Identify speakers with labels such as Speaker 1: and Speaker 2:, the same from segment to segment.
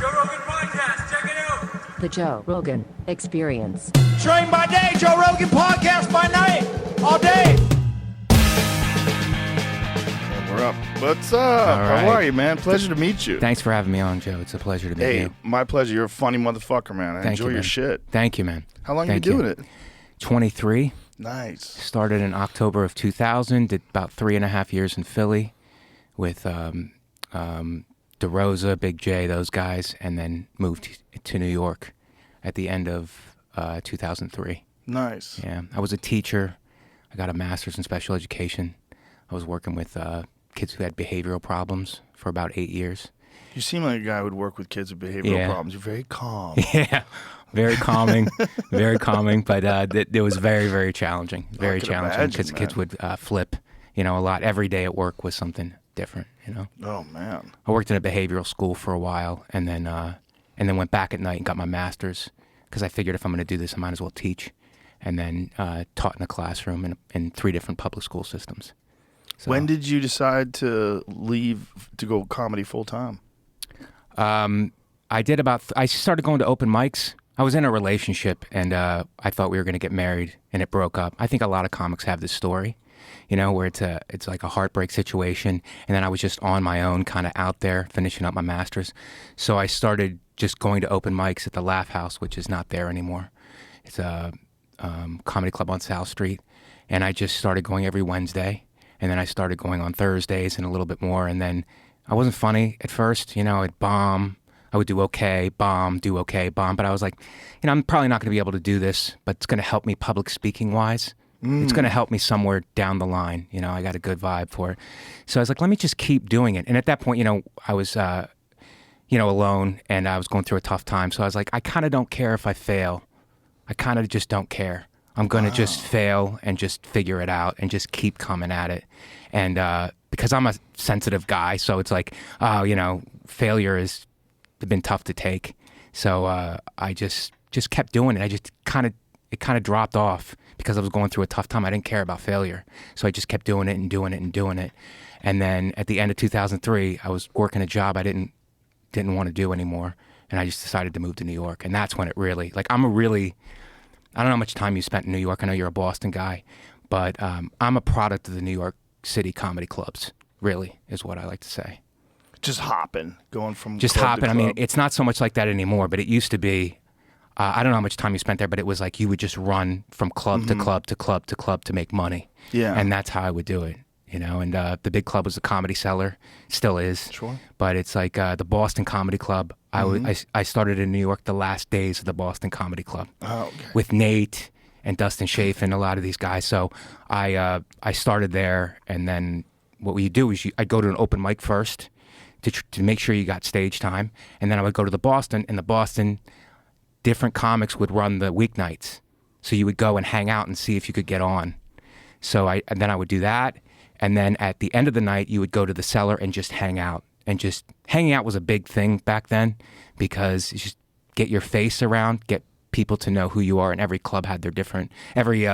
Speaker 1: Joe Rogan Podcast. Check it out.
Speaker 2: The Joe Rogan Experience.
Speaker 3: Train by day, Joe Rogan Podcast by night, all day.
Speaker 4: And we're up. What's up?
Speaker 5: All right.
Speaker 4: How are you, man? Pleasure to meet you.
Speaker 5: Thanks for having me on, Joe. It's a pleasure to meet
Speaker 4: Hey,
Speaker 5: you.
Speaker 4: my pleasure. You're a funny motherfucker, man. I
Speaker 5: Thank
Speaker 4: enjoy
Speaker 5: you,
Speaker 4: your
Speaker 5: man.
Speaker 4: shit.
Speaker 5: Thank you, man.
Speaker 4: How long
Speaker 5: Thank
Speaker 4: you been doing it?
Speaker 5: 23.
Speaker 4: Nice.
Speaker 5: Started in October of 2000. Did about 3.5 years in Philly with DeRosa, Big J, those guys, and then moved to New York at the end of 2003.
Speaker 4: Nice.
Speaker 5: Yeah, I was a teacher. I got a master's in special education. I was working with kids who had behavioral problems for about 8 years.
Speaker 4: You seem like a guy who would work with kids with behavioral
Speaker 5: Yeah.
Speaker 4: problems. You're very calm.
Speaker 5: Yeah, very calming, very calming, but it was very, very challenging. Very
Speaker 4: could
Speaker 5: challenging
Speaker 4: imagine,
Speaker 5: because kids
Speaker 4: man.
Speaker 5: would flip, a lot. Every day at work was something different,
Speaker 4: Oh, man.
Speaker 5: I worked in a behavioral school for a while and then went back at night and got my master's because I figured if I'm going to do this, I might as well teach. And then taught in a classroom in 3 different public school systems. So,
Speaker 4: When did you decide to leave to go comedy full time?
Speaker 5: I started going to open mics. I was in a relationship and I thought we were going to get married and it broke up. I think a lot of comics have this story, where it's like a heartbreak situation. And then I was just on my own, kind of out there finishing up my master's. So I started just going to open mics at the Laugh House, which is not there anymore. It's a comedy club on South Street. And I just started going every Wednesday. And then I started going on Thursdays and a little bit more. And then I wasn't funny at first, I'd bomb. I would do okay, bomb, do okay, bomb. But I was like, I'm probably not going to be able to do this, but it's going to help me public speaking wise. It's going to help me somewhere down the line. I got a good vibe for it. So I was like, let me just keep doing it. And at that point, I was, alone and I was going through a tough time. So I was like, I kind of don't care if I fail. I kind of just don't care. I'm going to just fail and just figure it out and just keep coming at it. And because I'm a sensitive guy, so it's like, failure has been tough to take. So I just kept doing it. It kind of dropped off because I was going through a tough time. I didn't care about failure. So I just kept doing it and doing it and doing it. And then at the end of 2003, I was working a job I didn't want to do anymore. And I just decided to move to New York. And that's when it really, I don't know how much time you spent in New York. I know you're a Boston guy, but I'm a product of the New York City comedy clubs, really, is what I like to say.
Speaker 4: Just hopping, going from
Speaker 5: Just
Speaker 4: club
Speaker 5: hopping.
Speaker 4: to
Speaker 5: I mean,
Speaker 4: club.
Speaker 5: it's not so much like that anymore, but it used to be, I don't know how much time you spent there, but it was like you would just run from club to club to club to club to make money.
Speaker 4: Yeah.
Speaker 5: And that's how I would do it, and the big club was the Comedy Cellar, still is.
Speaker 4: Sure.
Speaker 5: But it's like the Boston Comedy Club. I started in New York the last days of the Boston Comedy Club.
Speaker 4: Oh, okay.
Speaker 5: With Nate and Dustin Chafin, a lot of these guys. So I started there, and then what you do is I'd go to an open mic first to make sure you got stage time, and then I would go to the Boston, and the Boston, different comics would run the weeknights. So you would go and hang out and see if you could get on. So and then I would do that, and then at the end of the night, you would go to the Cellar and just hang out. And just hanging out was a big thing back then because you just get your face around, get people to know who you are, and every club had every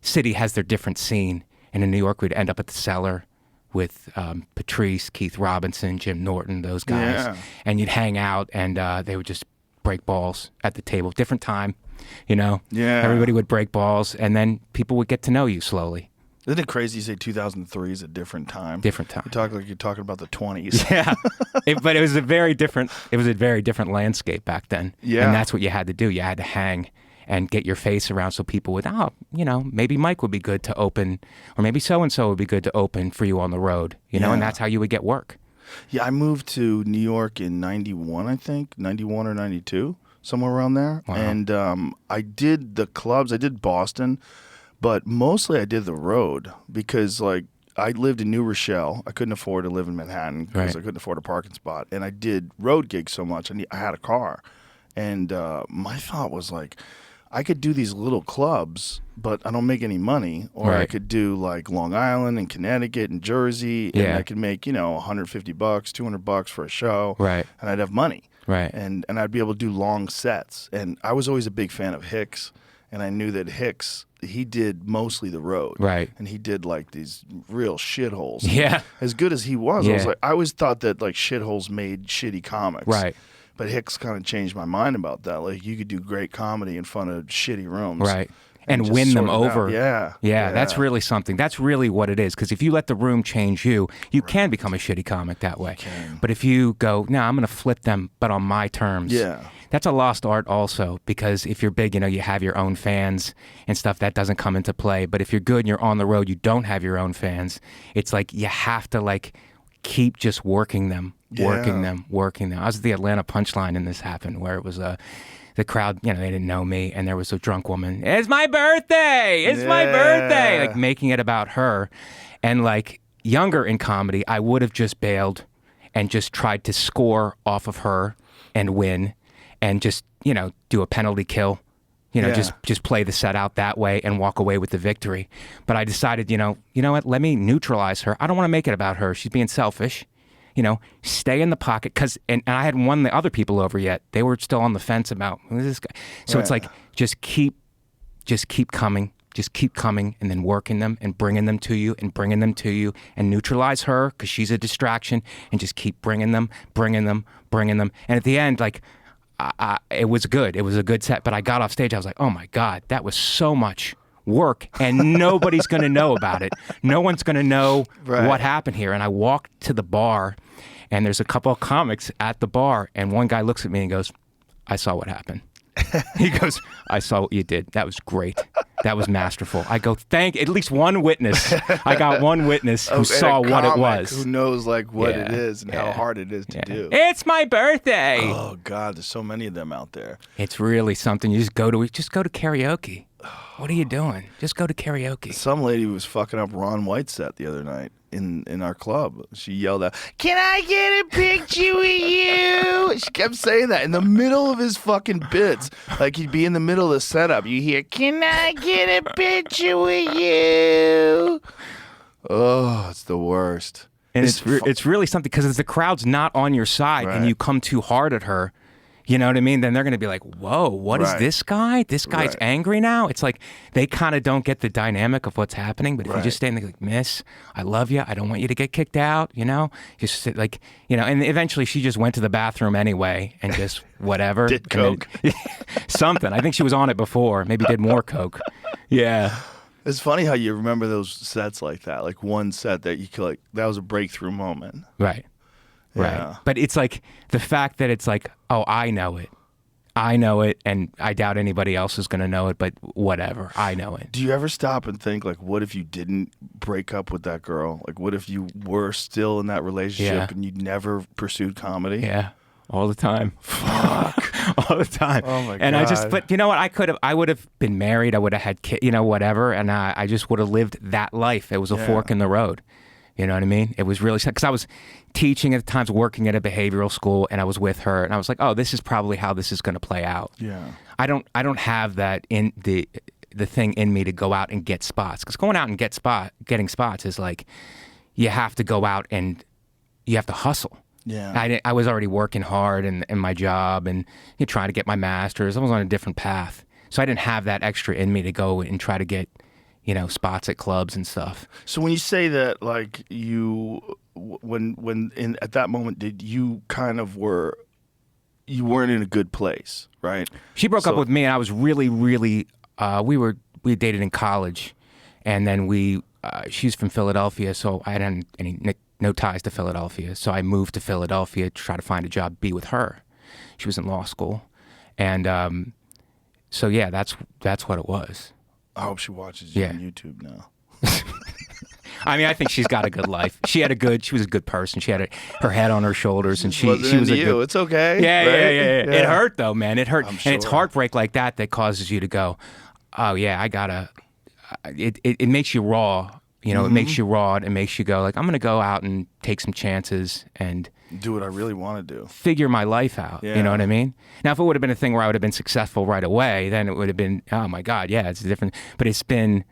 Speaker 5: city has their different scene. And in New York, we'd end up at the Cellar with Patrice, Keith Robinson, Jim Norton, those guys.
Speaker 4: Yeah.
Speaker 5: And you'd hang out, and they would just break balls at the table. Different time, Yeah. Everybody would break balls, and then people would get to know you slowly.
Speaker 4: Isn't it crazy you say 2003 is a different time?
Speaker 5: Different time.
Speaker 4: You talk like you're talking about the 20s.
Speaker 5: Yeah, but it was a very different landscape back then.
Speaker 4: Yeah.
Speaker 5: And that's what you had to do. You had to hang and get your face around so people would, maybe Mike would be good to open, or maybe so-and-so would be good to open for you on the road,
Speaker 4: Yeah.
Speaker 5: and that's how you would get work.
Speaker 4: Yeah, I moved to New York in 91, I think, 91 or 92, somewhere around there.
Speaker 5: Wow.
Speaker 4: And I did the clubs. I did Boston, but mostly I did the road because, I lived in New Rochelle. I couldn't afford to live in Manhattan because
Speaker 5: Right.
Speaker 4: I couldn't afford a parking spot. And I did road gigs so much. I had a car. And my thought was, I could do these little clubs, but I don't make any money. Or I
Speaker 5: Right.
Speaker 4: could do Long Island and Connecticut and Jersey, and
Speaker 5: Yeah.
Speaker 4: I could make $150, $200 for a show,
Speaker 5: Right.
Speaker 4: and I'd have money,
Speaker 5: Right.
Speaker 4: and I'd be able to do long sets. And I was always a big fan of Hicks, and I knew that Hicks, he did mostly the road,
Speaker 5: Right.
Speaker 4: and he did these real shitholes.
Speaker 5: Yeah.
Speaker 4: As good as he was,
Speaker 5: Yeah.
Speaker 4: I always thought that shitholes made shitty comics,
Speaker 5: Right.
Speaker 4: But Hicks kind of changed my mind about that. Like, you could do great comedy in front of shitty rooms.
Speaker 5: Right. And
Speaker 4: just
Speaker 5: win them
Speaker 4: sort it out.
Speaker 5: over.
Speaker 4: Yeah.
Speaker 5: That's really something. That's really what it is. Because if you let the room change you, you can become a shitty comic that way. But if you go, no, I'm going to flip them, but on my terms.
Speaker 4: Yeah.
Speaker 5: That's a lost art also, because if you're big, you have your own fans and stuff, that doesn't come into play. But if you're good and you're on the road, you don't have your own fans. It's like you have to like keep just working them. Working them. I was at the Atlanta Punchline and this happened, where it was the crowd, they didn't know me, and there was a drunk woman. It's my birthday. It's my birthday. Like making it about her. And like younger in comedy, I would have just bailed and just tried to score off of her and win and just, do a penalty kill. Just play the set out that way and walk away with the victory. But I decided, you know what? Let me neutralize her. I don't want to make it about her. She's being selfish. Stay in the pocket, and I hadn't won the other people over yet. They were still on the fence about who's this guy. So it's like just keep coming, and then working them and bringing them to you and neutralize her because she's a distraction, and just keep bringing them. And at the end, like it was good. It was a good set. But I got off stage. I was like, oh my God, that was so much work, and nobody's going to know about it. No one's going to know what happened here. And I walked to the bar, and there's a couple of comics at the bar, and one guy looks at me and goes, I saw what happened. He goes, I saw what you did. That was great. That was masterful. I go, at least one witness. I got one witness who saw what it was.
Speaker 4: Who knows like what it is and how hard it is to do.
Speaker 5: It's my birthday.
Speaker 4: Oh God, there's so many of them out there.
Speaker 5: It's really something. You just go to karaoke. What are you doing? Just go to karaoke.
Speaker 4: Some lady was fucking up Ron White's set the other night in our club. She yelled out, "Can I get a picture with you?" She kept saying that in the middle of his fucking bits. Like he'd be in the middle of the setup. You hear, "Can I get a picture with you?" Oh, it's the worst.
Speaker 5: And it's really something, because the crowd's not on your side and you come too hard at her. You know what I mean? Then they're going to be like, whoa, what is this guy? This guy's angry now? It's like they kind of don't get the dynamic of what's happening. But if you just stand there like, miss, I love you. I don't want you to get kicked out, Just sit like, and eventually she just went to the bathroom anyway and just whatever.
Speaker 4: Did coke.
Speaker 5: Something. I think she was on it before. Maybe did more coke. Yeah.
Speaker 4: It's funny how you remember those sets like that. Like one set that you could, like, that was a breakthrough moment.
Speaker 5: Right.
Speaker 4: Yeah.
Speaker 5: Right. But it's like the fact that it's like, oh, I know it, and I doubt anybody else is going to know it, but whatever, I know it.
Speaker 4: Do you ever stop and think, like, what if you didn't break up with that girl? Like, what if you were still in that relationship and you never pursued comedy?
Speaker 5: Yeah. All the time.
Speaker 4: Fuck.
Speaker 5: All the time.
Speaker 4: Oh my God.
Speaker 5: And but you know what? I would have been married. I would have had kids, whatever. And I just would have lived that life. It was a fork in the road. You know what I mean? It was really sad because I was teaching at the times, working at a behavioral school, and I was with her, and I was like, oh, this is probably how this is going to play out.
Speaker 4: Yeah.
Speaker 5: I don't have that in the thing in me to go out and get spots, because going out and getting spots is like, you have to go out and you have to hustle.
Speaker 4: Yeah.
Speaker 5: I was already working hard in my job and trying to get my master's. I was on a different path. So I didn't have that extra in me to go and try to get, spots at clubs and stuff.
Speaker 4: So when you say that, like, when at that moment, did you kind of you weren't in a good place, right?
Speaker 5: She broke up with me, and I was really, really, we dated in college, and then she's from Philadelphia, so I hadn't no ties to Philadelphia. So I moved to Philadelphia to try to find a job, be with her. She was in law school. And so, yeah, that's what it was.
Speaker 4: I hope she watches you on YouTube now.
Speaker 5: I mean, I think she's got a good life. She was a good person. She had her head on her shoulders, and she was a good.
Speaker 4: It's okay.
Speaker 5: Yeah. It hurt though, man. It hurt,
Speaker 4: I'm sure.
Speaker 5: And it's heartbreak like that causes you to go, oh yeah, I gotta. It makes you raw. It makes you raw. It makes you go like, I'm gonna go out and take some chances and
Speaker 4: do what I really want to do.
Speaker 5: Figure my life out.
Speaker 4: Yeah.
Speaker 5: You know what I mean? Now, if it would have been a thing where I would have been successful right away, then it would have been, oh my God, yeah, it's different. But it's been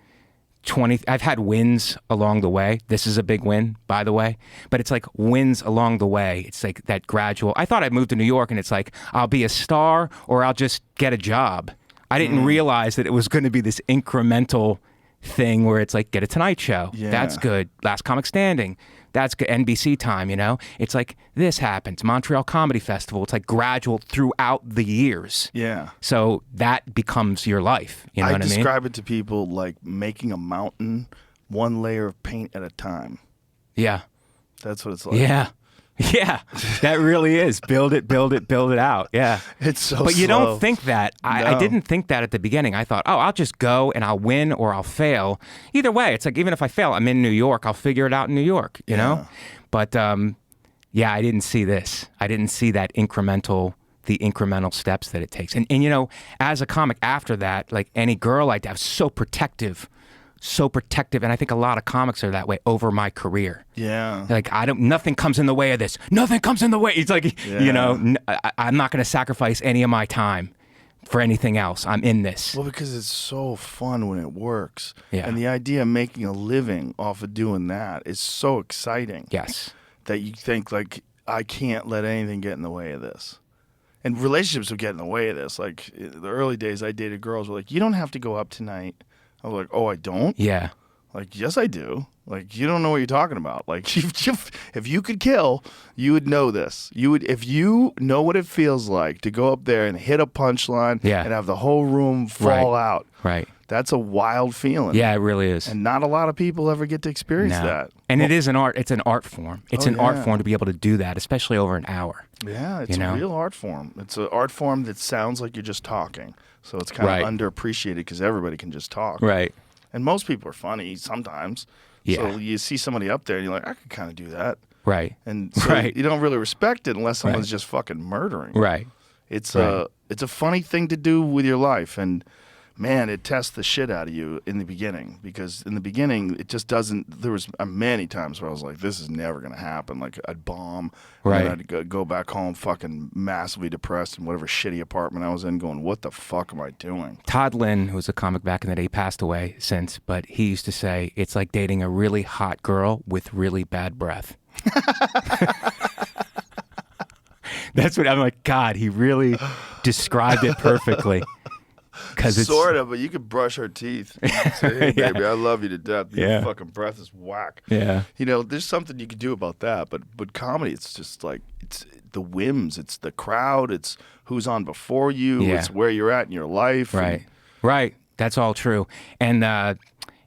Speaker 5: 20. I've had wins along the way. This is a big win, by the way. But it's like wins along the way. It's like that gradual. I thought I'd moved to New York, and it's like, I'll be a star or I'll just get a job. I didn't realize that it was going to be this incremental thing where it's like, get a Tonight Show.
Speaker 4: Yeah.
Speaker 5: That's good. Last Comic Standing. That's good. NBC time, It's like this happens. Montreal Comedy Festival. It's like gradual throughout the years.
Speaker 4: Yeah.
Speaker 5: So that becomes your life. You know what I mean?
Speaker 4: I describe it to people like making a mountain one layer of paint at a time.
Speaker 5: Yeah.
Speaker 4: That's what it's like.
Speaker 5: Yeah. Yeah, that really is. Build it out. Yeah.
Speaker 4: It's so
Speaker 5: But you
Speaker 4: slow.
Speaker 5: don't think that. I
Speaker 4: No.
Speaker 5: didn't think that at the beginning. I thought, I'll just go and I'll win or I'll fail. Either way, it's like even if I fail, I'm in New York. I'll figure it out in New York, you know? But yeah, I didn't see this. I didn't see that the incremental steps that it takes. And as a comic after that, like any girl I was so protective. And I think a lot of comics are that way over my career.
Speaker 4: Yeah.
Speaker 5: Like nothing comes in the way of this. Nothing comes in the way. It's like, I'm not going to sacrifice any of my time for anything else. I'm in this.
Speaker 4: Well, because it's so fun when it works.
Speaker 5: Yeah.
Speaker 4: And the idea of making a living off of doing that is so exciting.
Speaker 5: Yes.
Speaker 4: That you think like, I can't let anything get in the way of this. And relationships would get in the way of this. Like in the early days, I dated girls who were like, you don't have to go up tonight. I was like, oh, I don't?
Speaker 5: Yeah.
Speaker 4: Like, yes, I do. Like, you don't know what you're talking about. Like, if you could kill, you would know this. If you know what it feels like to go up there and hit a punchline and have the whole room fall out.
Speaker 5: Right.
Speaker 4: That's a wild feeling.
Speaker 5: Yeah, it really is.
Speaker 4: And not a lot of people ever get to experience that.
Speaker 5: And it is an art. It's an art form. It's an art form to be able to do that, especially over an hour.
Speaker 4: Yeah, it's a real art form. It's an art form that sounds like you're just talking. So it's kind of underappreciated because everybody can just talk.
Speaker 5: Right.
Speaker 4: And most people are funny sometimes.
Speaker 5: Yeah.
Speaker 4: So you see somebody up there and you're like, I could kind of do that.
Speaker 5: Right.
Speaker 4: And so you don't really respect it unless someone's just fucking murdering.
Speaker 5: Right.
Speaker 4: It's a funny thing to do with your life. And man, it tests the shit out of you in the beginning, because in the beginning it just doesn't. There was many times where I was like, this is never going to happen. Like I'd bomb,
Speaker 5: right?
Speaker 4: And I'd go back home fucking massively depressed in whatever shitty apartment I was in, going, what the fuck am I doing?
Speaker 5: Todd Lynn, who was a comic back in the day, he passed away since, but he used to say it's like dating a really hot girl with really bad breath. That's what I'm like. God, he really described it perfectly.
Speaker 4: Sort of, but you could brush her teeth. Say, hey, baby, I love you to death. Your fucking breath is whack.
Speaker 5: Yeah.
Speaker 4: There's something you could do about that. But comedy, it's just like, it's the whims. It's the crowd. It's who's on before you.
Speaker 5: Yeah.
Speaker 4: It's where you're at in your life.
Speaker 5: Right. Right. That's all true. And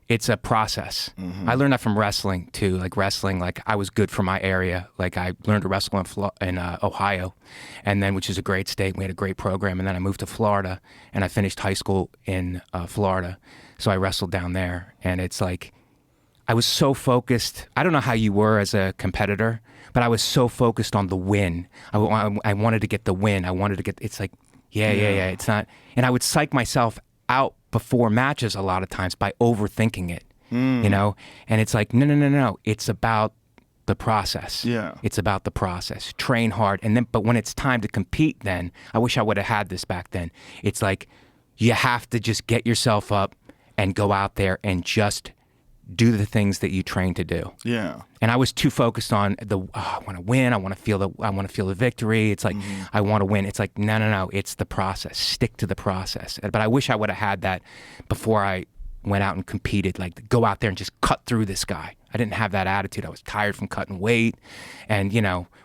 Speaker 5: it's a process. Mm-hmm. I learned that from wrestling, too. Like wrestling, like I was good for my area. Like I learned to wrestle in Ohio, and then, which is a great state. We had a great program. And then I moved to Florida, and I finished high school in Florida. So I wrestled down there. And it's like, I was so focused. I don't know how you were as a competitor, but I was so focused on the win. I wanted to get the win. It's like, yeah. It's not. And I would psych myself out before matches a lot of times by overthinking it, And it's like, no. It's about the process.
Speaker 4: Yeah.
Speaker 5: It's about the process. Train hard. But when it's time to compete, then I wish I would have had this back then. It's like, you have to just get yourself up and go out there and just do the things that you train to do.
Speaker 4: Yeah.
Speaker 5: And I was too focused on I want to win. I want to feel the victory. It's like, I want to win. It's like, no. It's the process. Stick to the process. But I wish I would have had that before I went out and competed. Like, go out there and just cut through this guy. I didn't have that attitude. I was tired from cutting weight. And,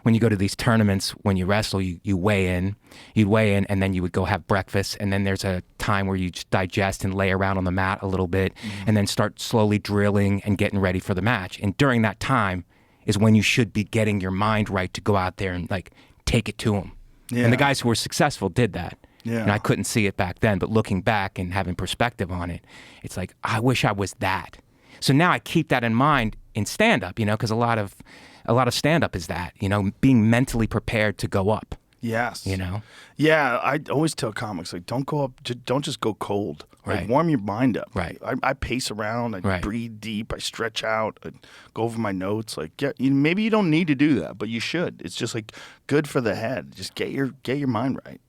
Speaker 5: when you go to these tournaments, when you wrestle, you weigh in. You'd weigh in, and then you would go have breakfast. And then there's a time where you just digest and lay around on the mat a little bit, and then start slowly drilling and getting ready for the match. And during that time is when you should be getting your mind right to go out there and, like, take it to them. Yeah. And the guys who were successful did that. Yeah. And I couldn't see it back then. But looking back and having perspective on it, it's like, I wish I was that. So now I keep that in mind in stand-up, because a lot of stand-up is that, being mentally prepared to go up.
Speaker 4: Yes. Yeah, I always tell comics, like, don't go up, don't just go cold. Like,
Speaker 5: right.
Speaker 4: Warm your mind up.
Speaker 5: Right.
Speaker 4: I pace around, I breathe deep, I stretch out, I go over my notes. Like, maybe you don't need to do that, but you should. It's just like good for the head. Just get your mind right.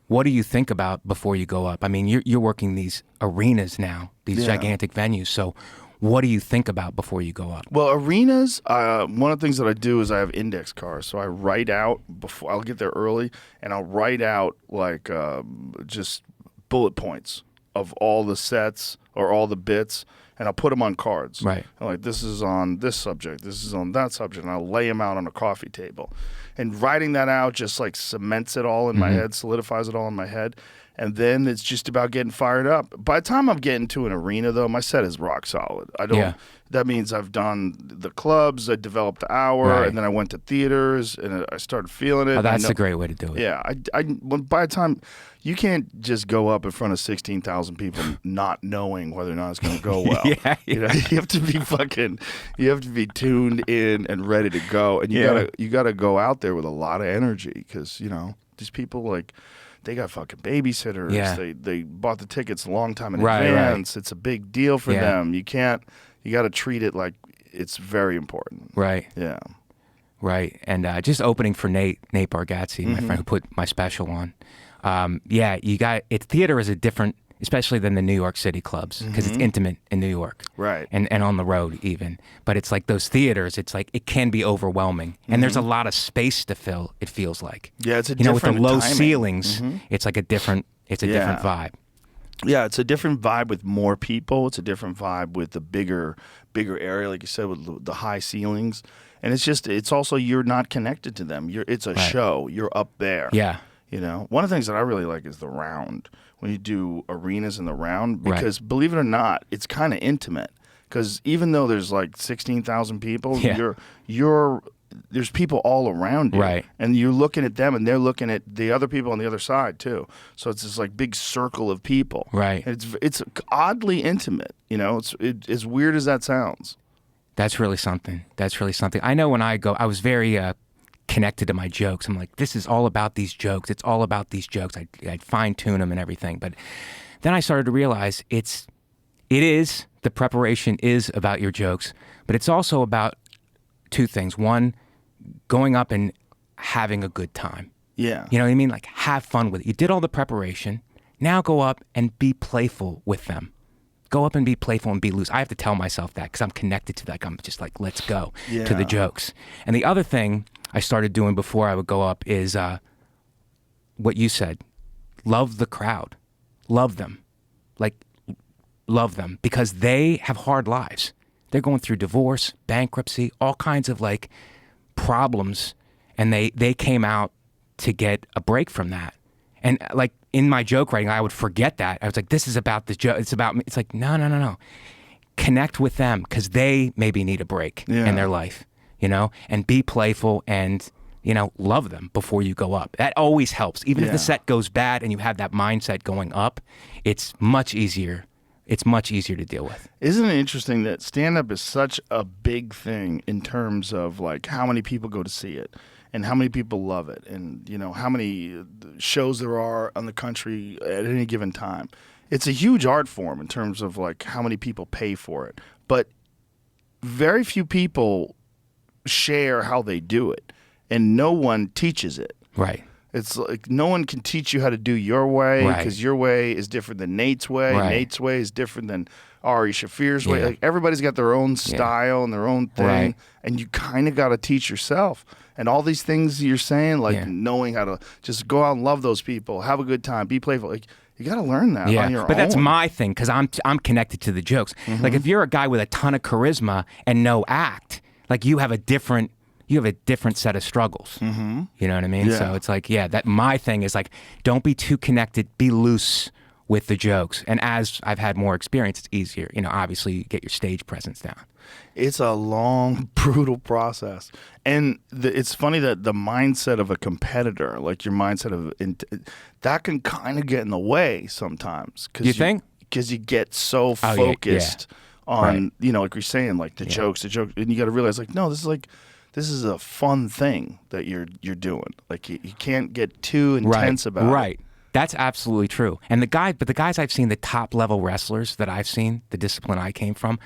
Speaker 5: What do you think about before you go up? I mean, you're working these arenas now, these gigantic venues. So what do you think about before you go up?
Speaker 4: Well, arenas, one of the things that I do is I have index cards. So I write out before, I'll get there early, and I'll write out like just bullet points of all the sets or all the bits. and I'll put them on cards.
Speaker 5: Right.
Speaker 4: I'm like, this is on this subject, this is on that subject, and I'll lay them out on a coffee table. And writing that out just like cements it all in my head, solidifies it all in my head. And then it's just about getting fired up. By the time I'm getting to an arena, though, my set is rock solid. I don't.
Speaker 5: Yeah.
Speaker 4: That means I've done the clubs, I developed the hour,
Speaker 5: Right.
Speaker 4: and then I went to theaters, and I started feeling it.
Speaker 5: Oh, that's a great way to do it.
Speaker 4: Yeah, by the time you can't just go up in front of 16,000 people not knowing whether or not it's going to go well.
Speaker 5: Yeah.
Speaker 4: You know, you have to be tuned in and ready to go, and you gotta go out there with a lot of energy because these people like. They got fucking babysitters.
Speaker 5: Yeah.
Speaker 4: They bought the tickets a long time in
Speaker 5: Right.
Speaker 4: advance. It's a big deal for
Speaker 5: Yeah.
Speaker 4: them. You got to treat it like it's very important.
Speaker 5: Right.
Speaker 4: Yeah.
Speaker 5: Right. And just opening for Nate Bargatze, my friend who put my special on. Theater is a different, especially than the New York City clubs, because it's intimate in New York.
Speaker 4: Right.
Speaker 5: And on the road even. But it's like those theaters, it's like it can be overwhelming. And there's a lot of space to fill, it feels like.
Speaker 4: Yeah, it's a
Speaker 5: with the
Speaker 4: different
Speaker 5: low
Speaker 4: timing.
Speaker 5: ceilings, it's like a different different vibe.
Speaker 4: Yeah, it's a different vibe with more people. It's a different vibe with the bigger area, like you said, with the high ceilings. And it's also you're not connected to them. It's a show. You're up there.
Speaker 5: Yeah.
Speaker 4: One of the things that I really like is the round. When you do arenas in the round, because believe it or not, it's kind of intimate. Because even though there's like 16,000 people, there's people all around you,
Speaker 5: Right.
Speaker 4: and you're looking at them, and they're looking at the other people on the other side too. So it's this like big circle of people,
Speaker 5: Right.
Speaker 4: And it's oddly intimate. It's as weird as that sounds.
Speaker 5: That's really something. I know when I go, I was very connected to my jokes. I'm like, this is all about these jokes. It's all about these jokes. I'd fine tune them and everything. But then I started to realize the preparation is about your jokes, but it's also about two things. One, going up and having a good time.
Speaker 4: Yeah.
Speaker 5: You know what I mean? Like have fun with it. You did all the preparation. Now go up and be playful with them. Go up and be playful and be loose. I have to tell myself that because I'm connected to I'm just like, let's go to the jokes. And the other thing I started doing before I would go up is what you said. Love the crowd. Love them. Like, love them because they have hard lives. They're going through divorce, bankruptcy, all kinds of like problems. And they came out to get a break from that. And like in my joke writing, I would forget that. I was like, this is about the joke. It's about me. It's like, no. Connect with them because they maybe need a break in their life, and be playful and, love them before you go up. That always helps. Even if the set goes bad and you have that mindset going up, it's much easier. It's much easier to deal with.
Speaker 4: Isn't it interesting that stand-up is such a big thing in terms of like how many people go to see it and how many people love it and, how many shows there are on the country at any given time. It's a huge art form in terms of like how many people pay for it. But very few people share how they do it and no one teaches it.
Speaker 5: Right.
Speaker 4: It's like no one can teach you how to do your way because your way is different than Nate's way.
Speaker 5: Right.
Speaker 4: Nate's way is different than Ari Shafir's way.
Speaker 5: Yeah.
Speaker 4: Like everybody's got their own style and their own thing,
Speaker 5: Right.
Speaker 4: and you kind of got to teach yourself. And all these things you're saying, like knowing how to just go out and love those people, have a good time, be playful. Like you got to learn that on your own.
Speaker 5: But that's my thing because I'm connected to the jokes. Like if you're a guy with a ton of charisma and no act, like you have a different set of struggles. Mm-hmm. You know what I mean?
Speaker 4: Yeah.
Speaker 5: So it's like, that my thing is like, don't be too connected, be loose with the jokes. And as I've had more experience, it's easier. Obviously you get your stage presence down.
Speaker 4: It's a long, brutal process. And it's funny that the mindset of a competitor, like your mindset of, that can kind of get in the way sometimes.
Speaker 5: You think?
Speaker 4: Because you get so focused on,
Speaker 5: Right.
Speaker 4: Like you're saying, like the jokes, and you got to realize, like, no, this is a fun thing that you're doing. Like you can't get too intense about it.
Speaker 5: Right. That's absolutely true. And the guys I've seen, the top level wrestlers that I've seen, the discipline I came from,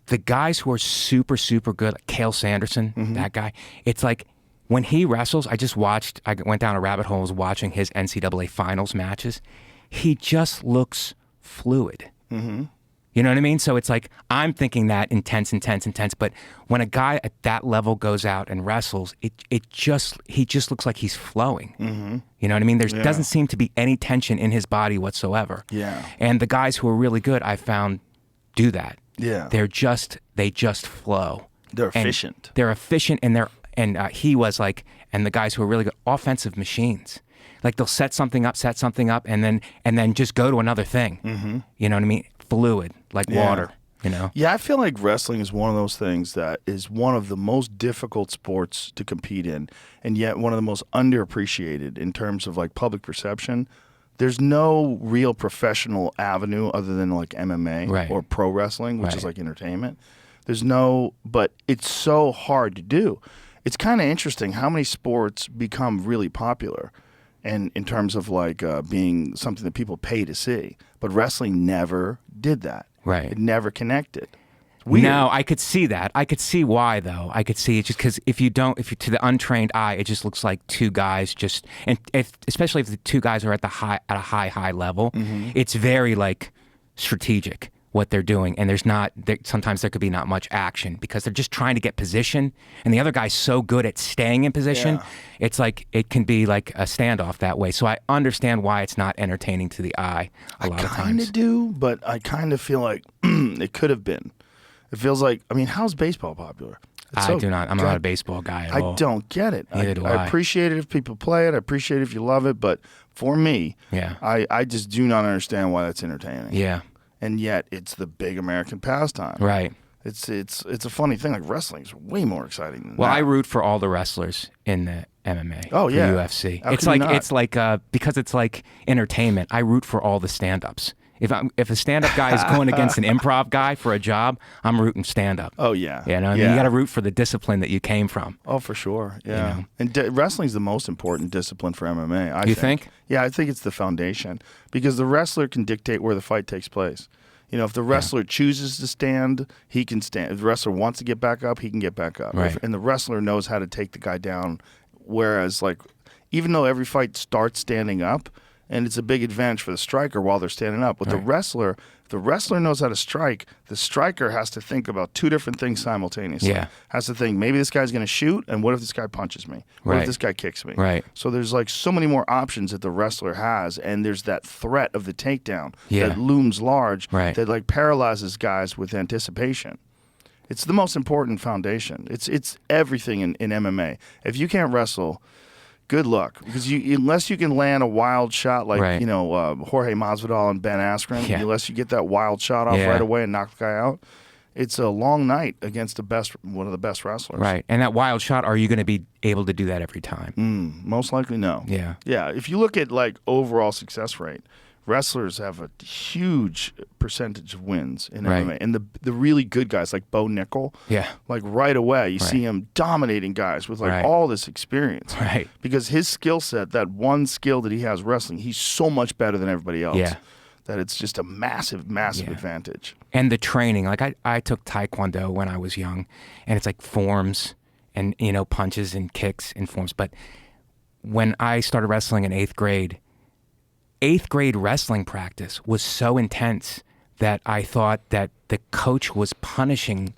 Speaker 5: the guys who are super, super good, like Cale Sanderson, that guy, it's like when he wrestles, I went down a rabbit hole, was watching his NCAA finals matches. He just looks fluid. Mm-hmm. You know what I mean? So it's like, I'm thinking that intense, but when a guy at that level goes out and wrestles, he just looks like he's flowing. Mm-hmm. You know what I mean? There doesn't seem to be any tension in his body whatsoever.
Speaker 4: Yeah.
Speaker 5: And the guys who are really good, I found, do that.
Speaker 4: Yeah.
Speaker 5: They just flow.
Speaker 4: They're
Speaker 5: And
Speaker 4: efficient.
Speaker 5: They're efficient, and he was like, and the guys who are really good, offensive machines. Like they'll set something up, and then just go to another thing. Mm-hmm. You know what I mean? Fluid, like water. You know?
Speaker 4: Yeah, I feel like wrestling is one of those things that is one of the most difficult sports to compete in, and yet one of the most underappreciated in terms of like public perception. There's no real professional avenue other than like MMA or pro wrestling, which is like entertainment. But it's so hard to do. It's kind of interesting how many sports become really popular, and in terms of like being something that people pay to see. But wrestling never did that.
Speaker 5: Right.
Speaker 4: It never connected. Weird.
Speaker 5: No, I could see that. I could see why, though. I could see it just because if you to the untrained eye, it just looks like two guys especially if the two guys are at a high level, it's very like strategic what they're doing, and sometimes there could be not much action because they're just trying to get position, and the other guy's so good at staying in position.
Speaker 4: Yeah.
Speaker 5: It's like it can be like a standoff that way. So I understand why it's not entertaining to the eye a lot of times.
Speaker 4: I kind of do, but I kind of feel like it could have been. It feels like, I mean, how's baseball popular?
Speaker 5: I do not. I'm not a baseball guy at all.
Speaker 4: I don't get it.
Speaker 5: Neither do
Speaker 4: I appreciate it if people play it. I appreciate it if you love it. But for me, I just do not understand why that's entertaining.
Speaker 5: Yeah.
Speaker 4: And yet it's the big American pastime.
Speaker 5: Right.
Speaker 4: It's a funny thing. Like wrestling is way more exciting than that.
Speaker 5: Well, I root for all the wrestlers in the MMA.
Speaker 4: Oh,
Speaker 5: for
Speaker 4: yeah.
Speaker 5: UFC.
Speaker 4: How
Speaker 5: It's
Speaker 4: can you
Speaker 5: like
Speaker 4: not?
Speaker 5: because it's like entertainment. I root for all the stand-ups. If a stand-up guy is going against an improv guy for a job, I'm rooting stand-up.
Speaker 4: Oh, yeah.
Speaker 5: You know, I mean, you got to root for the discipline that you came from.
Speaker 4: Oh, for sure. Yeah.
Speaker 5: You know?
Speaker 4: And wrestling's the most important discipline for MMA,
Speaker 5: You think?
Speaker 4: Yeah, I think it's the foundation because the wrestler can dictate where the fight takes place. You know, if the wrestler chooses to stand, he can stand. If the wrestler wants to get back up, he can get back up.
Speaker 5: Right.
Speaker 4: And the wrestler knows how to take the guy down. Whereas, like, even though every fight starts standing up, and it's a big advantage for the striker while they're standing up. With the wrestler, if the wrestler knows how to strike, the striker has to think about two different things simultaneously.
Speaker 5: Yeah.
Speaker 4: Has to think, maybe this guy's going to shoot, and what if this guy punches me? What
Speaker 5: Right.
Speaker 4: if this guy kicks me?
Speaker 5: Right.
Speaker 4: So there's like so many more options that the wrestler has, and there's that threat of the takedown
Speaker 5: Yeah.
Speaker 4: that looms large
Speaker 5: Right.
Speaker 4: that like paralyzes guys with anticipation. It's the most important foundation. It's everything in MMA. If you can't wrestle, good luck, because unless you can land a wild shot like
Speaker 5: Right.
Speaker 4: Jorge Masvidal and Ben Askren,
Speaker 5: Yeah.
Speaker 4: unless you get that wild shot off right away and knock the guy out, it's a long night against one of the best wrestlers.
Speaker 5: Right. And that wild shot, are you going to be able to do that every time?
Speaker 4: Most likely, no.
Speaker 5: Yeah.
Speaker 4: Yeah. If you look at like overall success rate, wrestlers have a huge percentage of wins in
Speaker 5: Right.
Speaker 4: MMA, and the really good guys like Bo Nickel,
Speaker 5: Yeah.
Speaker 4: like right away you
Speaker 5: Right.
Speaker 4: see him dominating guys with like
Speaker 5: Right.
Speaker 4: all this experience,
Speaker 5: Right.
Speaker 4: because his skill set, that one skill that he has wrestling, he's so much better than everybody else.
Speaker 5: Yeah.
Speaker 4: That it's just a massive
Speaker 5: Yeah.
Speaker 4: advantage.
Speaker 5: And the training, like I took Taekwondo when I was young, and it's like forms and, punches and kicks and forms. But when I started wrestling in eighth grade wrestling practice was so intense that I thought that the coach was punishing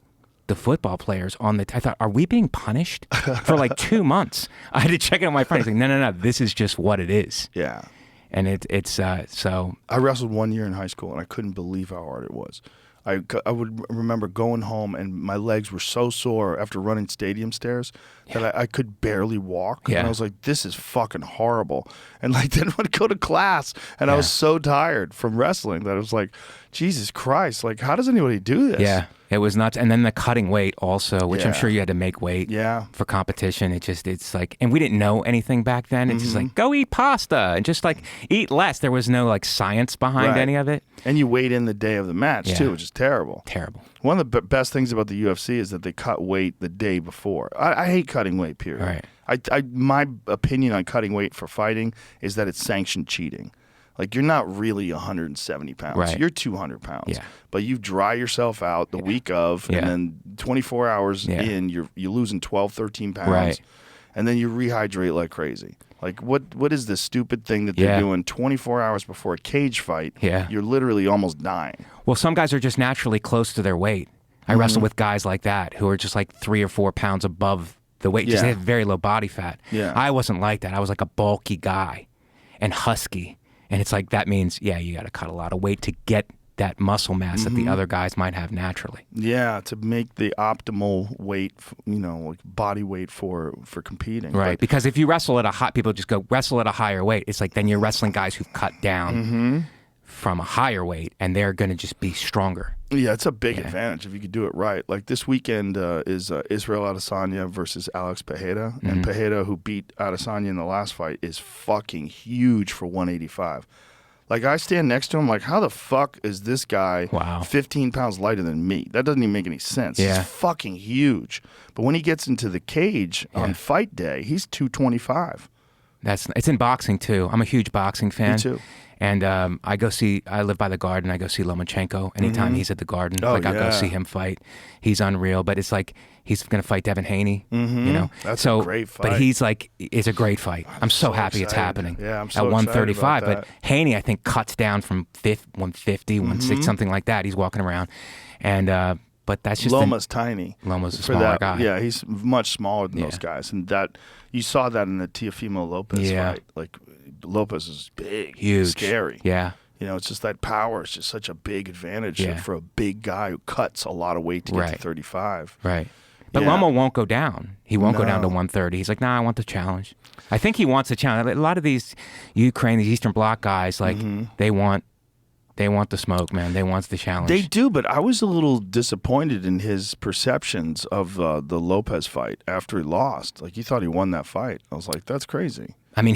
Speaker 5: the football players I thought, are we being punished for like 2 months? I had to check it on my friend. He's like, no, this is just what it is.
Speaker 4: Yeah.
Speaker 5: And it's so.
Speaker 4: I wrestled 1 year in high school, and I couldn't believe how hard it was. I would remember going home, and my legs were so sore after running stadium stairs that I could barely walk.
Speaker 5: Yeah.
Speaker 4: And I was like, this is fucking horrible. And like then I'd go to class, and I was so tired from wrestling that I was like, Jesus Christ, like how does anybody do this?
Speaker 5: Yeah, it was nuts. And then the cutting weight also, which I'm
Speaker 4: Yeah.
Speaker 5: sure you had to make weight
Speaker 4: Yeah.
Speaker 5: for competition. It's like, and we didn't know anything back then. It's just like, go eat pasta and just like eat less. There was no like science behind
Speaker 4: Right.
Speaker 5: any of it.
Speaker 4: And you weighed in the day of the match
Speaker 5: Yeah.
Speaker 4: too, which is terrible.
Speaker 5: Terrible.
Speaker 4: One of the best things about the UFC is that they cut weight the day before. I hate cutting weight, period.
Speaker 5: Right.
Speaker 4: My opinion on cutting weight for fighting is that it's sanctioned cheating. Like, you're not really 170 pounds.
Speaker 5: Right.
Speaker 4: You're 200 pounds.
Speaker 5: Yeah.
Speaker 4: But you dry yourself out the week of,
Speaker 5: Yeah.
Speaker 4: and then 24 hours
Speaker 5: Yeah.
Speaker 4: in, you're losing 12, 13 pounds.
Speaker 5: Right.
Speaker 4: And then you rehydrate like crazy. Like, what is this stupid thing that they're
Speaker 5: Yeah.
Speaker 4: doing 24 hours before a cage fight?
Speaker 5: Yeah.
Speaker 4: You're literally almost dying.
Speaker 5: Well, some guys are just naturally close to their weight. I wrestle with guys like that who are just like 3 or 4 pounds above the weight. Just
Speaker 4: Yeah.
Speaker 5: they have very low body fat.
Speaker 4: Yeah.
Speaker 5: I wasn't like that. I was like a bulky guy and husky. And it's like, that means, you got to cut a lot of weight to get that muscle mass that the other guys might have naturally.
Speaker 4: Yeah, to make the optimal weight, like body weight for competing.
Speaker 5: Right,
Speaker 4: But,
Speaker 5: because if you wrestle at a high, people just go wrestle at a higher weight. It's like then you're wrestling guys who've cut down from a higher weight, and they're going to just be stronger.
Speaker 4: yeah, it's a big advantage if you could do it right. Like this weekend is Israel Adesanya versus Alex Pereira, and Pereira, who beat Adesanya in the last fight, is fucking huge for 185. Like, I stand next to him, like, how the fuck is this guy 15 pounds lighter than me? That doesn't even make any sense.
Speaker 5: Yeah.
Speaker 4: He's fucking huge. But when he gets into the cage on fight day, he's 225.
Speaker 5: It's in boxing too. I'm a huge boxing fan.
Speaker 4: Me too.
Speaker 5: And I live by the Garden. I go see Lomachenko anytime he's at the Garden.
Speaker 4: Oh,
Speaker 5: I go
Speaker 4: yeah.
Speaker 5: see him fight. He's unreal. But it's like he's going to fight Devin Haney.
Speaker 4: That's a great fight.
Speaker 5: But it's a great fight. I'm so happy it's
Speaker 4: excited.
Speaker 5: happening.
Speaker 4: Yeah, I'm so
Speaker 5: at 135.
Speaker 4: excited about
Speaker 5: But Haney, I think, cuts down from 150, 160, something like that. He's walking around, and but that's just
Speaker 4: Loma's tiny.
Speaker 5: Loma's a
Speaker 4: For
Speaker 5: smaller
Speaker 4: that,
Speaker 5: guy.
Speaker 4: Yeah, he's much smaller than those guys, and that you saw that in the Teofimo Lopez fight. Like Lopez is big,
Speaker 5: Huge,
Speaker 4: scary.
Speaker 5: Yeah.
Speaker 4: It's just that power is just such a big advantage
Speaker 5: Yeah.
Speaker 4: for a big guy who cuts a lot of weight to get to 35.
Speaker 5: Right. But
Speaker 4: Yeah.
Speaker 5: Loma won't go down. He won't go down to
Speaker 4: No.
Speaker 5: 130. He's like, nah, I want the challenge. I think he wants a challenge. A lot of these Ukraine, these Eastern Bloc guys, like they want the smoke, man. They want the challenge.
Speaker 4: They do, but I was a little disappointed in his perceptions of the Lopez fight after he lost. Like, he thought he won that fight. I was like, that's crazy.
Speaker 5: I mean,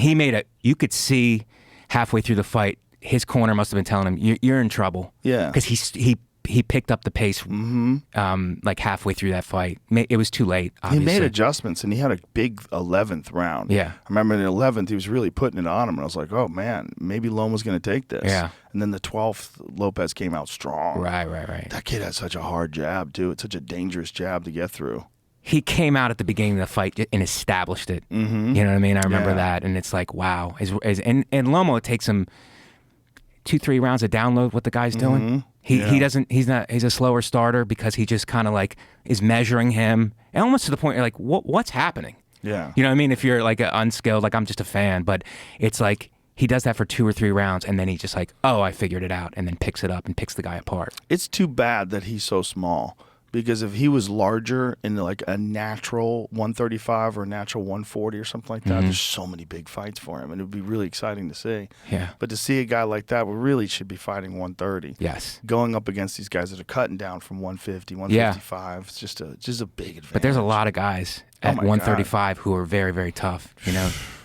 Speaker 5: you could see halfway through the fight, his corner must have been telling him, you're in trouble.
Speaker 4: Yeah.
Speaker 5: Because he picked up the pace like halfway through that fight. It was too late, obviously.
Speaker 4: He made adjustments, and he had a big 11th round.
Speaker 5: Yeah.
Speaker 4: I remember in the 11th, he was really putting it on him, and I was like, oh, man, maybe Loma's going to take this.
Speaker 5: Yeah.
Speaker 4: And then the 12th, Lopez came out strong.
Speaker 5: Right.
Speaker 4: That kid has such a hard jab, too. It's such a dangerous jab to get through.
Speaker 5: He came out at the beginning of the fight and established it. Mm-hmm. You know what I mean? I remember
Speaker 4: Yeah.
Speaker 5: that, and it's like, wow. And Lomo, it takes him 2-3 rounds to download what the guy's doing. He's a slower starter because he just kind of like is measuring him, and almost to the point you're like, what's happening?
Speaker 4: Yeah.
Speaker 5: You know what I mean? If you're like unskilled, like I'm just a fan, but it's like he does that for 2 or 3 rounds, and then he just like, oh, I figured it out, and then picks it up and picks the guy apart.
Speaker 4: It's too bad that he's so small, because if he was larger in like a natural 135 or a natural 140 or something like that, there's so many big fights for him, and it would be really exciting to see.
Speaker 5: Yeah.
Speaker 4: But to see a guy like that, we really should be fighting 130.
Speaker 5: Yes.
Speaker 4: Going up against these guys that are cutting down from 150, 155, it's just a big advantage.
Speaker 5: But there's a lot of guys at
Speaker 4: my
Speaker 5: 135 who are very, very tough.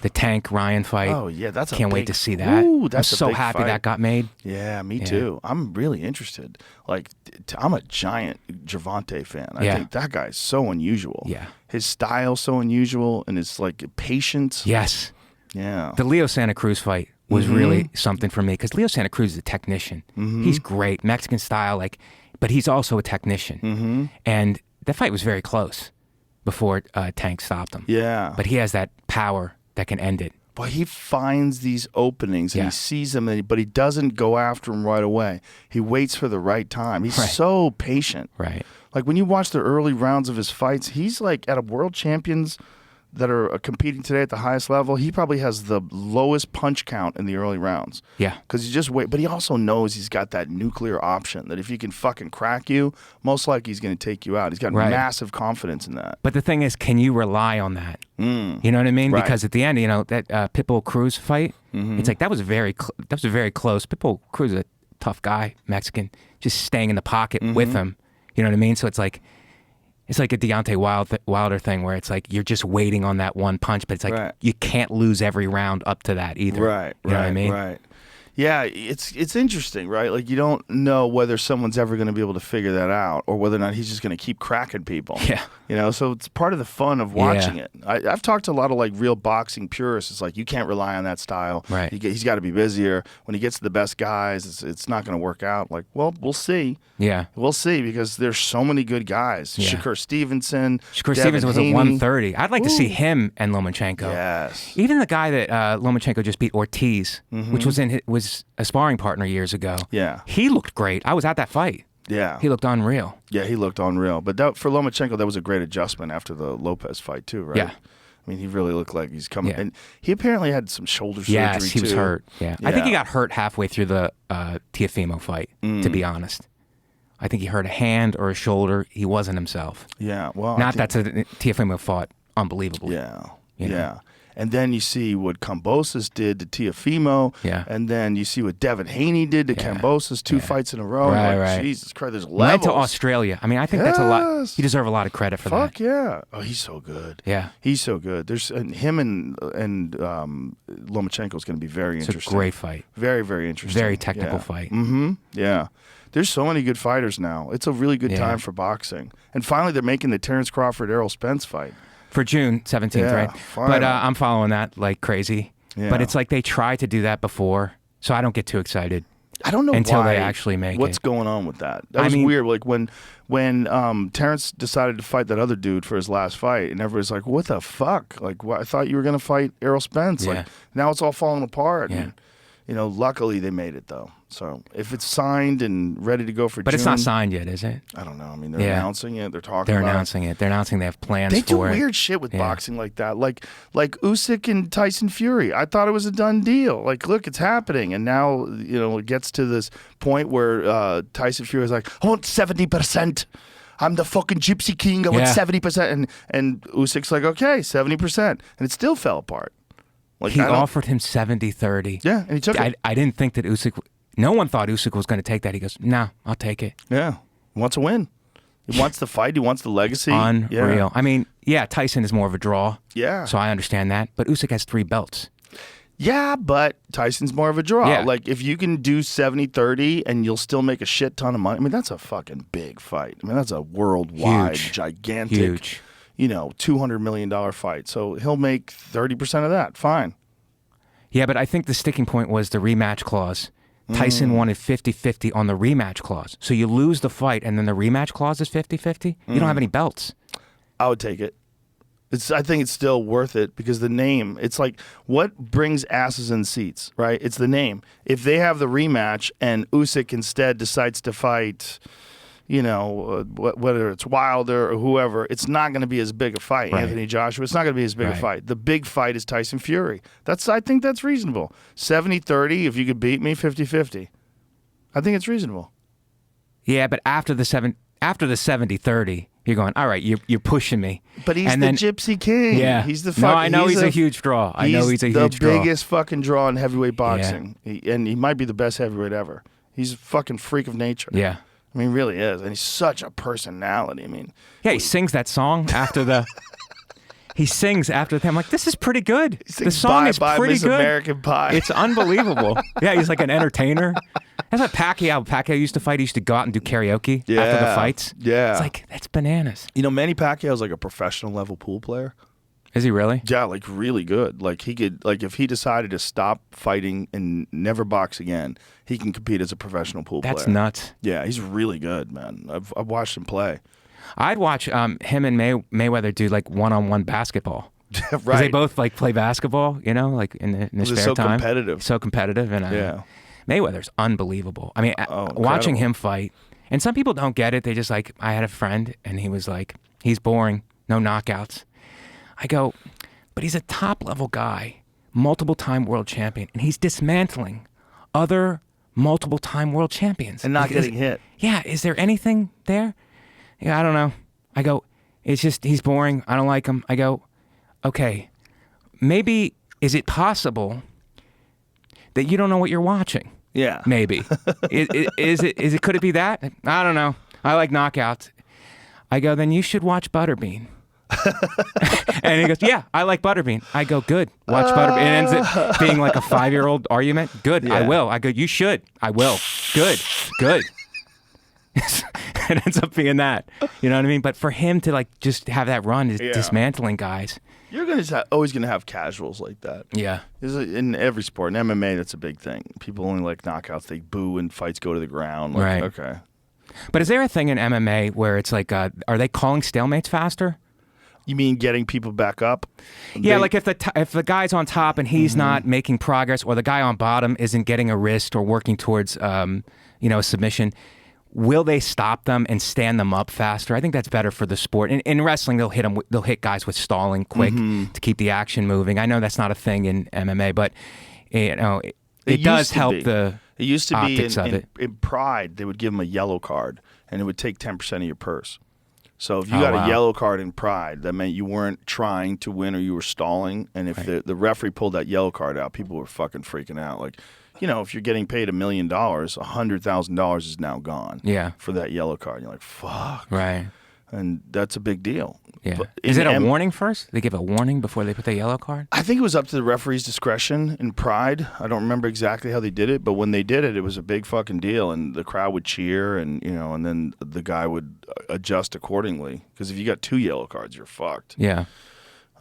Speaker 5: The Tank Ryan fight.
Speaker 4: Oh, yeah, that's a
Speaker 5: Can't wait
Speaker 4: big-
Speaker 5: to see that.
Speaker 4: Ooh,
Speaker 5: I'm
Speaker 4: that's a
Speaker 5: so
Speaker 4: big
Speaker 5: happy
Speaker 4: fight.
Speaker 5: that got made.
Speaker 4: Yeah, me too. I'm really interested. Like, I'm a giant Gervonta fan. I
Speaker 5: Yeah.
Speaker 4: think that guy's so unusual.
Speaker 5: Yeah.
Speaker 4: His style's so unusual, and his like patience.
Speaker 5: Yes.
Speaker 4: Yeah.
Speaker 5: The Leo Santa Cruz fight was really something for me because Leo Santa Cruz is a technician. He's great, Mexican style, but he's also a technician. And that fight was very close before Tank stopped him.
Speaker 4: Yeah.
Speaker 5: But he has that power that can end it.
Speaker 4: But he finds these openings and
Speaker 5: Yeah.
Speaker 4: he sees them, but he doesn't go after them right away. He waits for the right time. He's
Speaker 5: Right.
Speaker 4: so patient.
Speaker 5: Right.
Speaker 4: Like when you watch the early rounds of his fights, he's like at a world champions that are competing today at the highest level. He probably has the lowest punch count in the early rounds.
Speaker 5: Yeah.
Speaker 4: Because he just wait, but he also knows he's got that nuclear option that if he can fucking crack you, most likely he's going to take you out. He's got
Speaker 5: Right.
Speaker 4: massive confidence in that.
Speaker 5: But the thing is, can you rely on that? You know what I mean?
Speaker 4: Right.
Speaker 5: Because at the end, that Pitbull Cruz fight, it's like that was very close. Pitbull Cruz is a tough guy, Mexican, just staying in the pocket with him. You know what I mean? So it's like a Deontay Wilder thing where it's like you're just waiting on that one punch, but it's like
Speaker 4: Right.
Speaker 5: you can't lose every round up to that either.
Speaker 4: Right,
Speaker 5: You know what I mean?
Speaker 4: Right. Yeah, it's interesting, right? Like you don't know whether someone's ever going to be able to figure that out, or whether or not he's just going to keep cracking people.
Speaker 5: Yeah.
Speaker 4: So it's part of the fun of watching it. I've talked to a lot of like real boxing purists. It's like you can't rely on that style.
Speaker 5: Right.
Speaker 4: He's got to be busier. When he gets to the best guys, it's not going to work out. Like, well, we'll see.
Speaker 5: Yeah.
Speaker 4: We'll see because there's so many good guys.
Speaker 5: Yeah.
Speaker 4: Shakur Stevenson.
Speaker 5: Shakur
Speaker 4: Devin
Speaker 5: Stevens was
Speaker 4: Haney.
Speaker 5: at 130. I'd like to see him and Lomachenko.
Speaker 4: Yes.
Speaker 5: Even the guy that Lomachenko just beat, Ortiz, which was a sparring partner years ago.
Speaker 4: Yeah.
Speaker 5: He looked great. I was at that fight.
Speaker 4: Yeah.
Speaker 5: He looked unreal.
Speaker 4: Yeah, he looked unreal. But for Lomachenko, that was a great adjustment after the Lopez fight too, right?
Speaker 5: Yeah.
Speaker 4: I mean, he really looked like he's coming.
Speaker 5: Yeah.
Speaker 4: And he apparently had some shoulder surgery,
Speaker 5: Yes, he was
Speaker 4: too.
Speaker 5: hurt. Yeah. I think he
Speaker 4: Yeah.
Speaker 5: got hurt halfway through the Teofimo fight, to be honest. I think he hurt a hand or a shoulder. He wasn't himself.
Speaker 4: Yeah, well,
Speaker 5: Not that Teofimo fought unbelievably.
Speaker 4: Yeah,
Speaker 5: You know?
Speaker 4: yeah. And then you see what Kambosos did to Teofimo.
Speaker 5: Yeah.
Speaker 4: And then you see what Devin Haney did to Kambosos 2 fights in a row.
Speaker 5: Right,
Speaker 4: Like,
Speaker 5: right.
Speaker 4: Jesus Christ, there's
Speaker 5: Went
Speaker 4: levels.
Speaker 5: to Australia. I mean, I think that's a lot.
Speaker 4: Yes.
Speaker 5: You deserve a lot of credit for
Speaker 4: Fuck
Speaker 5: that.
Speaker 4: yeah. Oh, he's so good.
Speaker 5: Yeah.
Speaker 4: He's so good. There's him and Lomachenko's going to be very
Speaker 5: It's
Speaker 4: interesting.
Speaker 5: a great fight.
Speaker 4: Very, very interesting.
Speaker 5: Very technical
Speaker 4: Yeah.
Speaker 5: fight.
Speaker 4: Mm-hmm. Yeah. There's so many good fighters now. It's a really good
Speaker 5: Yeah.
Speaker 4: time for boxing. And finally, they're making the Terrence Crawford-Errol Spence fight.
Speaker 5: For June 17th,
Speaker 4: Yeah,
Speaker 5: right?
Speaker 4: finally.
Speaker 5: But I'm following that like crazy.
Speaker 4: Yeah.
Speaker 5: But it's like they tried to do that before, so I don't get too excited.
Speaker 4: I don't know
Speaker 5: Until
Speaker 4: why,
Speaker 5: they actually make
Speaker 4: what's
Speaker 5: it.
Speaker 4: going on with that. That
Speaker 5: I
Speaker 4: was
Speaker 5: mean-
Speaker 4: weird. Like when Terrence decided to fight that other dude for his last fight, and everybody's like, "What the fuck? Like, I thought you were gonna fight Errol Spence.
Speaker 5: Yeah.
Speaker 4: Like, now it's all falling apart."
Speaker 5: Yeah.
Speaker 4: And, luckily they made it though. So if it's signed and ready to go for
Speaker 5: But
Speaker 4: June,
Speaker 5: it's not signed yet, is it?
Speaker 4: I don't know. I mean, they're
Speaker 5: Yeah.
Speaker 4: announcing it. They're talking.
Speaker 5: They're
Speaker 4: about
Speaker 5: announcing it. They're announcing they have plans
Speaker 4: They do
Speaker 5: for it.
Speaker 4: weird shit with
Speaker 5: Yeah.
Speaker 4: boxing like that, like Usyk and Tyson Fury. I thought it was a done deal. Like, look, it's happening, and now it gets to this point where Tyson Fury is like, "I want 70%. I'm the fucking Gypsy King. I want
Speaker 5: Yeah.
Speaker 4: 70%." And Usyk's like, "Okay, 70%," and it still fell apart. Like,
Speaker 5: He
Speaker 4: I don't-
Speaker 5: offered him 70-30.
Speaker 4: yeah, and he took it.
Speaker 5: I didn't think that Usyk. No one thought Usyk was going to take that. He goes, "No, I'll take it."
Speaker 4: Yeah, he wants to win. He wants the fight. He wants the legacy.
Speaker 5: Unreal.
Speaker 4: Yeah.
Speaker 5: I mean, yeah, Tyson is more of a draw.
Speaker 4: Yeah.
Speaker 5: So I understand that. But Usyk has 3 belts.
Speaker 4: Yeah, but Tyson's more of a draw.
Speaker 5: Yeah.
Speaker 4: Like, if you can do 70-30 and you'll still make a shit ton of money, I mean, that's a fucking big fight. I mean, that's a worldwide,
Speaker 5: Huge.
Speaker 4: gigantic,
Speaker 5: Huge.
Speaker 4: $200 million fight. So he'll make 30% of that. Fine.
Speaker 5: Yeah, but I think the sticking point was the rematch clause. Tyson wanted 50-50 on the rematch clause. So you lose the fight and then the rematch clause is 50-50? You don't have any belts.
Speaker 4: I would take it. I think it's still worth it because the name, it's like what brings asses in seats, right? It's the name. If they have the rematch and Usyk instead decides to fight, whether it's Wilder or whoever, it's not going to be as big a fight.
Speaker 5: Right.
Speaker 4: Anthony Joshua, it's not going to be as big a
Speaker 5: Right.
Speaker 4: fight. The big fight is Tyson Fury. I think that's reasonable. 70-30, if you could beat me, 50-50. I think it's reasonable.
Speaker 5: Yeah, but after the 70-30, you're going, all right, you're pushing me.
Speaker 4: But he's
Speaker 5: And
Speaker 4: the
Speaker 5: then-
Speaker 4: Gypsy King.
Speaker 5: Yeah.
Speaker 4: He's the
Speaker 5: No,
Speaker 4: fuck.
Speaker 5: I know he's a huge draw. I know he's a huge draw.
Speaker 4: the biggest fucking draw in heavyweight boxing. And he might be the best heavyweight ever. He's a fucking freak of nature.
Speaker 5: Yeah.
Speaker 4: I mean, he really is. And he's such a personality. I mean,
Speaker 5: Yeah, he sings that song after the... He sings after the... I'm like, this is pretty good. The
Speaker 4: sings
Speaker 5: song is
Speaker 4: Bye Bye
Speaker 5: pretty
Speaker 4: Miss
Speaker 5: good.
Speaker 4: American Pie.
Speaker 5: It's unbelievable. Yeah, he's like an entertainer. That's what Pacquiao used to fight. He used to go out and do karaoke after the
Speaker 4: Yeah.
Speaker 5: fights.
Speaker 4: Yeah.
Speaker 5: It's like, that's bananas.
Speaker 4: Manny Pacquiao's like a professional level pool player.
Speaker 5: Is he really?
Speaker 4: Yeah, like really good. Like he could, like if he decided to stop fighting and never box again, he can compete as a professional pool player.
Speaker 5: That's nuts.
Speaker 4: Yeah, he's really good, man. I've watched him play.
Speaker 5: I'd watch him and Mayweather do like one-on-one basketball. Because
Speaker 4: Right.
Speaker 5: they both like play basketball, like in their
Speaker 4: They're
Speaker 5: spare
Speaker 4: so
Speaker 5: time.
Speaker 4: competitive.
Speaker 5: So competitive. And
Speaker 4: Yeah.
Speaker 5: Mayweather's unbelievable. I mean,
Speaker 4: incredible.
Speaker 5: watching him fight, and some people don't get it. They just like, I had a friend and he was like, he's boring, no knockouts. I go, but he's a top level guy, multiple time world champion, and he's dismantling other multiple time world champions.
Speaker 4: And not
Speaker 5: Like,
Speaker 4: getting hit.
Speaker 5: Yeah, is there anything there? Yeah, I don't know. I go, it's just, he's boring. I don't like him. I go, okay, maybe, is it possible that you don't know what you're watching?
Speaker 4: Yeah.
Speaker 5: Maybe. Could it be that? I don't know. I like knockouts. I go, then you should watch Butterbean. And he goes, yeah, I like Butterbean. I go, good. Watch Butterbean. It ends up being like a 5-year-old argument. Good. I
Speaker 4: Yeah.
Speaker 5: will. I go, you should. I will. Good. It ends up being that. You know what I mean? But for him to like just have that run is
Speaker 4: Yeah.
Speaker 5: dismantling guys.
Speaker 4: You're always gonna have casuals like that.
Speaker 5: Yeah.
Speaker 4: In every sport, in MMA, that's a big thing. People only like knockouts. They boo and fights go to the ground. Like,
Speaker 5: Right.
Speaker 4: Okay.
Speaker 5: But is there a thing in MMA where it's like, are they calling stalemates faster?
Speaker 4: You mean getting people back up?
Speaker 5: Yeah,
Speaker 4: They-
Speaker 5: like if the guy's on top and he's not making progress, or the guy on bottom isn't getting a wrist or working towards a submission, will they stop them and stand them up faster? I think that's better for the sport. In wrestling, they'll hit guys with stalling quick to keep the action moving. I know that's not a thing in MMA, but it does help the
Speaker 4: It used to be
Speaker 5: optics of it.
Speaker 4: in Pride, they would give them a yellow card, and it would take 10% of your purse. So if you got a yellow card in Pride, that meant you weren't trying to win or you were stalling. And if the referee pulled that yellow card out, people were fucking freaking out. Like, if you're getting paid $1 million, $100,000 is now gone.
Speaker 5: Yeah.
Speaker 4: For that yellow card, you're like, fuck.
Speaker 5: Right.
Speaker 4: And that's a big deal.
Speaker 5: Yeah.
Speaker 4: But
Speaker 5: Is it a warning first? They give a warning before they put the yellow card?
Speaker 4: I think it was up to the referee's discretion in Pride. I don't remember exactly how they did it, but when they did it, it was a big fucking deal, and the crowd would cheer, and and then the guy would adjust accordingly. Because if you got 2 yellow cards, you're fucked.
Speaker 5: Yeah.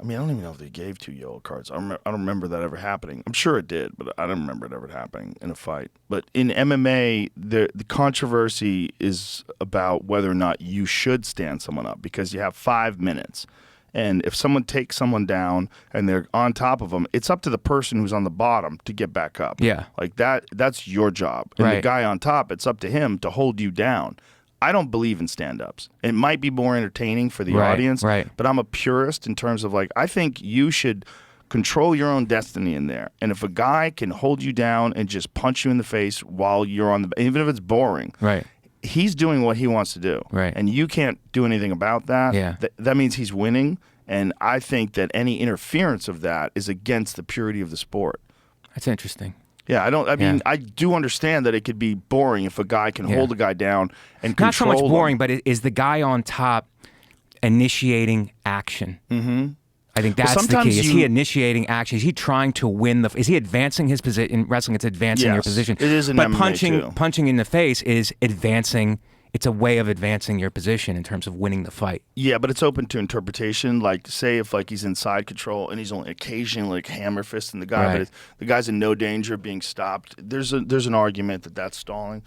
Speaker 4: I mean, I don't even know if they gave 2 yellow cards. I don't remember that ever happening. I'm sure it did, but I don't remember it ever happening in a fight. But in MMA, the controversy is about whether or not you should stand someone up, because you have 5 minutes. And if someone takes someone down and they're on top of them, it's up to the person who's on the bottom to get back up.
Speaker 5: Yeah.
Speaker 4: Like that's your job. And the guy on top, it's up to him to hold you down. I don't believe in stand-ups. It might be more entertaining for the audience, but I'm a purist in terms of, like, I think you should control your own destiny in there. And if a guy can hold you down and just punch you in the face while you're on even if it's boring, he's doing what he wants to do.
Speaker 5: Right.
Speaker 4: And you can't do anything about that.
Speaker 5: Yeah.
Speaker 4: That means he's winning. And I think that any interference of that is against the purity of the sport.
Speaker 5: That's interesting.
Speaker 4: Yeah, I do understand that it could be boring if a guy can hold a guy down and control
Speaker 5: Not so much boring,
Speaker 4: him.
Speaker 5: but is the guy on top initiating action? Mm-hmm. I think that's the key. Is he initiating action? Is he trying to win is he advancing his position? In wrestling, it's advancing your position.
Speaker 4: It is in
Speaker 5: but
Speaker 4: MMA
Speaker 5: punching in the face is advancing. It's a way of advancing your position in terms of winning the fight.
Speaker 4: Yeah, but it's open to interpretation. Like, say if he's in side control and he's only occasionally hammer fisting the guy, but the guy's in no danger of being stopped. There's an argument that that's stalling,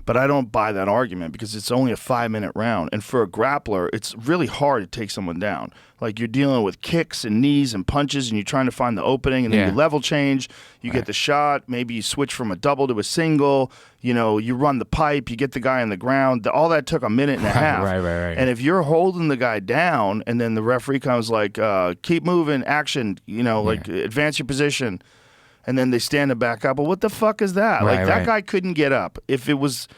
Speaker 4: but I don't buy that argument because it's only a 5-minute round, and for a grappler, it's really hard to take someone down. Like, you're dealing with kicks and knees and punches, and you're trying to find the opening, and then you level change, you get the shot, maybe you switch from a double to a single, you run the pipe, you get the guy on the ground. All that took a minute and a half.
Speaker 5: Right.
Speaker 4: And if you're holding the guy down, and then the referee comes like, keep moving, action, advance your position, and then they stand him back up. Well, what the fuck is that? That guy couldn't get up. If it was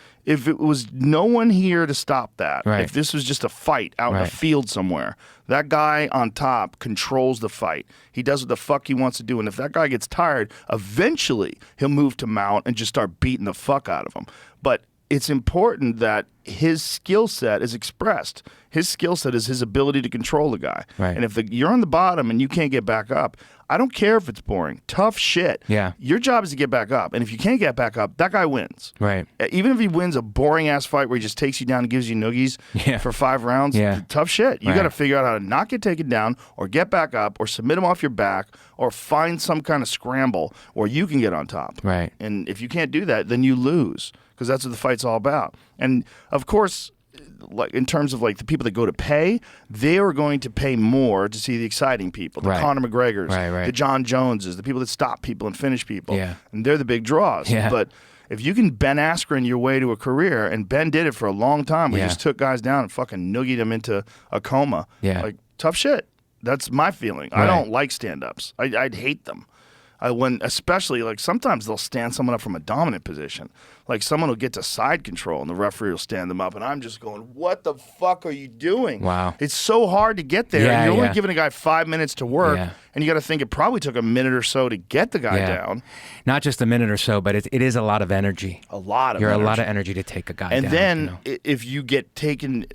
Speaker 4: no one here to stop that, if this was just a fight out in a field somewhere, that guy on top controls the fight. He does what the fuck he wants to do. And if that guy gets tired, eventually he'll move to mount and just start beating the fuck out of him. But it's important that his skill set is expressed. His skill set is his ability to control the guy.
Speaker 5: Right.
Speaker 4: And if you're on the bottom and you can't get back up, I don't care if it's boring. Tough shit.
Speaker 5: Yeah.
Speaker 4: Your job is to get back up. And if you can't get back up, that guy wins.
Speaker 5: Right.
Speaker 4: Even if he wins a boring-ass fight where he just takes you down and gives you noogies for 5 rounds, tough shit. You got to figure out how to not get taken down or get back up or submit him off your back or find some kind of scramble where you can get on top.
Speaker 5: Right.
Speaker 4: And if you can't do that, then you lose because that's what the fight's all about. And, of course, like in terms of like the people that go to pay, they are going to pay more to see the exciting people, the Conor McGregors, the John Joneses, the people that stop people and finish people.
Speaker 5: Yeah.
Speaker 4: And they're the big draws.
Speaker 5: Yeah.
Speaker 4: But if you can Ben Askren your way to a career, and Ben did it for a long time, we just took guys down and fucking noogied them into a coma.
Speaker 5: Yeah.
Speaker 4: Like, tough shit. That's my feeling. I don't like stand-ups. I'd hate them. Especially, like, sometimes they'll stand someone up from a dominant position. Like, someone will get to side control, and the referee will stand them up, and I'm just going, what the fuck are you doing?
Speaker 5: Wow.
Speaker 4: It's so hard to get there.
Speaker 5: Yeah,
Speaker 4: You're only giving a guy 5 minutes to work, and you got to think it probably took a minute or so to get the guy down.
Speaker 5: Not just a minute or so, but it is a lot of energy.
Speaker 4: A lot of
Speaker 5: energy.
Speaker 4: energy.
Speaker 5: A lot of energy to take a guy down.
Speaker 4: And then if you get taken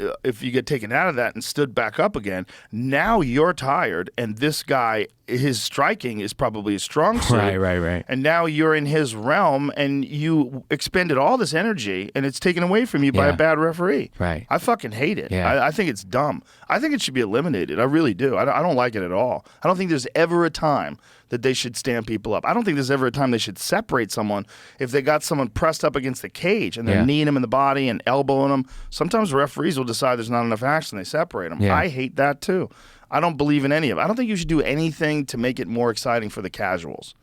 Speaker 4: out of that and stood back up again, now you're tired, and this guy, his striking is probably a strong suit.
Speaker 5: Right.
Speaker 4: And now you're in his realm, and you expended all this energy, and it's taken away from you by a bad referee.
Speaker 5: Right.
Speaker 4: I fucking hate it.
Speaker 5: Yeah.
Speaker 4: I think it's dumb. I think it should be eliminated. I really do. I don't like it at all. I don't think there's ever a time that they should stand people up. I don't think there's ever a time they should separate someone if they got someone pressed up against the cage and they're kneeing them in the body and elbowing them. Sometimes referees will decide there's not enough action. They separate them.
Speaker 5: Yeah.
Speaker 4: I hate that too. I don't believe in any of it. I don't think you should do anything to make it more exciting for the casuals.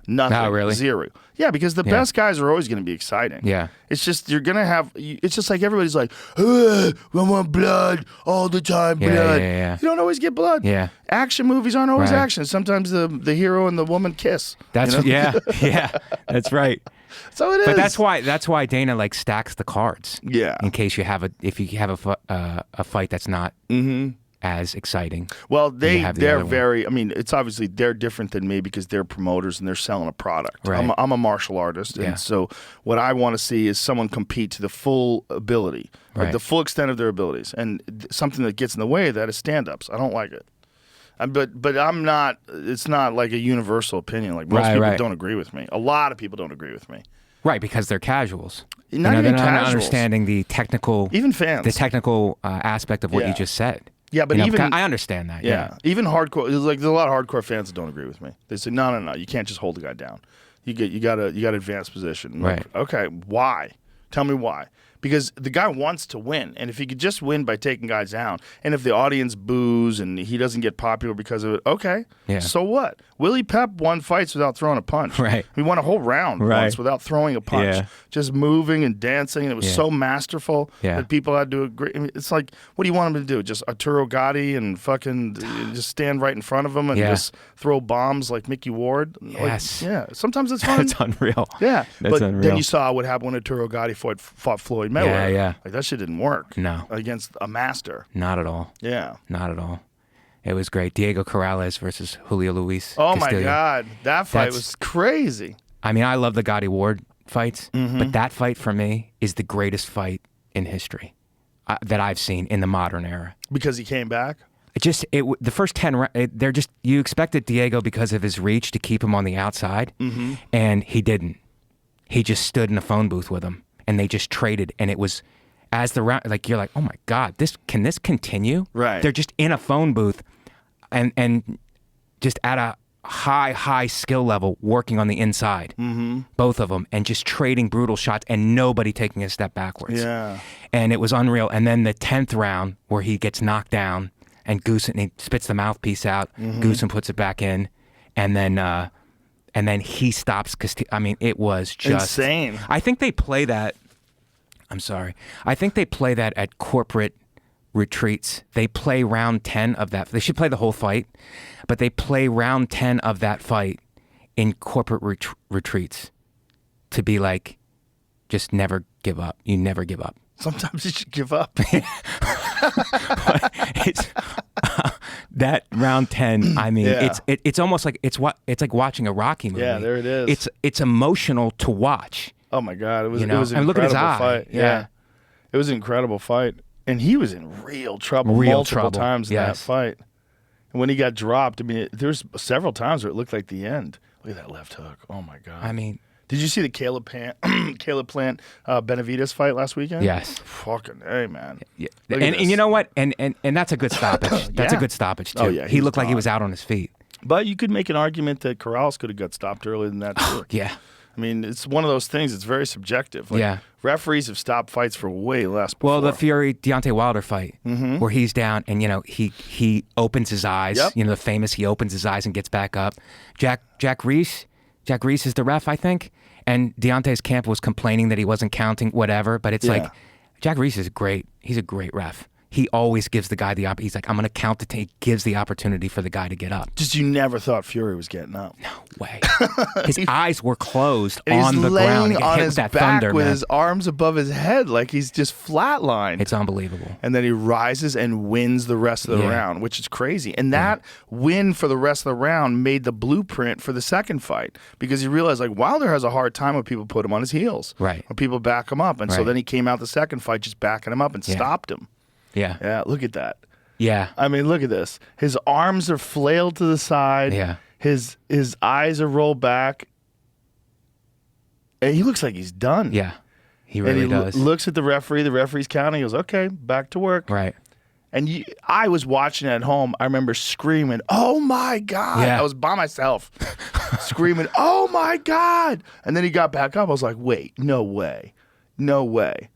Speaker 4: Nothing.
Speaker 5: Oh, really?
Speaker 4: Zero. Yeah, because the best guys are always going to be exciting.
Speaker 5: Yeah.
Speaker 4: It's just you're going to have. It's just like everybody's like, I want blood all the time. Blood.
Speaker 5: Yeah.
Speaker 4: You don't always get blood.
Speaker 5: Yeah.
Speaker 4: Action movies aren't always
Speaker 5: Right.
Speaker 4: action. Sometimes the hero and the woman kiss.
Speaker 5: That's
Speaker 4: you know?
Speaker 5: yeah. That's right.
Speaker 4: So it is.
Speaker 5: But that's why Dana like stacks the cards.
Speaker 4: Yeah.
Speaker 5: In case you have a fight that's not as exciting.
Speaker 4: Well,
Speaker 5: you have the
Speaker 4: they're
Speaker 5: other one.
Speaker 4: very. I mean, it's obviously they're different than me because they're promoters and they're selling a product.
Speaker 5: Right.
Speaker 4: I'm a martial artist,
Speaker 5: Yeah.
Speaker 4: and so what I want to see is someone compete to the full ability, like
Speaker 5: Right.
Speaker 4: the full extent of their abilities, and something that gets in the way of that is stand-ups. I don't like it. But I'm not. It's not like a universal opinion. Like most people don't agree with me. A lot of people don't agree with me.
Speaker 5: Right, because they're casuals.
Speaker 4: Not even
Speaker 5: they're not
Speaker 4: casuals.
Speaker 5: understanding the technical,
Speaker 4: Even fans.
Speaker 5: the technical aspect of what
Speaker 4: Yeah.
Speaker 5: you just said.
Speaker 4: Yeah, but even
Speaker 5: I understand that.
Speaker 4: Yeah. Even hardcore. There's a lot of hardcore fans that don't agree with me. They say, no, you can't just hold the guy down. You got advanced position. I'm like,
Speaker 5: Right.
Speaker 4: okay, why? Tell me why. Because the guy wants to win, and if he could just win by taking guys down, and if the audience boos and he doesn't get popular because of it, okay,
Speaker 5: Yeah.
Speaker 4: so what? Willie Pep won fights without throwing a punch.
Speaker 5: Right.
Speaker 4: He won a whole round
Speaker 5: Right.
Speaker 4: once without throwing a punch,
Speaker 5: Yeah.
Speaker 4: just moving and dancing, and it was
Speaker 5: Yeah.
Speaker 4: so masterful
Speaker 5: Yeah.
Speaker 4: that people had to agree. I mean, it's like, what do you want him to do? Just Arturo Gatti and fucking just stand right in front of him and
Speaker 5: Yeah.
Speaker 4: just throw bombs like Mickey Ward?
Speaker 5: Yes.
Speaker 4: Like, yeah, sometimes it's fun.
Speaker 5: That's unreal.
Speaker 4: Yeah,
Speaker 5: That's
Speaker 4: but
Speaker 5: unreal.
Speaker 4: then you saw what happened when Arturo Gatti fought Floyd Mayweather.
Speaker 5: Yeah.
Speaker 4: Like that shit didn't work.
Speaker 5: No.
Speaker 4: Against a master.
Speaker 5: Not at all.
Speaker 4: Yeah.
Speaker 5: Not at all. It was great. Diego Corrales versus Julio Luis.
Speaker 4: Oh
Speaker 5: Castillo.
Speaker 4: my God, that fight
Speaker 5: That's-
Speaker 4: was crazy.
Speaker 5: I mean, I love the Gotti Ward fights,
Speaker 4: Mm-hmm.
Speaker 5: but that fight for me is the greatest fight in history that I've seen in the modern era.
Speaker 4: Because he came back.
Speaker 5: The first 10 they're just, you expected Diego because of his reach to keep him on the outside, and he didn't. He just stood in a phone booth with him, and they just traded, and it was as the round, like, you're like, oh my God, can this continue?
Speaker 4: Right.
Speaker 5: They're just in a phone booth and just at a high skill level working on the inside, both of them, and just trading brutal shots and nobody taking a step backwards.
Speaker 4: Yeah.
Speaker 5: And it was unreal. And then the 10th round where he gets knocked down and he spits the mouthpiece out, Goosen puts it back in, and then he stops. I mean, it was just
Speaker 4: Insane.
Speaker 5: I think they play that. I'm sorry. I think they play that at corporate retreats. They play round 10 of that. They should play the whole fight, but they play round 10 of that fight in corporate retreats to be like, just never give up. You never give up.
Speaker 4: Sometimes you should give up.
Speaker 5: It's that round 10. I mean,
Speaker 4: Yeah.
Speaker 5: it's almost like it's like watching a Rocky movie.
Speaker 4: Yeah, there it is.
Speaker 5: It's emotional to watch.
Speaker 4: Oh my God, it was
Speaker 5: You know?
Speaker 4: it was an
Speaker 5: And look at his
Speaker 4: incredible
Speaker 5: eye.
Speaker 4: fight.
Speaker 5: Yeah.
Speaker 4: It was an incredible fight, and he was in real trouble multiple
Speaker 5: trouble.
Speaker 4: times in that
Speaker 5: Yes.
Speaker 4: fight. And when he got dropped, I mean, there was several times where it looked like the end. Look at that left hook. Oh my God.
Speaker 5: I mean,
Speaker 4: did you see the Caleb Plant Benavidez fight last weekend?
Speaker 5: Yes.
Speaker 4: Fucking hey, man.
Speaker 5: yeah.
Speaker 4: Look at
Speaker 5: And
Speaker 4: this.
Speaker 5: you know what? And that's a good stoppage. That's a
Speaker 4: Yeah.
Speaker 5: good stoppage too.
Speaker 4: Oh, yeah,
Speaker 5: he
Speaker 4: he was
Speaker 5: looked like he
Speaker 4: gone.
Speaker 5: was out on his feet.
Speaker 4: But you could make an argument that Corrales could have got stopped earlier than that too.
Speaker 5: Yeah.
Speaker 4: I mean, it's one of those things. It's very subjective. Like,
Speaker 5: Yeah.
Speaker 4: Referees have stopped fights for way less. Before.
Speaker 5: Well, the Fury Deontay Wilder fight, where he's down and he opens his eyes.
Speaker 4: Yep.
Speaker 5: The famous he opens his eyes and gets back up. Jack Reese is the ref, I think, and Deontay's camp was complaining that he wasn't counting whatever. But it's
Speaker 4: Yeah.
Speaker 5: like Jack Reese is great. He's a great ref. He always gives the guy the opportunity. He's like, I'm going to count the tape. Gives the opportunity for the guy to get up.
Speaker 4: Just you never thought Fury was getting up.
Speaker 5: No way. His eyes were closed
Speaker 4: And
Speaker 5: on
Speaker 4: he's
Speaker 5: the ground.
Speaker 4: laying
Speaker 5: He get
Speaker 4: on
Speaker 5: hit
Speaker 4: his
Speaker 5: with that
Speaker 4: back
Speaker 5: thunder,
Speaker 4: with
Speaker 5: man.
Speaker 4: his arms above his head, like he's just flatlined.
Speaker 5: It's unbelievable.
Speaker 4: And then he rises and wins the rest of the
Speaker 5: Yeah.
Speaker 4: round, which is crazy. And that win for the rest of the round made the blueprint for the second fight because he realized like Wilder has a hard time when people put him on his heels,
Speaker 5: Right.
Speaker 4: When people back him up, and so
Speaker 5: Right.
Speaker 4: then he came out the second fight just backing him up and
Speaker 5: Yeah.
Speaker 4: stopped him.
Speaker 5: Yeah.
Speaker 4: Yeah, look at that.
Speaker 5: Yeah.
Speaker 4: I mean, look at this. His arms are flailed to the side.
Speaker 5: Yeah.
Speaker 4: His eyes are rolled back. And he looks like he's done.
Speaker 5: Yeah. He
Speaker 4: And
Speaker 5: really
Speaker 4: he
Speaker 5: does.
Speaker 4: looks at the referee. The referee's counting. He goes, "Okay, back to work."
Speaker 5: Right.
Speaker 4: And I was watching at home. I remember screaming, "Oh my God!"
Speaker 5: Yeah.
Speaker 4: I was by myself, screaming, "Oh my God!" And then he got back up. I was like, "Wait, no way, no way!"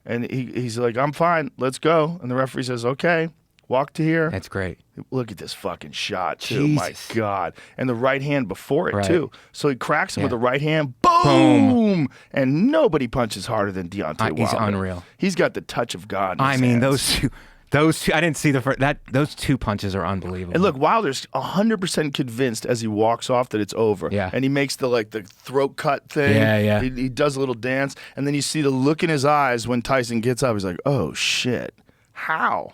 Speaker 4: And he's like, "I'm fine. Let's go." And the referee says, "Okay." Walk to here.
Speaker 5: That's great.
Speaker 4: Look at this fucking shot, too. My
Speaker 5: Jesus.
Speaker 4: God. And the right hand before it,
Speaker 5: Right.
Speaker 4: too. So he cracks him
Speaker 5: Yeah.
Speaker 4: with the right hand. Boom! And nobody punches harder than Deontay Wilder.
Speaker 5: He's unreal.
Speaker 4: He's got the touch of God in
Speaker 5: I
Speaker 4: his
Speaker 5: mean,
Speaker 4: hands.
Speaker 5: those two. I didn't see the first. Those 2 punches are unbelievable.
Speaker 4: And look, Wilder's 100% convinced as he walks off that it's over.
Speaker 5: Yeah.
Speaker 4: And he makes the throat cut thing.
Speaker 5: Yeah.
Speaker 4: He does a little dance. And then you see the look in his eyes when Tyson gets up. He's like, oh, shit. How?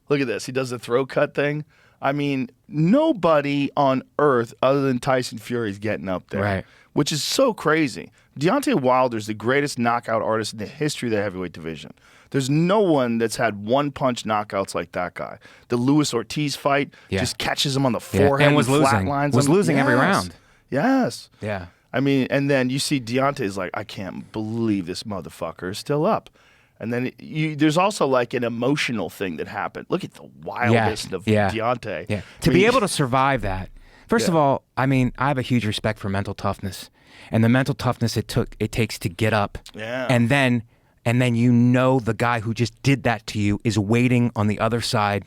Speaker 4: Look at this. He does the throat cut thing. I mean, nobody on earth other than Tyson Fury is getting up there.
Speaker 5: Right.
Speaker 4: Which is so crazy. Deontay Wilder's the greatest knockout artist in the history of the heavyweight division. There's no one that's had one-punch knockouts like that guy. The Luis Ortiz fight just catches him on the forehead
Speaker 5: and was losing.
Speaker 4: flatlines
Speaker 5: Was
Speaker 4: him.
Speaker 5: losing every
Speaker 4: Yes.
Speaker 5: round.
Speaker 4: Yes.
Speaker 5: Yeah.
Speaker 4: I mean, and then you see Deontay's like, I can't believe this motherfucker is still up. And then there's also like an emotional thing that happened. Look at the wildness of Deontay.
Speaker 5: Yeah. To be able to survive that. First of all, I mean, I have a huge respect for mental toughness, and the mental toughness it takes to get up.
Speaker 4: Yeah.
Speaker 5: And then you know the guy who just did that to you is waiting on the other side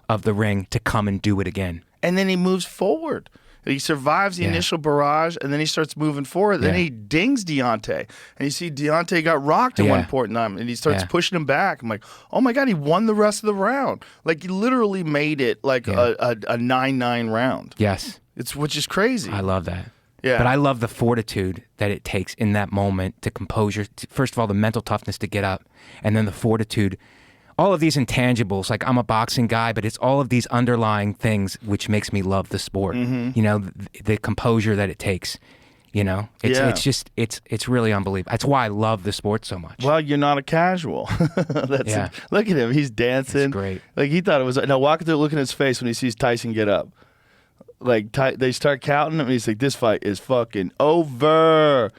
Speaker 5: of the ring to come and do it again.
Speaker 4: And then he moves forward. He survives the initial barrage, and then he starts moving forward. Then he dings Deontay. And you see Deontay got rocked at one point in time, and he starts pushing him back. I'm like, oh, my God, he won the rest of the round. Like, he literally made it like a 9-9 round.
Speaker 5: Yes.
Speaker 4: Which is crazy.
Speaker 5: I love that.
Speaker 4: Yeah.
Speaker 5: But I love the fortitude that it takes in that moment to compose first of all, the mental toughness to get up, and then the fortitude. All of these intangibles, like I'm a boxing guy, but it's all of these underlying things which makes me love the sport.
Speaker 4: Mm-hmm.
Speaker 5: You know, the composure that it takes. You know, it's really unbelievable. That's why I love the sport so much.
Speaker 4: Well, you're not a casual. Look at him. He's dancing.
Speaker 5: It's great.
Speaker 4: Like he thought it was. Now walk through, look in his face when he sees Tyson get up. Like they start counting him, and he's like, "This fight is fucking over."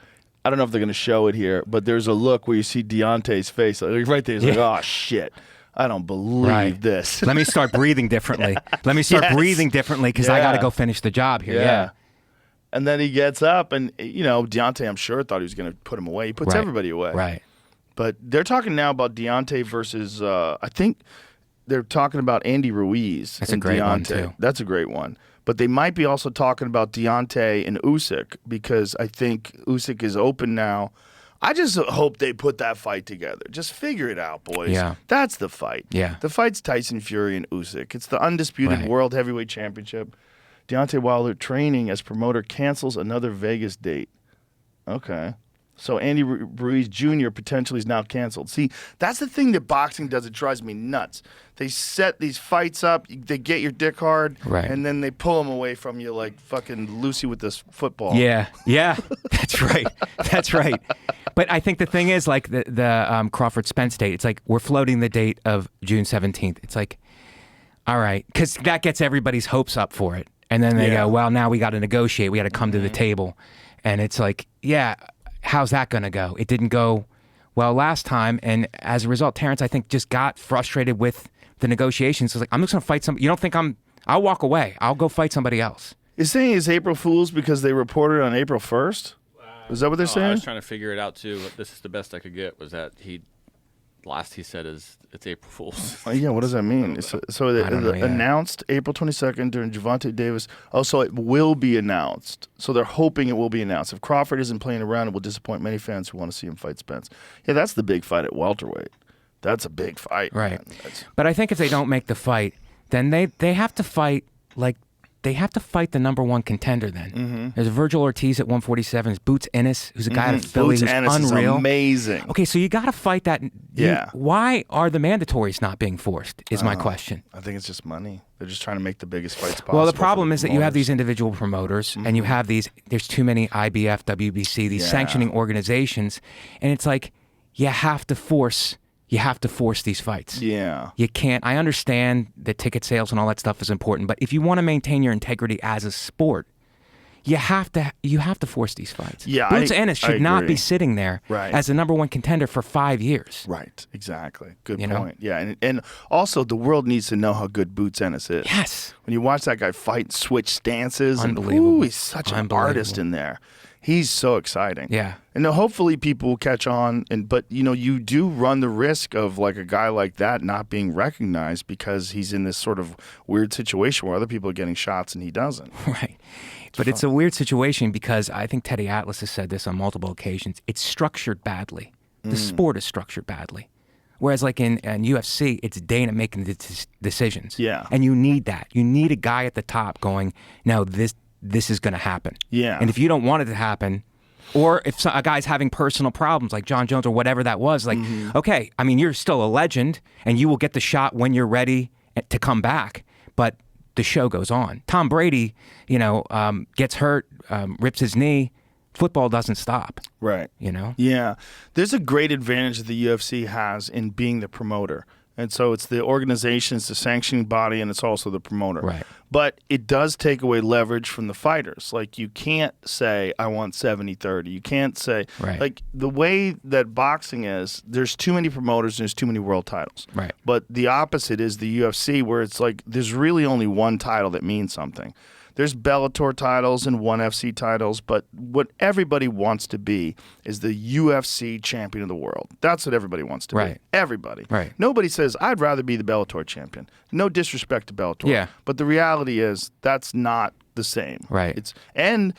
Speaker 4: I don't know if they're going to show it here, but there's a look where you see Deontay's face. Like right there, he's like, oh, shit. I don't believe this.
Speaker 5: Let me start breathing differently. Let me start breathing differently because I got to go finish the job here. Yeah.
Speaker 4: And then he gets up, and, Deontay, I'm sure, thought he was going to put him away. He puts everybody away.
Speaker 5: Right.
Speaker 4: But they're talking now about Deontay versus, I think they're talking about Andy Ruiz.
Speaker 5: That's a great
Speaker 4: Deontay.
Speaker 5: one, too.
Speaker 4: That's a great one. But they might be also talking about Deontay and Usyk because I think Usyk is open now. I just hope they put that fight together. Just figure it out, boys.
Speaker 5: Yeah.
Speaker 4: That's the fight.
Speaker 5: Yeah.
Speaker 4: The fight's Tyson Fury and Usyk. It's the undisputed World Heavyweight Championship. Deontay Wilder training as promoter cancels another Vegas date. Okay. So Andy Ruiz Jr. potentially is now canceled. See, that's the thing that boxing does. It drives me nuts. They set these fights up, they get your dick hard, and then they pull them away from you like fucking Lucy with this football.
Speaker 5: Yeah, that's right. That's right. But I think the thing is, like the Crawford Spence date, it's like we're floating the date of June 17th. It's like, all right, because that gets everybody's hopes up for it. And then they go, well, now we got to negotiate. We got to come to the table. And it's like, how's that going to go? It didn't go well last time. And as a result, Terrence, I think, just got frustrated with the negotiations. So it's like, I'm just going to fight somebody. You don't think I'll walk away. I'll go fight somebody else.
Speaker 4: Is saying it's April Fool's because they reported on April 1st? Is that what they're saying?
Speaker 6: I was trying to figure it out too. But this is the best I could get. Was that last he said is it's April Fool's.
Speaker 4: Yeah, what does that mean? So announced April 22nd during Gervonta Davis. Oh, so it will be announced. So they're hoping it will be announced. If Crawford isn't playing around, it will disappoint many fans who want to see him fight Spence. Yeah, that's the big fight at welterweight. That's a big fight.
Speaker 5: Right. But I think if they don't make the fight, then they have to fight the number one contender then. Mm-hmm. There's Virgil Ortiz at 147. There's Boots Ennis, who's a guy out of Philly who's unreal.
Speaker 4: Is amazing.
Speaker 5: Okay, so you got to fight that. Why are the mandatories not being forced is my question.
Speaker 4: I think it's just money. They're just trying to make the biggest fights possible.
Speaker 5: Well, the problem is that you have these individual promoters and you have there's too many IBF, WBC, these sanctioning organizations, and it's like you have to force these fights.
Speaker 4: Yeah.
Speaker 5: You can't. I understand that ticket sales and all that stuff is important, but if you want to maintain your integrity as a sport, you have to force these fights.
Speaker 4: Yeah,
Speaker 5: Boots
Speaker 4: I
Speaker 5: Ennis should not
Speaker 4: agree.
Speaker 5: be sitting there
Speaker 4: Right.
Speaker 5: as the #1 contender for 5 years.
Speaker 4: Right, exactly. Good
Speaker 5: You know?
Speaker 4: point. Yeah, and also the world needs to know how good Boots Ennis is.
Speaker 5: Yes.
Speaker 4: When you watch that guy fight and switch stances, and,
Speaker 5: Unbelievable.
Speaker 4: he's such an
Speaker 5: Unbelievable.
Speaker 4: artist in there. He's so exciting.
Speaker 5: Yeah.
Speaker 4: And hopefully people will catch on. But you do run the risk of like a guy like that not being recognized because he's in this sort of weird situation where other people are getting shots and he doesn't.
Speaker 5: Right. But it's a weird situation because I think Teddy Atlas has said this on multiple occasions. It's structured badly. The sport is structured badly. Whereas like in UFC, it's Dana making the decisions.
Speaker 4: Yeah.
Speaker 5: And you need that. You need a guy at the top going, no, this is going to happen.
Speaker 4: Yeah.
Speaker 5: And if you don't want it to happen, or if a guy's having personal problems like John Jones or whatever that was, like, okay, I mean, you're still a legend and you will get the shot when you're ready to come back. But the show goes on. Tom Brady, gets hurt, rips his knee. Football doesn't stop.
Speaker 4: Right. Yeah. There's a great advantage that the UFC has in being the promoter. And so it's the organization, it's the sanctioning body, and it's also the promoter.
Speaker 5: Right.
Speaker 4: But it does take away leverage from the fighters. Like, you can't say, I want 70-30. You can't say,
Speaker 5: Right.
Speaker 4: like, the way that boxing is, there's too many promoters and there's too many world titles.
Speaker 5: Right.
Speaker 4: But the opposite is the UFC, where it's like, there's really only one title that means something. There's Bellator titles and ONE FC titles, but what everybody wants to be is the UFC champion of the world. That's what everybody wants to
Speaker 5: Right.
Speaker 4: be. Everybody.
Speaker 5: Right.
Speaker 4: Nobody says, I'd rather be the Bellator champion. No disrespect to Bellator.
Speaker 5: Yeah.
Speaker 4: But the reality is that's not the same.
Speaker 5: Right.
Speaker 4: And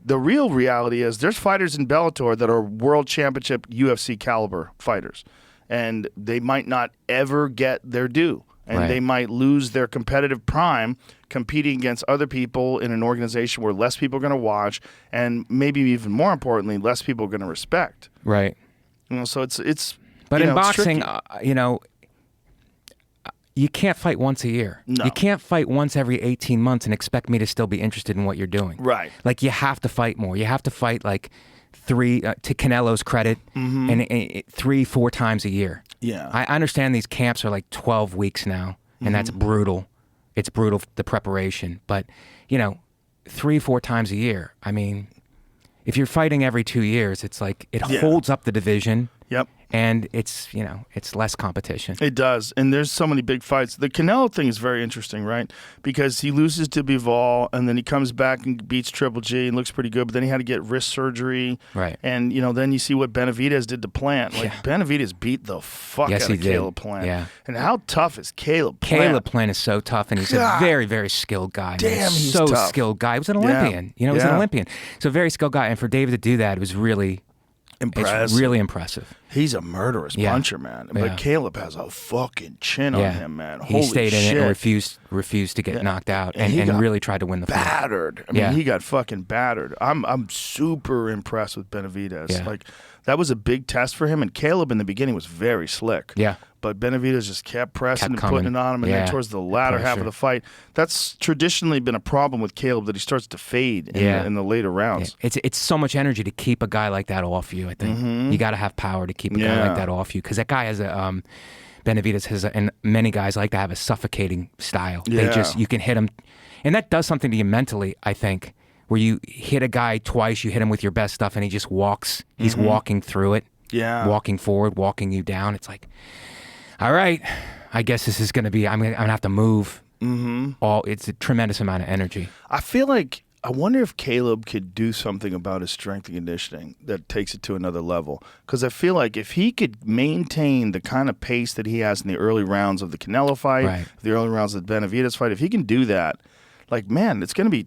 Speaker 4: the real reality is there's fighters in Bellator that are world championship UFC caliber fighters, and they might not ever get their due. And
Speaker 5: Right.
Speaker 4: they might lose their competitive prime competing against other people in an organization where less people are going to watch, and maybe even more importantly, less people are going to respect.
Speaker 5: Right.
Speaker 4: So it's.
Speaker 5: But
Speaker 4: you
Speaker 5: in
Speaker 4: know, it's
Speaker 5: boxing,
Speaker 4: tricky.
Speaker 5: you can't fight once a year.
Speaker 4: No.
Speaker 5: You can't fight once every 18 months and expect me to still be interested in what you're doing.
Speaker 4: Right.
Speaker 5: Like, you have to fight more. You have to fight like 3, to Canelo's credit, and 3-4 times a year.
Speaker 4: Yeah.
Speaker 5: I understand these camps are like 12 weeks now, and that's brutal. It's brutal, the preparation. But, 3-4 times a year. I mean, if you're fighting every 2 years, it's like it holds up the division.
Speaker 4: Yep.
Speaker 5: And it's less competition.
Speaker 4: It does, and there's so many big fights. The Canelo thing is very interesting, right? Because he loses to Bivol, and then he comes back and beats Triple G and looks pretty good, but then he had to get wrist surgery.
Speaker 5: Right.
Speaker 4: And, then you see what Benavidez did to Plant. Like, Benavidez beat the fuck
Speaker 5: Yes,
Speaker 4: out
Speaker 5: he
Speaker 4: of
Speaker 5: did.
Speaker 4: Caleb Plant.
Speaker 5: Yeah.
Speaker 4: And how tough is Caleb Plant?
Speaker 5: Caleb Plant is so tough, and he's
Speaker 4: God.
Speaker 5: a very, very skilled guy. Man.
Speaker 4: Damn, he's
Speaker 5: so
Speaker 4: tough.
Speaker 5: skilled guy. He was an
Speaker 4: Yeah.
Speaker 5: Olympian. He was an
Speaker 4: Yeah.
Speaker 5: Olympian. So very skilled guy, and for David to do that, it was really,
Speaker 4: Impressive.
Speaker 5: it's really impressive.
Speaker 4: He's a murderous
Speaker 5: Yeah.
Speaker 4: puncher, man.
Speaker 5: Yeah.
Speaker 4: But Caleb has a fucking chin on him, man.
Speaker 5: He
Speaker 4: Holy
Speaker 5: stayed
Speaker 4: shit.
Speaker 5: in it and refused to get knocked out,
Speaker 4: And he
Speaker 5: and
Speaker 4: got
Speaker 5: really tried to win the fight.
Speaker 4: battered. I mean,
Speaker 5: Yeah.
Speaker 4: he got fucking battered. I'm super impressed with Benavidez.
Speaker 5: Yeah.
Speaker 4: Like, that was a big test for him. And Caleb in the beginning was very slick.
Speaker 5: Yeah.
Speaker 4: But Benavidez just kept pressing
Speaker 5: Kept
Speaker 4: and putting
Speaker 5: coming.
Speaker 4: it on him. And
Speaker 5: Yeah.
Speaker 4: then towards the latter half of
Speaker 5: Pressure.
Speaker 4: the fight, that's traditionally been a problem with Caleb, that he starts to fade in the later rounds.
Speaker 5: It's so much energy to keep a guy like that off you. I think you got to have power to keep a guy
Speaker 4: Yeah.
Speaker 5: like that off you, because that guy has a Benavidez has and many guys like to have a suffocating style. They
Speaker 4: Yeah.
Speaker 5: you can hit him, and that does something to you mentally. I think where you hit a guy twice, you hit him with your best stuff, and he just walks. He's walking through it.
Speaker 4: Yeah.
Speaker 5: Walking forward, walking you down. It's like, all right, I guess this is going to be. I'm gonna have to move. It's a tremendous amount of energy.
Speaker 4: I feel like, I wonder if Caleb could do something about his strength and conditioning that takes it to another level. Because I feel like if he could maintain the kind of pace that he has in the early rounds of the Canelo fight,
Speaker 5: Right.
Speaker 4: the early rounds of the Benavidez fight, if he can do that, like, man, it's going to be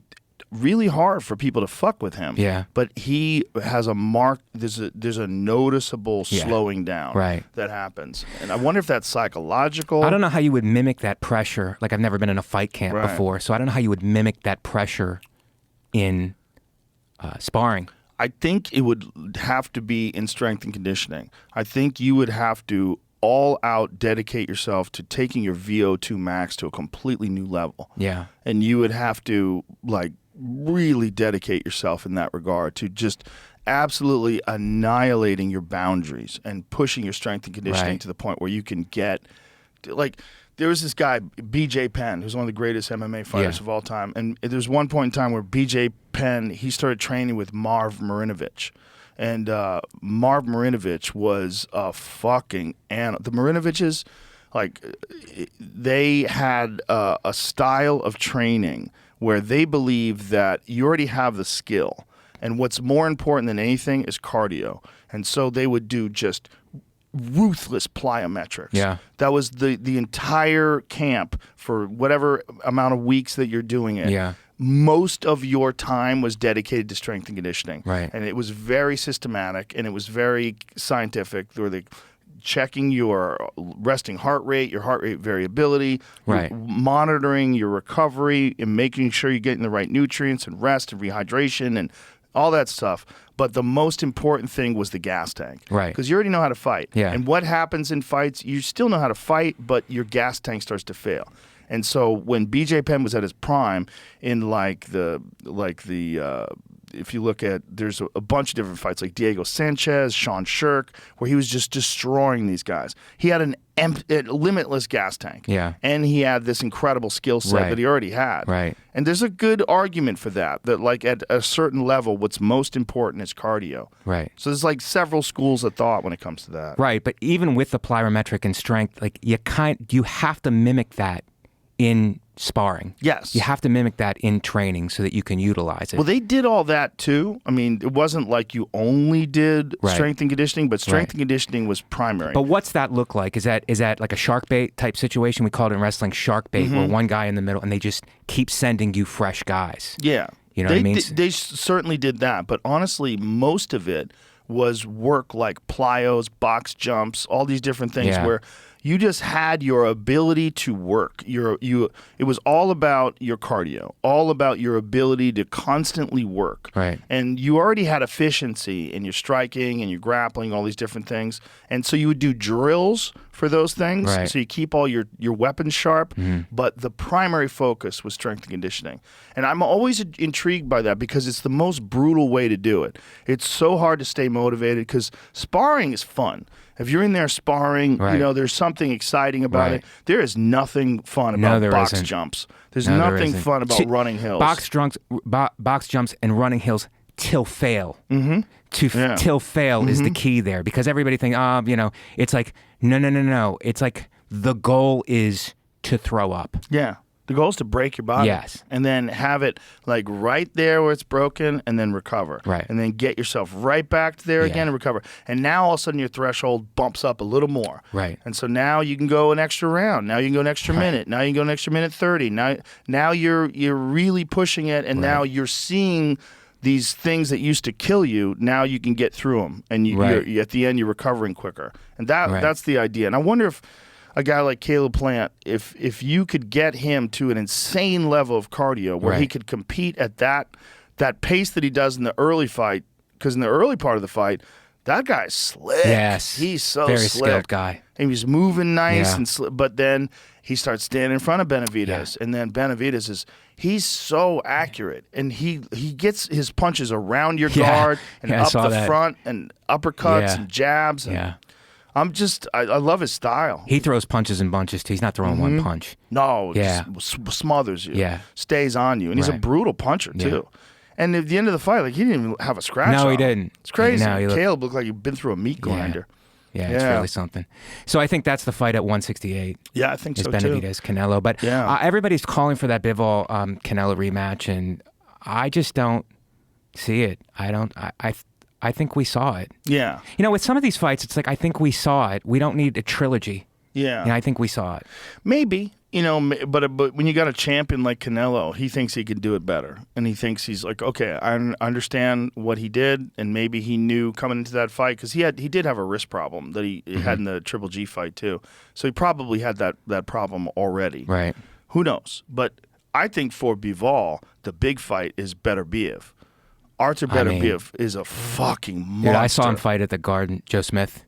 Speaker 4: really hard for people to fuck with him.
Speaker 5: Yeah.
Speaker 4: But he has there's a noticeable slowing down
Speaker 5: Right.
Speaker 4: that happens. And I wonder if that's psychological.
Speaker 5: I don't know how you would mimic that pressure. Like, I've never been in a fight camp
Speaker 4: Right.
Speaker 5: before, so I don't know how you would mimic that pressure in sparring.
Speaker 4: I think it would have to be in strength and conditioning. I think you would have to all out dedicate yourself to taking your VO2 max to a completely new level.
Speaker 5: Yeah.
Speaker 4: And you would have to, like, really dedicate yourself in that regard to just absolutely annihilating your boundaries and pushing your strength and conditioning
Speaker 5: Right.
Speaker 4: to the point where you can get, like, there was this guy, BJ Penn, who's one of the greatest MMA fighters of all time. And there's one point in time where BJ Penn, he started training with Marv Marinovich. And Marv Marinovich was a fucking animal. The Marinoviches, like, they had a style of training where they believe that you already have the skill. And what's more important than anything is cardio. And so they would do just ruthless plyometrics.
Speaker 5: Yeah.
Speaker 4: That was the entire camp for whatever amount of weeks that you're doing it.
Speaker 5: Yeah.
Speaker 4: Most of your time was dedicated to strength and conditioning.
Speaker 5: Right.
Speaker 4: And it was very systematic and it was very scientific. Where they checking your resting heart rate, your heart rate variability,
Speaker 5: Right.
Speaker 4: monitoring your recovery and making sure you're getting the right nutrients and rest and rehydration and all that stuff. But the most important thing was the gas tank.
Speaker 5: Right.
Speaker 4: Because you already know how to fight.
Speaker 5: Yeah.
Speaker 4: And what happens in fights, you still know how to fight, but your gas tank starts to fail. And so when BJ Penn was at his prime in if you look at, there's a bunch of different fights like Diego Sanchez, Sean Shirk, where he was just destroying these guys. He had a limitless gas tank.
Speaker 5: Yeah.
Speaker 4: And he had this incredible skill set
Speaker 5: Right.
Speaker 4: that he already had.
Speaker 5: Right.
Speaker 4: And there's a good argument for that like at a certain level, what's most important is cardio.
Speaker 5: Right.
Speaker 4: So there's like several schools of thought when it comes to that.
Speaker 5: Right, but even with the plyometric and strength, like you have to mimic that in sparring.
Speaker 4: Yes.
Speaker 5: You have to mimic that in training so that you can utilize it.
Speaker 4: Well, they did all that too. I mean, it wasn't like you only did
Speaker 5: Right.
Speaker 4: strength and conditioning, but strength
Speaker 5: Right.
Speaker 4: and conditioning was primary.
Speaker 5: But what's that look like? Is that like a shark bait type situation? We call it in wrestling shark bait, where one guy in the middle and they just keep sending you fresh guys.
Speaker 4: Yeah.
Speaker 5: You know what I mean?
Speaker 4: They certainly did that. But honestly, most of it was work like plyos, box jumps, all these different things
Speaker 5: Yeah.
Speaker 4: where you just had your ability to work. It was all about your cardio, all about your ability to constantly work.
Speaker 5: Right.
Speaker 4: And you already had efficiency in your striking and your grappling, all these different things. And so you would do drills for those things.
Speaker 5: Right.
Speaker 4: So you keep all your weapons sharp. But the primary focus was strength and conditioning. And I'm always intrigued by that because it's the most brutal way to do it. It's so hard to stay motivated because sparring is fun. If you're in there sparring,
Speaker 5: Right.
Speaker 4: there's something exciting about
Speaker 5: Right.
Speaker 4: it. There is nothing fun
Speaker 5: No,
Speaker 4: about
Speaker 5: there
Speaker 4: box
Speaker 5: isn't.
Speaker 4: jumps. There's
Speaker 5: No, there
Speaker 4: nothing
Speaker 5: isn't.
Speaker 4: fun about running hills.
Speaker 5: Box jumps and running hills till fail.
Speaker 4: Yeah.
Speaker 5: Till fail is the key there, because everybody thinks, it's like, no. It's like the goal is to throw up.
Speaker 4: Yeah. The goal is to break your body.
Speaker 5: Yes.
Speaker 4: And then have it like right there where it's broken and then recover.
Speaker 5: Right.
Speaker 4: And then get yourself right back to there again and recover. And now all of a sudden your threshold bumps up a little more.
Speaker 5: Right.
Speaker 4: And so now you can go an extra round. Now you can go an extra minute. Now you can go an extra minute 30. Now you're really pushing it, and now you're seeing these things that used to kill you. Now you can get through them, and you're at the end you're recovering quicker. And that's the idea. And I wonder if a guy like Caleb Plant, if you could get him to an insane level of cardio where he could compete at that pace that he does in the early fight, because in the early part of the fight, that guy's slick.
Speaker 5: Yes.
Speaker 4: He's so
Speaker 5: very
Speaker 4: slick.
Speaker 5: skilled guy.
Speaker 4: And he's moving nice,
Speaker 5: Yeah.
Speaker 4: but then he starts standing in front of Benavidez, and then Benavidez he's so accurate, and he gets his punches around your guard and
Speaker 5: I
Speaker 4: up
Speaker 5: saw
Speaker 4: the
Speaker 5: that.
Speaker 4: front and uppercuts
Speaker 5: Yeah.
Speaker 4: and jabs. And
Speaker 5: Yeah.
Speaker 4: I love his style.
Speaker 5: He throws punches in bunches too. He's not throwing one punch.
Speaker 4: No,
Speaker 5: Yeah.
Speaker 4: just smothers you.
Speaker 5: Yeah.
Speaker 4: Stays on you. And he's a
Speaker 5: Right.
Speaker 4: brutal puncher, too. And at the end of the fight, like, he didn't even have a scratch
Speaker 5: No,
Speaker 4: on
Speaker 5: he
Speaker 4: him.
Speaker 5: didn't.
Speaker 4: It's crazy.
Speaker 5: No, he looked-
Speaker 4: Caleb looked like he'd been through a meat grinder.
Speaker 5: Yeah, it's
Speaker 4: Yeah.
Speaker 5: really something. So I think that's the fight at 168.
Speaker 4: Yeah, I think
Speaker 5: Is
Speaker 4: so, too.
Speaker 5: Benavidez Canelo, but
Speaker 4: Yeah.
Speaker 5: everybody's calling for that Bivol Canelo rematch, and I just don't see it. I think we saw it.
Speaker 4: Yeah.
Speaker 5: With some of these fights, it's like I think we saw it. We don't need a trilogy.
Speaker 4: Yeah.
Speaker 5: I think we saw it.
Speaker 4: Maybe, but when you got a champion like Canelo, he thinks he can do it better. And he thinks he's like, okay, I understand what he did, and maybe he knew coming into that fight, because he did have a wrist problem that he had in the Triple G fight too. So he probably had that problem already.
Speaker 5: Right.
Speaker 4: Who knows? But I think for Bivol, the big fight is Beterbiev. Artur Beterbiev is a fucking monster.
Speaker 5: Dude, I saw him fight at the Garden, Joe Smith.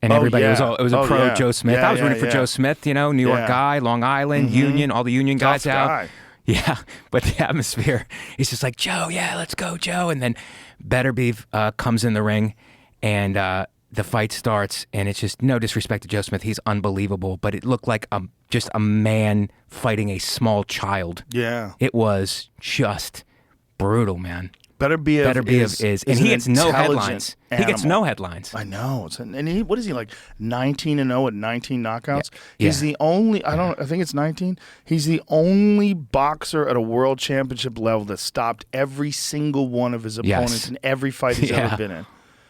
Speaker 5: And everybody
Speaker 4: yeah.
Speaker 5: it was a pro
Speaker 4: yeah.
Speaker 5: Joe Smith.
Speaker 4: Yeah,
Speaker 5: I was rooting for
Speaker 4: yeah.
Speaker 5: Joe Smith, New York
Speaker 4: Yeah.
Speaker 5: guy, Long Island, Union, all the Union guys
Speaker 4: Tough
Speaker 5: out.
Speaker 4: guy.
Speaker 5: Yeah, but the atmosphere, he's just like, Joe, yeah, let's go, Joe. And then Beterbiev comes in the ring, and the fight starts, and it's just no disrespect to Joe Smith. He's unbelievable, but it looked like just a man fighting a small child.
Speaker 4: Yeah.
Speaker 5: It was just brutal, man.
Speaker 4: Better be
Speaker 5: is, and he gets no headlines. He gets no headlines.
Speaker 4: I know. And he, what is he, like 19-0 at 19 knockouts?
Speaker 5: Yeah.
Speaker 4: He's the only. I think it's 19. He's the only boxer at a world championship level that stopped every single one of his opponents in every fight he's ever been in.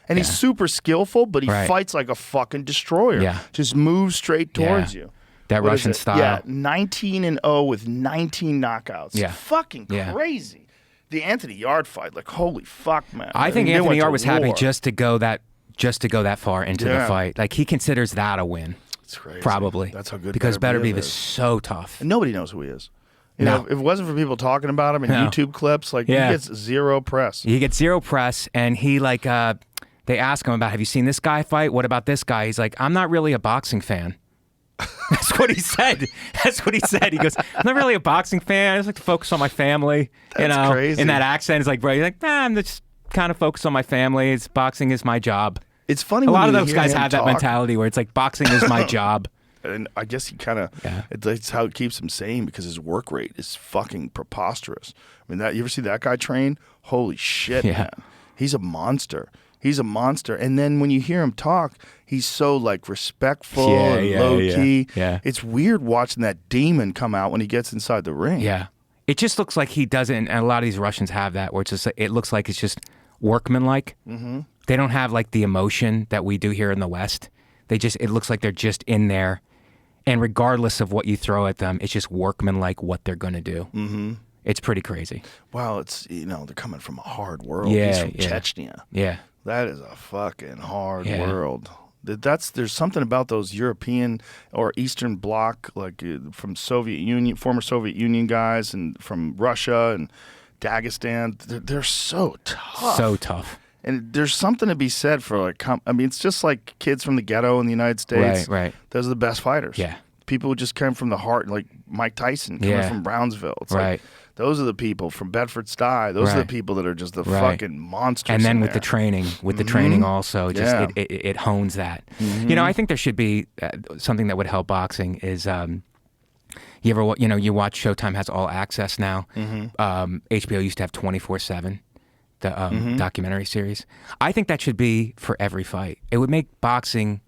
Speaker 4: And he's super skillful, but he fights like a fucking destroyer.
Speaker 5: Yeah.
Speaker 4: Just moves straight towards you.
Speaker 5: That Russian style.
Speaker 4: Yeah, 19-0 with 19 knockouts.
Speaker 5: Yeah.
Speaker 4: Fucking crazy. The Anthony Yard fight, like, holy fuck, man.
Speaker 5: I think
Speaker 4: They
Speaker 5: Anthony
Speaker 4: went to
Speaker 5: Yard was happy
Speaker 4: war.
Speaker 5: just to go that far into the fight. Like, he considers that a win.
Speaker 4: It's crazy.
Speaker 5: Probably.
Speaker 4: That's how good
Speaker 5: because Better Beef
Speaker 4: is
Speaker 5: is so tough.
Speaker 4: And nobody knows who he is. You
Speaker 5: No.
Speaker 4: know, if it wasn't for people talking about him and YouTube clips, like, he gets zero press.
Speaker 5: He gets zero press, and he like they ask him about, have you seen this guy fight? What about this guy? He's like, I'm not really a boxing fan. That's what he said. That's what he said. He goes, I'm not really a boxing fan. I just like to focus on my family.
Speaker 4: That's crazy.
Speaker 5: In that accent, he's like, bro, you're like, nah, I'm just kind of focused on my family. Boxing is my job.
Speaker 4: It's funny.
Speaker 5: A
Speaker 4: when
Speaker 5: lot of
Speaker 4: you
Speaker 5: those
Speaker 4: hear
Speaker 5: guys
Speaker 4: him
Speaker 5: have that
Speaker 4: talk,
Speaker 5: mentality where it's like, boxing is my job.
Speaker 4: And I guess he kind of, it's how it keeps him sane because his work rate is fucking preposterous. I mean, you ever see that guy train? Holy shit, man. He's a monster. He's a monster. And then when you hear him talk, he's so like respectful and low key.
Speaker 5: Yeah.
Speaker 4: It's weird watching that demon come out when he gets inside the ring.
Speaker 5: Yeah. It just looks like he doesn't, and a lot of these Russians have that, where it's just, it looks like it's just workmanlike. Mm-hmm. They don't have like the emotion that we do here in the West. It looks like they're just in there, and regardless of what you throw at them, it's just workmanlike what they're going to do. Mm-hmm. It's pretty crazy.
Speaker 4: Well, it's, they're coming from a hard world.
Speaker 5: Yeah,
Speaker 4: He's from Chechnya.
Speaker 5: Yeah.
Speaker 4: That is a fucking hard world. There's something about those European or Eastern Bloc, like from former Soviet Union guys, and from Russia and Dagestan. They're so tough.
Speaker 5: So tough.
Speaker 4: And there's something to be said for like, it's just like kids from the ghetto in the United States.
Speaker 5: Right.
Speaker 4: Those are the best fighters.
Speaker 5: Yeah.
Speaker 4: People who just came from the heart, like Mike Tyson coming from Brownsville. It's like, those are the people from Bedford Stuy. Those are the people that are just the fucking monsters.
Speaker 5: And then
Speaker 4: in
Speaker 5: with
Speaker 4: there.
Speaker 5: the training also, just it hones that. Mm-hmm. I think there should be something that would help boxing is, you watch Showtime has All Access now. Mm-hmm. HBO used to have 24/7, the documentary series. I think that should be for every fight. It would make boxing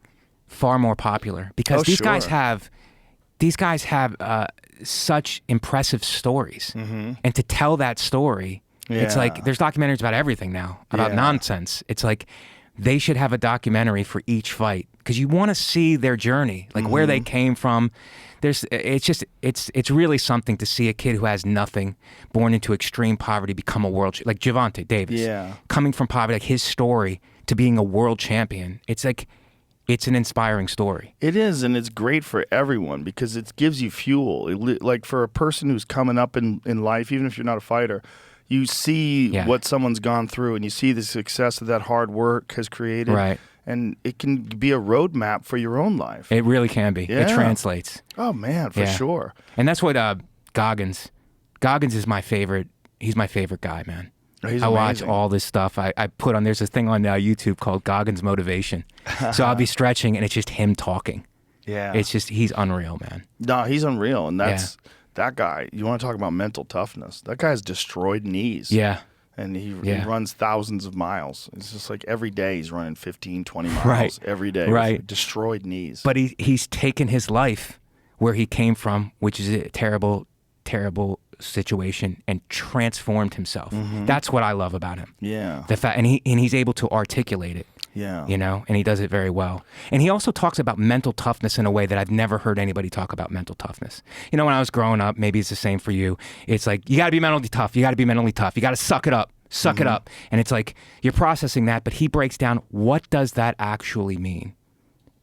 Speaker 5: far more popular because these guys have such impressive stories. Mm-hmm. And to tell that story, it's like there's documentaries about everything now, about nonsense. It's like they should have a documentary for each fight because you want to see their journey, like where they came from. It's really something to see a kid who has nothing, born into extreme poverty, become a world like Gervonta Davis, coming from poverty, like his story to being a world champion. It's like, it's an inspiring story.
Speaker 4: It is, and it's great for everyone because it gives you fuel. Like for a person who's coming up in life, even if you're not a fighter, you see what someone's gone through and you see the success that hard work has created.
Speaker 5: Right.
Speaker 4: And it can be a roadmap for your own life.
Speaker 5: It really can be.
Speaker 4: Yeah.
Speaker 5: It translates.
Speaker 4: Oh, man, for sure.
Speaker 5: And that's what Goggins is my favorite. He's my favorite guy, man.
Speaker 4: He's
Speaker 5: I watch
Speaker 4: amazing.
Speaker 5: all this stuff. I put on, there's this thing on YouTube called Goggins Motivation. So I'll be stretching and it's just him talking.
Speaker 4: Yeah.
Speaker 5: It's just, he's unreal, man.
Speaker 4: No, he's unreal. And that's that guy. You want to talk about mental toughness. That guy has destroyed knees.
Speaker 5: Yeah.
Speaker 4: And he runs thousands of miles. It's just like every day he's running 15, 20 miles every day.
Speaker 5: Right.
Speaker 4: With destroyed knees.
Speaker 5: But he's taken his life where he came from, which is a terrible, terrible situation, and transformed himself. Mm-hmm. That's what I love about him.
Speaker 4: Yeah.
Speaker 5: The fact, and he's able to articulate it.
Speaker 4: Yeah.
Speaker 5: And he does it very well. And he also talks about mental toughness in a way that I've never heard anybody talk about mental toughness. When I was growing up, maybe it's the same for you. It's like, you got to be mentally tough. You got to be mentally tough. You got to suck it up. Suck it up. And it's like, you're processing that, but he breaks down, what does that actually mean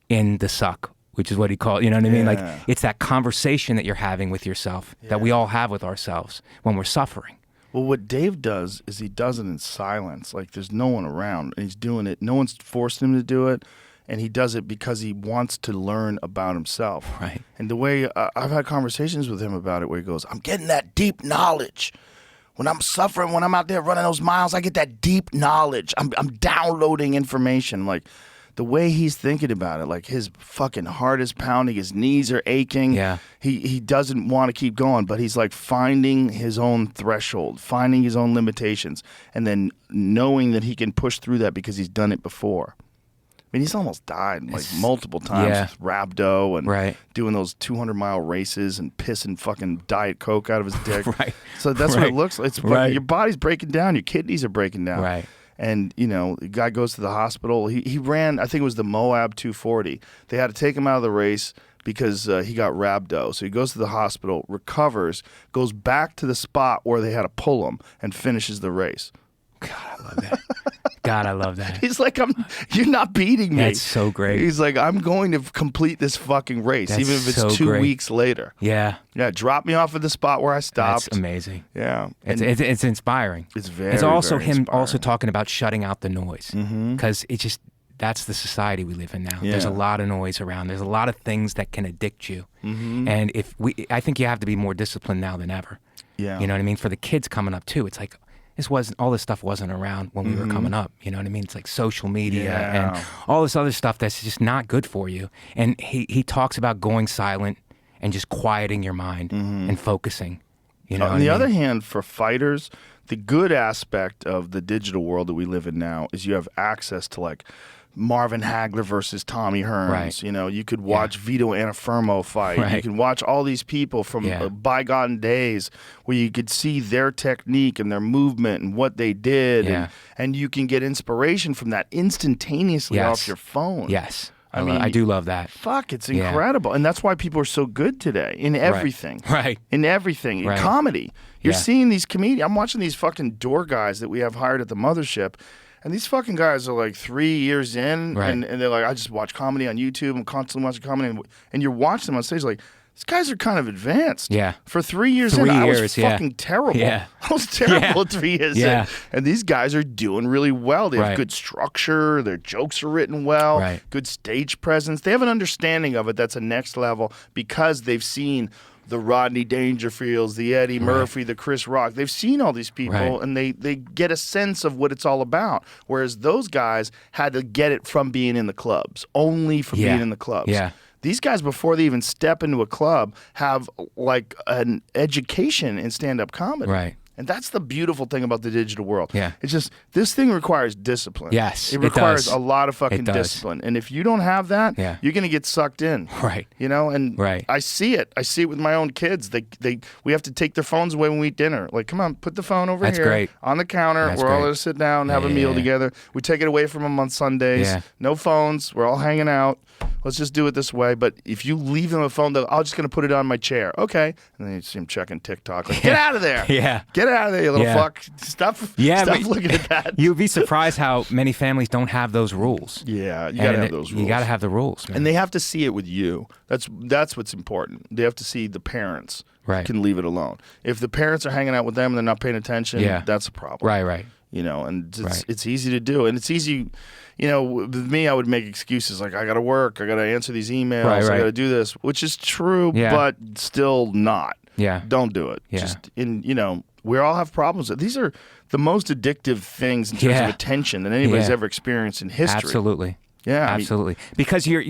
Speaker 5: in the suck, which is what he called, you know what I mean? Like, it's that conversation that you're having with yourself that we all have with ourselves when we're suffering.
Speaker 4: Well, what Dave does is he does it in silence. Like, there's no one around, and he's doing it. No one's forced him to do it, and he does it because he wants to learn about himself.
Speaker 5: Right.
Speaker 4: And the way I've had conversations with him about it where he goes, I'm getting that deep knowledge. When I'm suffering, when I'm out there running those miles, I get that deep knowledge. I'm downloading information. Like, the way he's thinking about it, like his fucking heart is pounding, his knees are aching.
Speaker 5: Yeah.
Speaker 4: He doesn't want to keep going, but he's like finding his own threshold, finding his own limitations, and then knowing that he can push through that because he's done it before. I mean, he's almost died like multiple times with rhabdo and doing those 200-mile races and pissing fucking Diet Coke out of his dick. So that's what it looks like. It's fucking, your body's breaking down. Your kidneys are breaking down. And, you know, the guy goes to the hospital. He ran, I think it was the Moab 240. They had to take him out of the race because he got rhabdo. So he goes to the hospital, recovers, goes back to the spot where they had to pull him, and finishes the race.
Speaker 5: God, I love that. God, I love that.
Speaker 4: He's like, you're not beating me.
Speaker 5: That's so great.
Speaker 4: He's like, I'm going to complete this fucking race, even if it's
Speaker 5: so
Speaker 4: 2
Speaker 5: great.
Speaker 4: weeks later.
Speaker 5: Yeah.
Speaker 4: Yeah, drop me off at the spot where I stopped.
Speaker 5: That's amazing.
Speaker 4: Yeah.
Speaker 5: It's inspiring.
Speaker 4: It's very,
Speaker 5: It's also
Speaker 4: very
Speaker 5: him
Speaker 4: inspiring.
Speaker 5: also talking about shutting out the noise. Because it just, that's the society we live in now.
Speaker 4: Yeah.
Speaker 5: There's a lot of noise around. There's a lot of things that can addict you. And I think you have to be more disciplined now than ever.
Speaker 4: Yeah.
Speaker 5: You know what I mean? For the kids coming up too, it's like, all this stuff wasn't around when we were coming up. You know what I mean? It's like social media and all this other stuff that's just not good for you. And he talks about going silent and just quieting your mind and focusing. You know,
Speaker 4: on the other hand, for fighters, the good aspect of the digital world that we live in now is you have access to like Marvin Hagler versus Tommy Hearns. You know, you could watch Vito Antuofermo fight. You can watch all these people from bygone days where you could see their technique and their movement and what they did. And you can get inspiration from that instantaneously off your phone.
Speaker 5: Yes.
Speaker 4: I mean,
Speaker 5: I do love that.
Speaker 4: Fuck, it's incredible. And that's why people are so good today in everything. In everything. In comedy. You're seeing these comedians. I'm watching these fucking door guys that we have hired at the mothership. And these fucking guys are like 3 years in, and they're like, I just watch comedy on YouTube. I'm constantly watching comedy. And you're watching them on stage like, these guys are kind of advanced. Yeah. For 3 years in, I was fucking terrible. I was terrible 3 years in. And these guys are doing really well. They have good structure. Their jokes are written well. Good stage presence. They have an understanding of it that's a next level because they've seen the Rodney Dangerfields, the Eddie Murphy, the Chris Rock. They've seen all these people, and they get a sense of what it's all about. Whereas those guys had to get it from being in the clubs, only from being in the clubs. These guys, before they even step into a club, have like an education in stand-up comedy. And that's the beautiful thing about the digital world. It's just, this thing requires discipline. It requires a lot of fucking discipline. And if you don't have that, you're going to get sucked in. You know, and I see it. I see it with my own kids. We have to take their phones away when we eat dinner. Like, come on, put the phone over here on the counter. We're all going to sit down and have a meal together. We take it away from them on Sundays. No phones. We're all hanging out. Let's just do it this way. But if you leave them a phone, I'm just going to put it on my chair. Okay. And then you see them checking TikTok. Like, get out of there. Get out of there, you little fuck. Stop looking at that.
Speaker 5: You'd be surprised how many families don't have those rules.
Speaker 4: You got to have those rules.
Speaker 5: You got to have the rules, man.
Speaker 4: And they have to see it with you. That's what's important. They have to see the parents can leave it alone. If the parents are hanging out with them and they're not paying attention, that's a problem. You know, and it's easy to do. And it's easy, you know, with me, I would make excuses like, I got to work, I got to answer these emails, I got to do this, which is true, but still not. Don't do it. Just, you know, we all have problems. These are the most addictive things in terms of attention that anybody's ever experienced in history.
Speaker 5: Absolutely.
Speaker 4: Yeah,
Speaker 5: absolutely. Because you're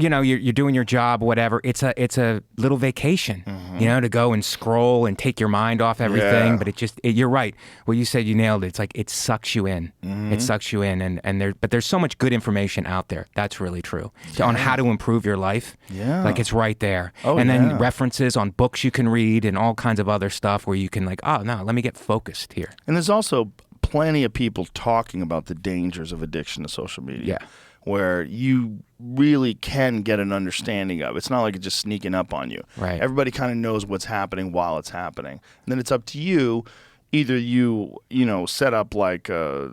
Speaker 5: doing your job, whatever. It's a little vacation, you know, to go and scroll and take your mind off everything. But you're right. What you said, you nailed it. It's like it sucks you in. It sucks you in, but there's so much good information out there. That's really true on how to improve your life. Like it's right there. And then references on books you can read and all kinds of other stuff where you can like, oh no, let me get focused here.
Speaker 4: And there's also plenty of people talking about the dangers of addiction to social media. Where you really can get an understanding of. It's not like it's just sneaking up on you. Everybody kind of knows what's happening while it's happening. And then it's up to you. Either you set up like a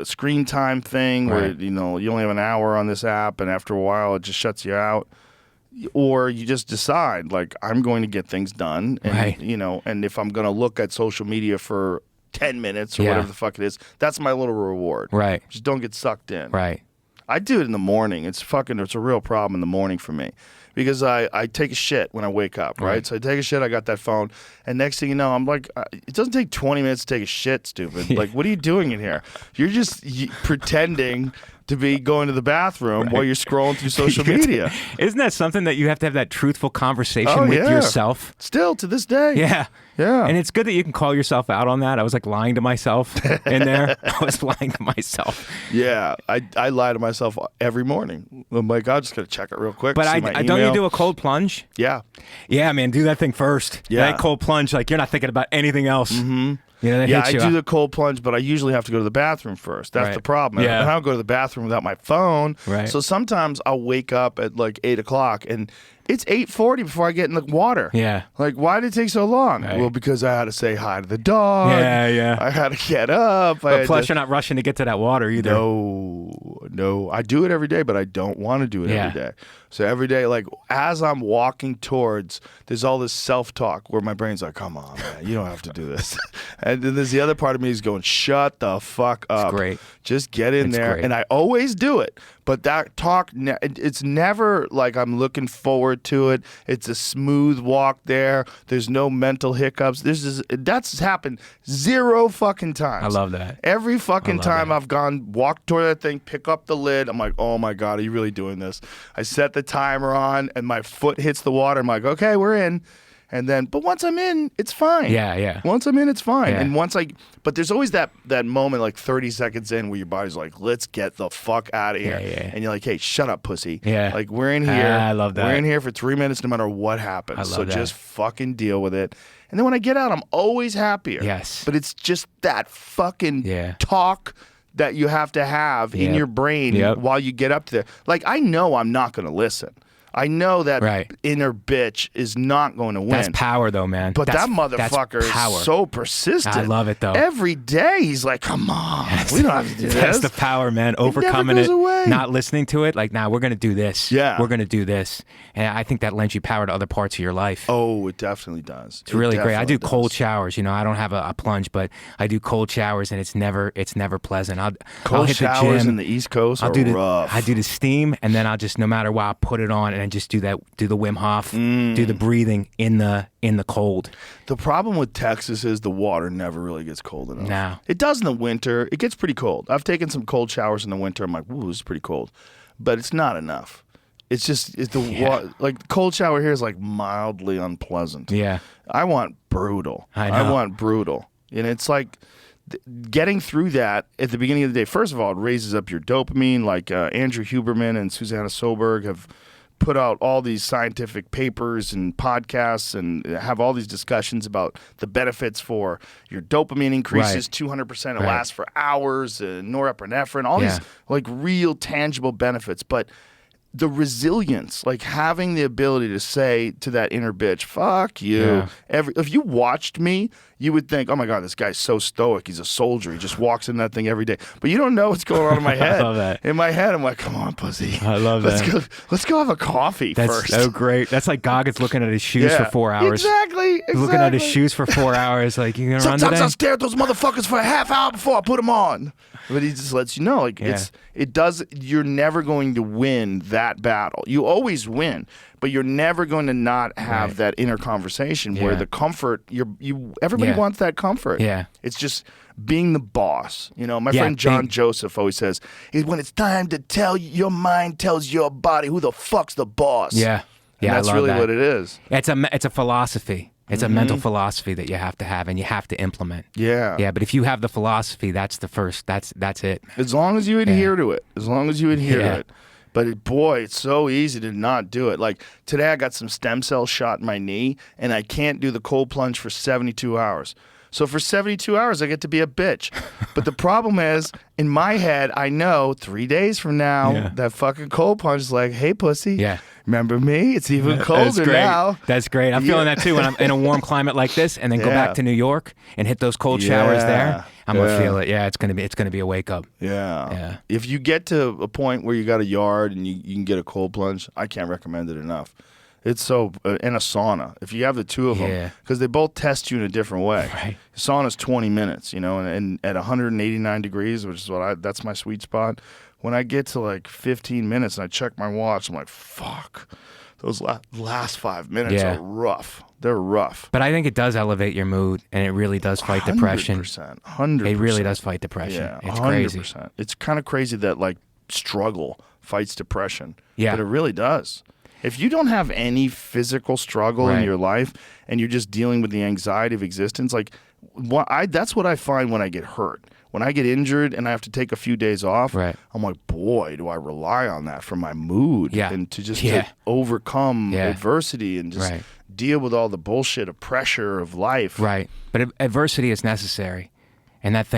Speaker 4: screen time thing where you only have an hour on this app, and after a while it just shuts you out. Or you just decide like, I'm going to get things done, and and if I'm going to look at social media for 10 minutes or whatever the fuck it is, that's my little reward. Just don't get sucked in. I do it in the morning. It's a real problem in the morning for me because I take a shit when I wake up, right? So I take a shit, I got that phone, and next thing you know, I'm like, it doesn't take 20 minutes to take a shit, stupid. Like, what are you doing in here? You're just pretending to be going to the bathroom while you're scrolling through social media.
Speaker 5: Isn't that something that you have to have that truthful conversation
Speaker 4: Oh,
Speaker 5: with
Speaker 4: yeah.
Speaker 5: yourself?
Speaker 4: Still to this day.
Speaker 5: Yeah.
Speaker 4: Yeah.
Speaker 5: And it's good that you can call yourself out on that. I was like lying to myself in there. I was lying to myself.
Speaker 4: Yeah, I lie to myself every morning. I'm like, I'm just gonna check it real quick.
Speaker 5: But
Speaker 4: see
Speaker 5: I
Speaker 4: my
Speaker 5: don't you
Speaker 4: email.
Speaker 5: do a cold plunge?
Speaker 4: Yeah,
Speaker 5: Yeah, man, do that thing first.
Speaker 4: Yeah.
Speaker 5: That cold plunge, like you're not thinking about anything else. Mm-hmm. You know, that
Speaker 4: yeah.
Speaker 5: hits
Speaker 4: I
Speaker 5: you
Speaker 4: do
Speaker 5: up.
Speaker 4: the cold plunge, but I usually have to go to the bathroom first. That's
Speaker 5: Right.
Speaker 4: the problem.
Speaker 5: Yeah.
Speaker 4: And I don't go to the bathroom without my phone.
Speaker 5: Right.
Speaker 4: So sometimes I'll wake up at like 8 o'clock and it's 8:40 before I get in the water.
Speaker 5: Yeah.
Speaker 4: Like, why did it take so long?
Speaker 5: Right.
Speaker 4: Well, because I had to say hi to the dog.
Speaker 5: Yeah, yeah.
Speaker 4: I had to get up. I
Speaker 5: But
Speaker 4: had
Speaker 5: plus,
Speaker 4: to-
Speaker 5: you're not rushing to get to that water either.
Speaker 4: No. I do it every day, but I don't want to do it
Speaker 5: Yeah.
Speaker 4: every day. So every day, like as I'm walking towards, there's all this self-talk where my brain's like, "Come on, man, you don't have to do this." And then there's the other part of me is going, "Shut the fuck up."
Speaker 5: great.
Speaker 4: Just get in
Speaker 5: It's
Speaker 4: there,
Speaker 5: great.
Speaker 4: and I always do it. But that talk, it's never like I'm looking forward to it. It's a smooth walk there. There's no mental hiccups. That's happened 0 fucking times.
Speaker 5: I love that.
Speaker 4: Every fucking
Speaker 5: love
Speaker 4: time
Speaker 5: that.
Speaker 4: I've gone, walked toward that thing, pick up the lid. I'm like, oh my God, are you really doing this? I set the timer on and my foot hits the water. I'm like, okay, we're in. And then, but once I'm in, it's fine.
Speaker 5: Yeah, yeah.
Speaker 4: Once I'm in, it's fine.
Speaker 5: Yeah.
Speaker 4: And but there's always that moment like 30 seconds in where your body's like, let's get the fuck out of here.
Speaker 5: Yeah.
Speaker 4: And you're like, hey, shut up, pussy.
Speaker 5: Yeah.
Speaker 4: Like, we're in here.
Speaker 5: I love that.
Speaker 4: We're in here for 3 minutes no matter what happens.
Speaker 5: I love
Speaker 4: so
Speaker 5: that.
Speaker 4: just fucking deal with it. And then when I get out, I'm always happier.
Speaker 5: Yes.
Speaker 4: But it's just that fucking
Speaker 5: Yeah.
Speaker 4: talk that you have to have in
Speaker 5: Yep.
Speaker 4: your brain
Speaker 5: Yep.
Speaker 4: while you get up there. Like, I know I'm not going to listen. I know that
Speaker 5: Right.
Speaker 4: inner bitch is not going to win.
Speaker 5: That's power, though, man.
Speaker 4: But
Speaker 5: That's-
Speaker 4: that motherfucker
Speaker 5: that's power.
Speaker 4: is so persistent.
Speaker 5: I love it, though.
Speaker 4: Every day he's like, come on. We don't have to do
Speaker 5: That's
Speaker 4: this.
Speaker 5: the power, man. Overcoming
Speaker 4: goes
Speaker 5: it,
Speaker 4: away.
Speaker 5: not listening to it. Like, nah, we're gonna do this.
Speaker 4: Yeah.
Speaker 5: we're gonna do this, and I think that lends you power to other parts of your life.
Speaker 4: Oh, it definitely does.
Speaker 5: It's really great. I do
Speaker 4: definitely
Speaker 5: cold
Speaker 4: does.
Speaker 5: showers. You know, I don't have a plunge, but I do cold showers, and it's never pleasant. I'll
Speaker 4: Cold
Speaker 5: hit the
Speaker 4: showers
Speaker 5: gym.
Speaker 4: in the East Coast
Speaker 5: I'll
Speaker 4: are
Speaker 5: do the
Speaker 4: rough.
Speaker 5: I do the steam, and then I'll just no matter what, I'll put it on, and then just do the Wim Hof, do the breathing in the cold.
Speaker 4: The problem with Texas is the water never really gets cold enough.
Speaker 5: No.
Speaker 4: It does in the winter. It gets pretty cold. I've taken some cold showers in the winter. I'm like, ooh, this is pretty cold. But it's not enough. It's just like cold shower here is like mildly unpleasant.
Speaker 5: Yeah.
Speaker 4: I want brutal.
Speaker 5: I know.
Speaker 4: want brutal. And it's like getting through that at the beginning of the day. First of all, it raises up your dopamine. Like Andrew Huberman and Susanna Soberg have put out all these scientific papers and podcasts and have all these discussions about the benefits for your dopamine increases
Speaker 5: Right.
Speaker 4: 200%. It
Speaker 5: Right.
Speaker 4: lasts for hours, norepinephrine, all
Speaker 5: Yeah.
Speaker 4: these like real tangible benefits. But the resilience, like having the ability to say to that inner bitch, fuck you.
Speaker 5: Yeah.
Speaker 4: If you watched me, you would think, oh my God, this guy's so stoic. He's a soldier. He just walks in that thing every day. But you don't know what's going on in my head.
Speaker 5: love that.
Speaker 4: In my head, I'm like, come on, pussy.
Speaker 5: I love
Speaker 4: let's
Speaker 5: that.
Speaker 4: Let's go have a coffee
Speaker 5: That's
Speaker 4: first.
Speaker 5: so great. That's like Goggins looking at his shoes for 4 hours.
Speaker 4: Exactly.
Speaker 5: He's looking at his shoes for 4 hours. Like, you gonna run
Speaker 4: Sometimes
Speaker 5: today?
Speaker 4: I'll stare at those motherfuckers for a half hour before I put them on. But he just lets you know, like you're never going to win that battle. You always win, but you're never going to not have
Speaker 5: Right.
Speaker 4: that inner conversation where
Speaker 5: Yeah.
Speaker 4: the comfort, everybody
Speaker 5: Yeah.
Speaker 4: wants that comfort.
Speaker 5: Yeah.
Speaker 4: It's just being the boss. You know, my
Speaker 5: Yeah,
Speaker 4: friend John
Speaker 5: being-
Speaker 4: Joseph always says, when it's time to tell you, your mind tells your body who the fuck's the boss.
Speaker 5: Yeah.
Speaker 4: And
Speaker 5: Yeah,
Speaker 4: that's
Speaker 5: I love
Speaker 4: really
Speaker 5: that.
Speaker 4: what it is.
Speaker 5: It's a philosophy. It's a mental philosophy that you have to have and you have to implement.
Speaker 4: Yeah.
Speaker 5: Yeah, but if you have the philosophy, that's the first. That's it.
Speaker 4: As long as you adhere to it. As long as you adhere
Speaker 5: Yeah.
Speaker 4: to it. But boy, it's so easy to not do it. Like today I got some stem cell shot in my knee and I can't do the cold plunge for 72 hours. So for 72 hours I get to be a bitch. But the problem is in my head I know 3 days from now
Speaker 5: Yeah.
Speaker 4: that fucking cold plunge is like, hey pussy,
Speaker 5: Yeah.
Speaker 4: remember me? It's even
Speaker 5: That's
Speaker 4: colder
Speaker 5: great.
Speaker 4: now.
Speaker 5: That's great. I'm feeling that too when I'm in a warm climate like this, and then go
Speaker 4: Yeah.
Speaker 5: back to New York and hit those cold showers there.
Speaker 4: Yeah.
Speaker 5: I'm gonna
Speaker 4: Yeah.
Speaker 5: feel it. Yeah, it's gonna be a wake up.
Speaker 4: Yeah.
Speaker 5: Yeah.
Speaker 4: If you get to a point where you got a yard and you can get a cold plunge, I can't recommend it enough. It's so and a sauna. If you have the two of them,
Speaker 5: Yeah.
Speaker 4: because they both test you in a different way.
Speaker 5: Right.
Speaker 4: Sauna's 20 minutes, and at 189 degrees, which is that's my sweet spot. When I get to like 15 minutes and I check my watch, I'm like, fuck, those last 5 minutes
Speaker 5: Yeah.
Speaker 4: are rough. They're rough.
Speaker 5: But I think it does elevate your mood, and it really does fight depression.
Speaker 4: 100%.
Speaker 5: It really does fight depression.
Speaker 4: Yeah,
Speaker 5: It's
Speaker 4: 100%.
Speaker 5: crazy.
Speaker 4: It's kind of crazy that like struggle fights depression.
Speaker 5: Yeah.
Speaker 4: But it really does. If you don't have any physical struggle in
Speaker 5: Right.
Speaker 4: your life and you're just dealing with the anxiety of existence, like that's what I find when I get hurt. When I get injured and I have to take a few days off,
Speaker 5: Right.
Speaker 4: I'm like, boy, do I rely on that for my mood
Speaker 5: Yeah.
Speaker 4: and to just
Speaker 5: Yeah.
Speaker 4: to overcome
Speaker 5: Yeah.
Speaker 4: adversity and just
Speaker 5: Right.
Speaker 4: deal with all the bullshit of pressure of life.
Speaker 5: Right. But adversity is necessary. And that's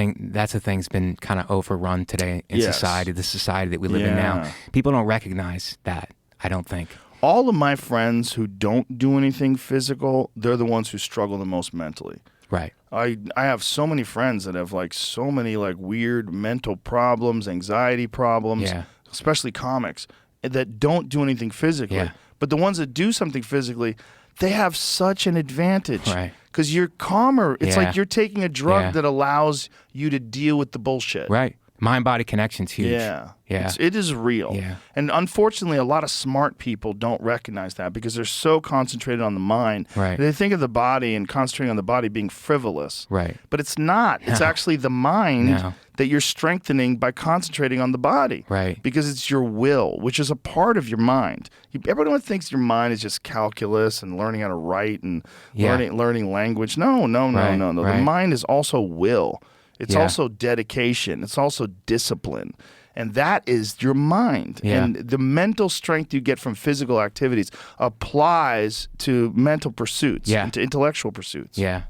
Speaker 5: a thing that's been kind of overrun today in
Speaker 4: Yes.
Speaker 5: society, the society that we live in now.
Speaker 4: Yeah.
Speaker 5: People don't recognize that, I don't think.
Speaker 4: All of my friends who don't do anything physical, they're the ones who struggle the most mentally.
Speaker 5: Right.
Speaker 4: I have so many friends that have like so many like weird mental problems, anxiety problems,
Speaker 5: Yeah.
Speaker 4: especially comics, that don't do anything physically.
Speaker 5: Yeah.
Speaker 4: But the ones that do something physically, they have such an advantage.
Speaker 5: Right.
Speaker 4: Because you're calmer. It's
Speaker 5: Yeah.
Speaker 4: like you're taking a drug
Speaker 5: Yeah.
Speaker 4: that allows you to deal with the bullshit.
Speaker 5: Right. Mind-body connection's huge.
Speaker 4: Yeah.
Speaker 5: Yeah.
Speaker 4: It is real.
Speaker 5: Yeah.
Speaker 4: And unfortunately, a lot of smart people don't recognize that because they're so concentrated on the mind.
Speaker 5: Right.
Speaker 4: They think of the body and concentrating on the body being frivolous.
Speaker 5: Right.
Speaker 4: But it's not. It's
Speaker 5: No.
Speaker 4: actually the mind
Speaker 5: No.
Speaker 4: that you're strengthening by concentrating on the body.
Speaker 5: Right.
Speaker 4: Because it's your will, which is a part of your mind. Everyone thinks your mind is just calculus and learning how to write and
Speaker 5: Yeah.
Speaker 4: learning language. No.
Speaker 5: Right.
Speaker 4: The
Speaker 5: Right.
Speaker 4: mind is also will. It's
Speaker 5: Yeah.
Speaker 4: also dedication. It's also discipline. And that is your mind.
Speaker 5: Yeah.
Speaker 4: And the mental strength you get from physical activities applies to mental pursuits
Speaker 5: Yeah.
Speaker 4: and to intellectual pursuits.
Speaker 5: Yeah.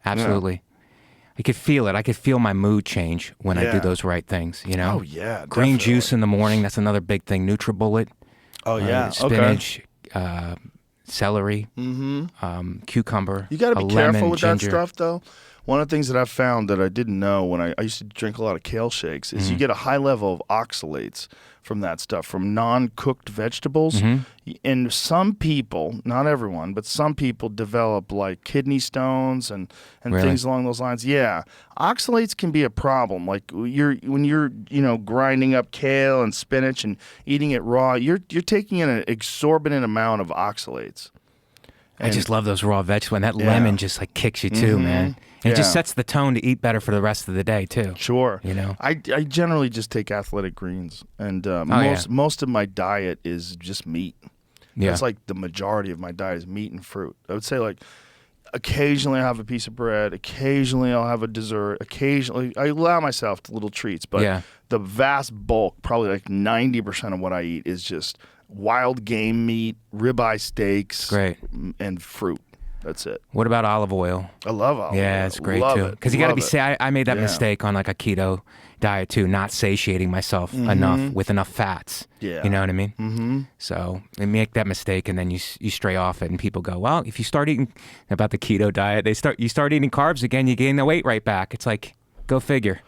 Speaker 5: Absolutely. I could feel it. I could feel my mood change when I
Speaker 4: Yeah.
Speaker 5: do those right things, you know?
Speaker 4: Oh, yeah.
Speaker 5: Green
Speaker 4: definitely.
Speaker 5: juice in the morning, that's another big thing. NutriBullet.
Speaker 4: Oh, yeah. Okay.
Speaker 5: Spinach, celery, cucumber.
Speaker 4: You got to
Speaker 5: a
Speaker 4: be careful
Speaker 5: lemon,
Speaker 4: with
Speaker 5: ginger.
Speaker 4: that stuff, though. One of the things that I've found that I didn't know when I used to drink a lot of kale shakes is
Speaker 5: Mm-hmm.
Speaker 4: you get a high level of oxalates from that stuff, from non-cooked vegetables.
Speaker 5: Mm-hmm.
Speaker 4: And some people, not everyone, but some people develop like kidney stones and
Speaker 5: Really?
Speaker 4: things along those lines. Yeah. Oxalates can be a problem. Like when you're grinding up kale and spinach and eating it raw, you're taking in an exorbitant amount of oxalates.
Speaker 5: I just love those raw vegetables. And that
Speaker 4: Yeah.
Speaker 5: lemon just like kicks you too, man. And it just
Speaker 4: Yeah.
Speaker 5: sets the tone to eat better for the rest of the day too.
Speaker 4: Sure.
Speaker 5: You know?
Speaker 4: I generally just take athletic greens, and
Speaker 5: yeah.
Speaker 4: most of my diet is just meat.
Speaker 5: Yeah.
Speaker 4: It's like the majority of my diet is meat and fruit. I would say like occasionally I have a piece of bread, occasionally I'll have a dessert, occasionally I allow myself little treats, but
Speaker 5: Yeah.
Speaker 4: the vast bulk, probably like 90% of what I eat is just wild game meat, ribeye steaks,
Speaker 5: Great.
Speaker 4: and fruit. That's it.
Speaker 5: What about olive oil?
Speaker 4: I love olive
Speaker 5: Yeah,
Speaker 4: oil.
Speaker 5: it's great
Speaker 4: Love
Speaker 5: too.
Speaker 4: it.
Speaker 5: Because you got to
Speaker 4: Love
Speaker 5: be.
Speaker 4: it.
Speaker 5: I made that
Speaker 4: Yeah.
Speaker 5: mistake on like a keto diet too, not satiating myself enough with enough fats.
Speaker 4: Mm-hmm. Yeah.
Speaker 5: You know what I mean? Mm-hmm. So you make that mistake and then you stray off it, and people go, well, if you start eating about the keto diet, you start eating carbs again, you gain the weight right back. It's like, go figure.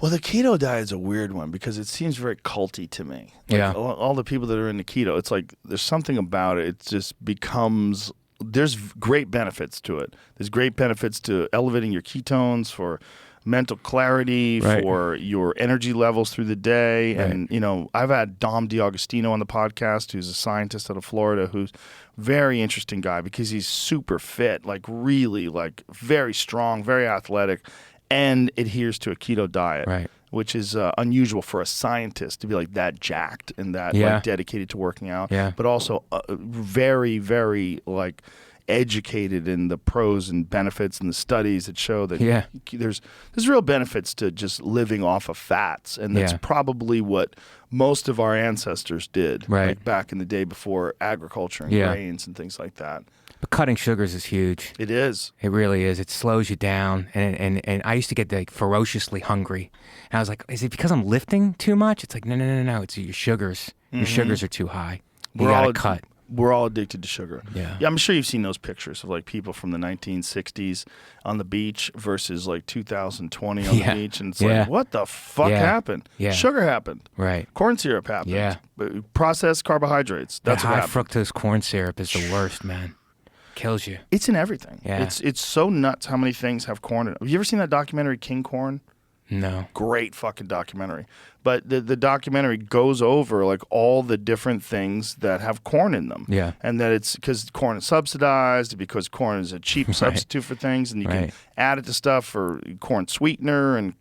Speaker 4: Well, the keto diet is a weird one because it seems very culty to me. Like,
Speaker 5: Yeah.
Speaker 4: all the people that are into keto, it's like there's something about it. It just becomes there's great benefits to it. There's great benefits to elevating your ketones for mental clarity,
Speaker 5: Right.
Speaker 4: for your energy levels through the day.
Speaker 5: Right.
Speaker 4: And, I've had Dom DiAgostino on the podcast, who's a scientist out of Florida, who's very interesting guy because he's super fit, like really like very strong, very athletic, and adheres to a keto diet.
Speaker 5: Right.
Speaker 4: Which is unusual for a scientist to be like that jacked and that
Speaker 5: Yeah.
Speaker 4: like dedicated to working out.
Speaker 5: Yeah.
Speaker 4: But also very, very like educated in the pros and benefits and the studies that show that
Speaker 5: Yeah.
Speaker 4: there's real benefits to just living off of fats, and that's
Speaker 5: Yeah.
Speaker 4: probably what most of our ancestors did,
Speaker 5: Right.
Speaker 4: like back in the day before agriculture and
Speaker 5: Yeah.
Speaker 4: grains and things like that.
Speaker 5: But cutting sugars is huge.
Speaker 4: It is.
Speaker 5: It really is. It slows you down, and I used to get like ferociously hungry, and I was like, "Is it because I'm lifting too much?" It's like, no. It's your sugars. Your sugars are too high. You gotta cut.
Speaker 4: We're all addicted to sugar.
Speaker 5: Yeah.
Speaker 4: I'm sure you've seen those pictures of like people from the 1960s on the beach versus like 2020 on
Speaker 5: Yeah.
Speaker 4: the beach, and it's
Speaker 5: Yeah.
Speaker 4: like, what the fuck
Speaker 5: Yeah.
Speaker 4: happened?
Speaker 5: Yeah.
Speaker 4: Sugar happened.
Speaker 5: Right.
Speaker 4: Corn syrup happened.
Speaker 5: Yeah.
Speaker 4: Processed carbohydrates. That's
Speaker 5: that
Speaker 4: what
Speaker 5: high
Speaker 4: happened.
Speaker 5: fructose corn syrup is the worst, man. Kills you.
Speaker 4: It's in everything.
Speaker 5: Yeah.
Speaker 4: It's so nuts how many things have corn in it. Have you ever seen that documentary King Corn?
Speaker 5: No.
Speaker 4: Great fucking documentary. But the documentary goes over like all the different things that have corn in them.
Speaker 5: Yeah.
Speaker 4: And that it's because corn is subsidized, because corn is a cheap substitute for things, and you can
Speaker 5: Right.
Speaker 4: add it to stuff for corn sweetener, and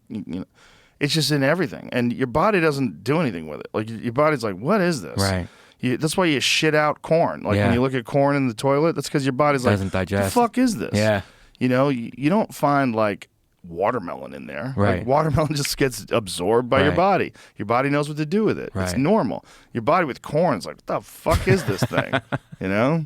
Speaker 4: It's just in everything, and your body doesn't do anything with it. Like your body's like, what is this?
Speaker 5: Right.
Speaker 4: That's why you shit out corn. Like
Speaker 5: Yeah.
Speaker 4: when you look at corn in the toilet, that's because your body's like,
Speaker 5: Doesn't digest.
Speaker 4: the fuck is this?
Speaker 5: Yeah.
Speaker 4: You know, you don't find like watermelon in there.
Speaker 5: Right.
Speaker 4: Like watermelon just gets absorbed by your
Speaker 5: Right.
Speaker 4: body. Your body knows what to do with it. It's
Speaker 5: Right.
Speaker 4: normal. Your body with corn's like, what the fuck is this thing? You know?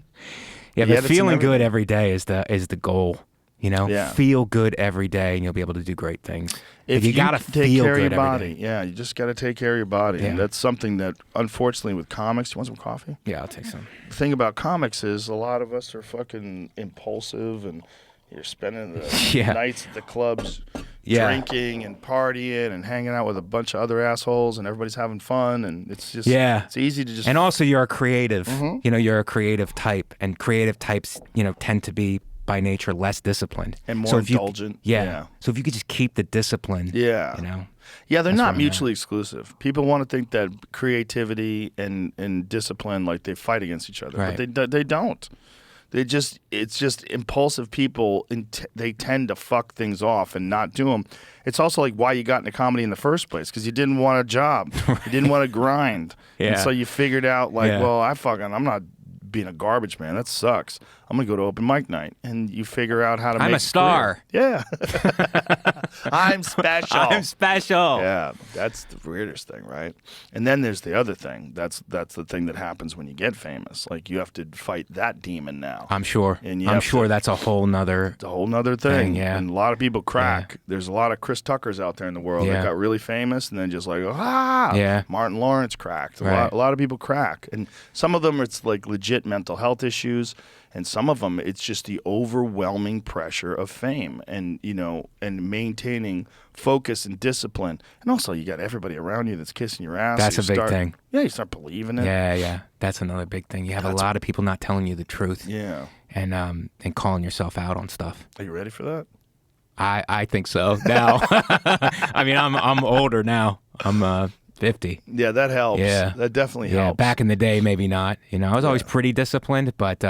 Speaker 5: Yeah,
Speaker 4: Yet
Speaker 5: but
Speaker 4: it's
Speaker 5: feeling
Speaker 4: in
Speaker 5: good
Speaker 4: everything.
Speaker 5: every day is the goal. You know,
Speaker 4: Yeah.
Speaker 5: feel good every day, and you'll be able to do great things.
Speaker 4: If
Speaker 5: you gotta
Speaker 4: take
Speaker 5: feel
Speaker 4: care of
Speaker 5: good
Speaker 4: your
Speaker 5: every
Speaker 4: body,
Speaker 5: day.
Speaker 4: yeah, you just got to take care of your body, and
Speaker 5: Yeah.
Speaker 4: that's something that, unfortunately, with comics, you want some coffee?
Speaker 5: Yeah, I'll take some.
Speaker 4: The thing about comics is a lot of us are fucking impulsive, and you're spending the
Speaker 5: Yeah.
Speaker 4: nights at the clubs
Speaker 5: Yeah.
Speaker 4: drinking and partying and hanging out with a bunch of other assholes, and everybody's having fun, and it's just
Speaker 5: Yeah.
Speaker 4: it's easy to just
Speaker 5: And also, you're a creative.
Speaker 4: Mm-hmm.
Speaker 5: You know, you're a creative type, and creative types, you know, tend to be by nature less disciplined
Speaker 4: And more
Speaker 5: so if
Speaker 4: indulgent.
Speaker 5: Yeah.
Speaker 4: Yeah.
Speaker 5: So if you could just keep the discipline.
Speaker 4: Yeah.
Speaker 5: You know.
Speaker 4: Yeah, they're
Speaker 5: That's
Speaker 4: not
Speaker 5: where I'm
Speaker 4: mutually exclusive. People want to think that creativity and discipline, like, they fight against each other,
Speaker 5: Right.
Speaker 4: but they don't. It's just impulsive people, and they tend to fuck things off and not do them. It's also like why you got into comedy in the first place, because you didn't want a job, you didn't want to grind, and
Speaker 5: Yeah.
Speaker 4: so you figured out like,
Speaker 5: Yeah.
Speaker 4: well, I'm not being a garbage man. That sucks. I'm gonna go to open mic night, and you figure out how to.
Speaker 5: I'm
Speaker 4: make
Speaker 5: a star.
Speaker 4: career. Yeah, I'm special.
Speaker 5: I'm special.
Speaker 4: Yeah, that's the weirdest thing, right? And then there's the other thing. That's the thing that happens when you get famous. Like, you have to fight that demon now.
Speaker 5: I'm sure.
Speaker 4: And you
Speaker 5: I'm
Speaker 4: have
Speaker 5: sure
Speaker 4: to-
Speaker 5: that's a whole nother.
Speaker 4: It's a whole nother thing.
Speaker 5: Yeah.
Speaker 4: And a lot of people crack. There's a lot of Chris Tuckers out there in the world that
Speaker 5: Yeah.
Speaker 4: got really famous and then just like, ah.
Speaker 5: Yeah.
Speaker 4: Martin Lawrence cracked.
Speaker 5: Right.
Speaker 4: A lot of people crack. And some of them, it's like legit mental health issues. And some of them, it's just the overwhelming pressure of fame and, you know, and maintaining focus and discipline. And also, you got everybody around you that's kissing your ass.
Speaker 5: That's
Speaker 4: You
Speaker 5: a big
Speaker 4: start-
Speaker 5: thing.
Speaker 4: Yeah, you start believing it.
Speaker 5: Yeah. That's another big thing. You have a lot of people not telling you the truth.
Speaker 4: Yeah.
Speaker 5: And calling yourself out on stuff.
Speaker 4: Are you ready for that?
Speaker 5: I think so now. I mean, I'm older now. I'm 50.
Speaker 4: Yeah, that helps.
Speaker 5: Yeah.
Speaker 4: That definitely
Speaker 5: Yeah,
Speaker 4: helps.
Speaker 5: back in the day, maybe not. You know, I was always pretty disciplined, but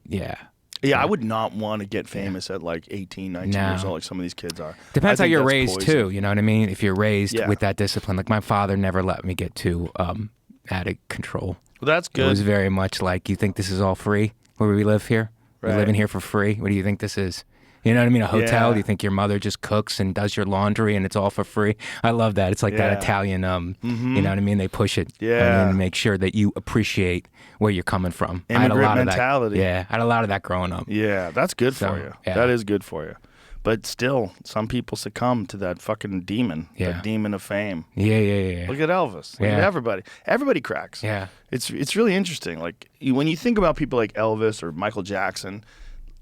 Speaker 5: yeah.
Speaker 4: Yeah, I would not want to get famous at like 18, 19
Speaker 5: No.
Speaker 4: years old like some of these kids are.
Speaker 5: Depends
Speaker 4: I
Speaker 5: how
Speaker 4: think
Speaker 5: you're
Speaker 4: that's
Speaker 5: raised
Speaker 4: poison.
Speaker 5: too. You know what I mean? If you're raised
Speaker 4: Yeah.
Speaker 5: with that discipline, like my father never let me get too out of control.
Speaker 4: Well, that's
Speaker 5: It was
Speaker 4: good.
Speaker 5: very much like, you think this is all free where we live here? We're
Speaker 4: Right.
Speaker 5: living here for free. What do you think this is? You know what I mean? A hotel?
Speaker 4: Yeah.
Speaker 5: Do you think your mother just cooks and does your laundry and it's all for free? I love that. It's like that
Speaker 4: Yeah.
Speaker 5: Italian, you know what I mean? They push it.
Speaker 4: Yeah.
Speaker 5: And make sure that you appreciate where you're coming from. I had a
Speaker 4: Immigrant
Speaker 5: lot
Speaker 4: mentality.
Speaker 5: Of that. Yeah. I had a lot of that growing up.
Speaker 4: Yeah, that's good
Speaker 5: So,
Speaker 4: for you.
Speaker 5: yeah.
Speaker 4: That is good for you. But still, some people succumb to that fucking demon,
Speaker 5: Yeah.
Speaker 4: the demon of fame.
Speaker 5: Yeah.
Speaker 4: Look at Elvis. Look at
Speaker 5: Yeah.
Speaker 4: everybody. Everybody cracks.
Speaker 5: Yeah.
Speaker 4: It's really interesting. Like, when you think about people like Elvis or Michael Jackson,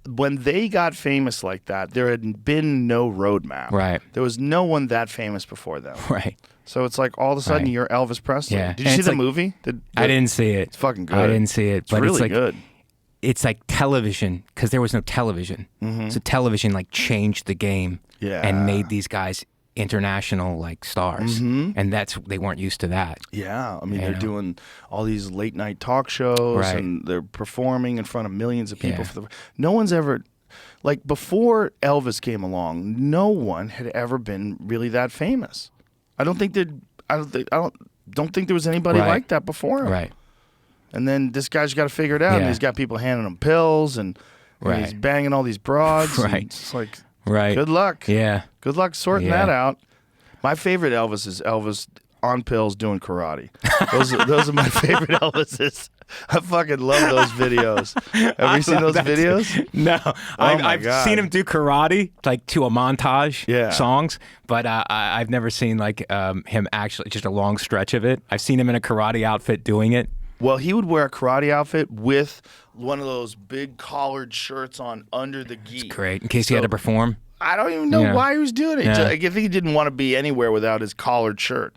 Speaker 4: when they got famous like that, there had been no roadmap.
Speaker 5: Right.
Speaker 4: There was no one that famous before them.
Speaker 5: Right.
Speaker 4: So it's like all of a sudden
Speaker 5: Right.
Speaker 4: you're Elvis Presley.
Speaker 5: Yeah.
Speaker 4: Did you
Speaker 5: And
Speaker 4: see
Speaker 5: it's
Speaker 4: the
Speaker 5: like-
Speaker 4: movie?
Speaker 5: I didn't see it.
Speaker 4: It's fucking good.
Speaker 5: I didn't see it.
Speaker 4: It's
Speaker 5: But
Speaker 4: really
Speaker 5: it's like,
Speaker 4: good.
Speaker 5: it's like television, because there was no television. So television like changed the game
Speaker 4: Yeah.
Speaker 5: and made these guys international like stars. And they weren't used to that.
Speaker 4: Yeah, I mean,
Speaker 5: You
Speaker 4: they're
Speaker 5: know?
Speaker 4: doing all these late night talk shows,
Speaker 5: Right.
Speaker 4: and they're performing in front of millions of people.
Speaker 5: Yeah.
Speaker 4: No one's ever, like, before Elvis came along, no one had ever been really that famous. I don't think there was anybody
Speaker 5: Right.
Speaker 4: like that before him.
Speaker 5: Right.
Speaker 4: And then this guy's got to figure it out, and
Speaker 5: Yeah.
Speaker 4: he's got people handing him pills, and he's
Speaker 5: Right.
Speaker 4: banging all these broads. and
Speaker 5: Right.
Speaker 4: It's like,
Speaker 5: Right.
Speaker 4: good luck.
Speaker 5: Yeah.
Speaker 4: Good luck sorting
Speaker 5: Yeah.
Speaker 4: that out. My favorite Elvis is Elvis on pills doing karate. Those are my favorite Elvises. I fucking love those videos. Have you seen those videos?
Speaker 5: No,
Speaker 4: my
Speaker 5: I've
Speaker 4: God.
Speaker 5: seen him do karate, like to a montage
Speaker 4: Yeah.
Speaker 5: songs, but I've never seen like him actually just a long stretch of it. I've seen him in a karate outfit doing it.
Speaker 4: Well, he would wear a karate outfit with one of those big collared shirts on under the gi.
Speaker 5: Great, in case he had to perform.
Speaker 4: I don't even know
Speaker 5: Yeah.
Speaker 4: why he was doing it.
Speaker 5: Yeah.
Speaker 4: I think he didn't want to be anywhere without his collared shirt.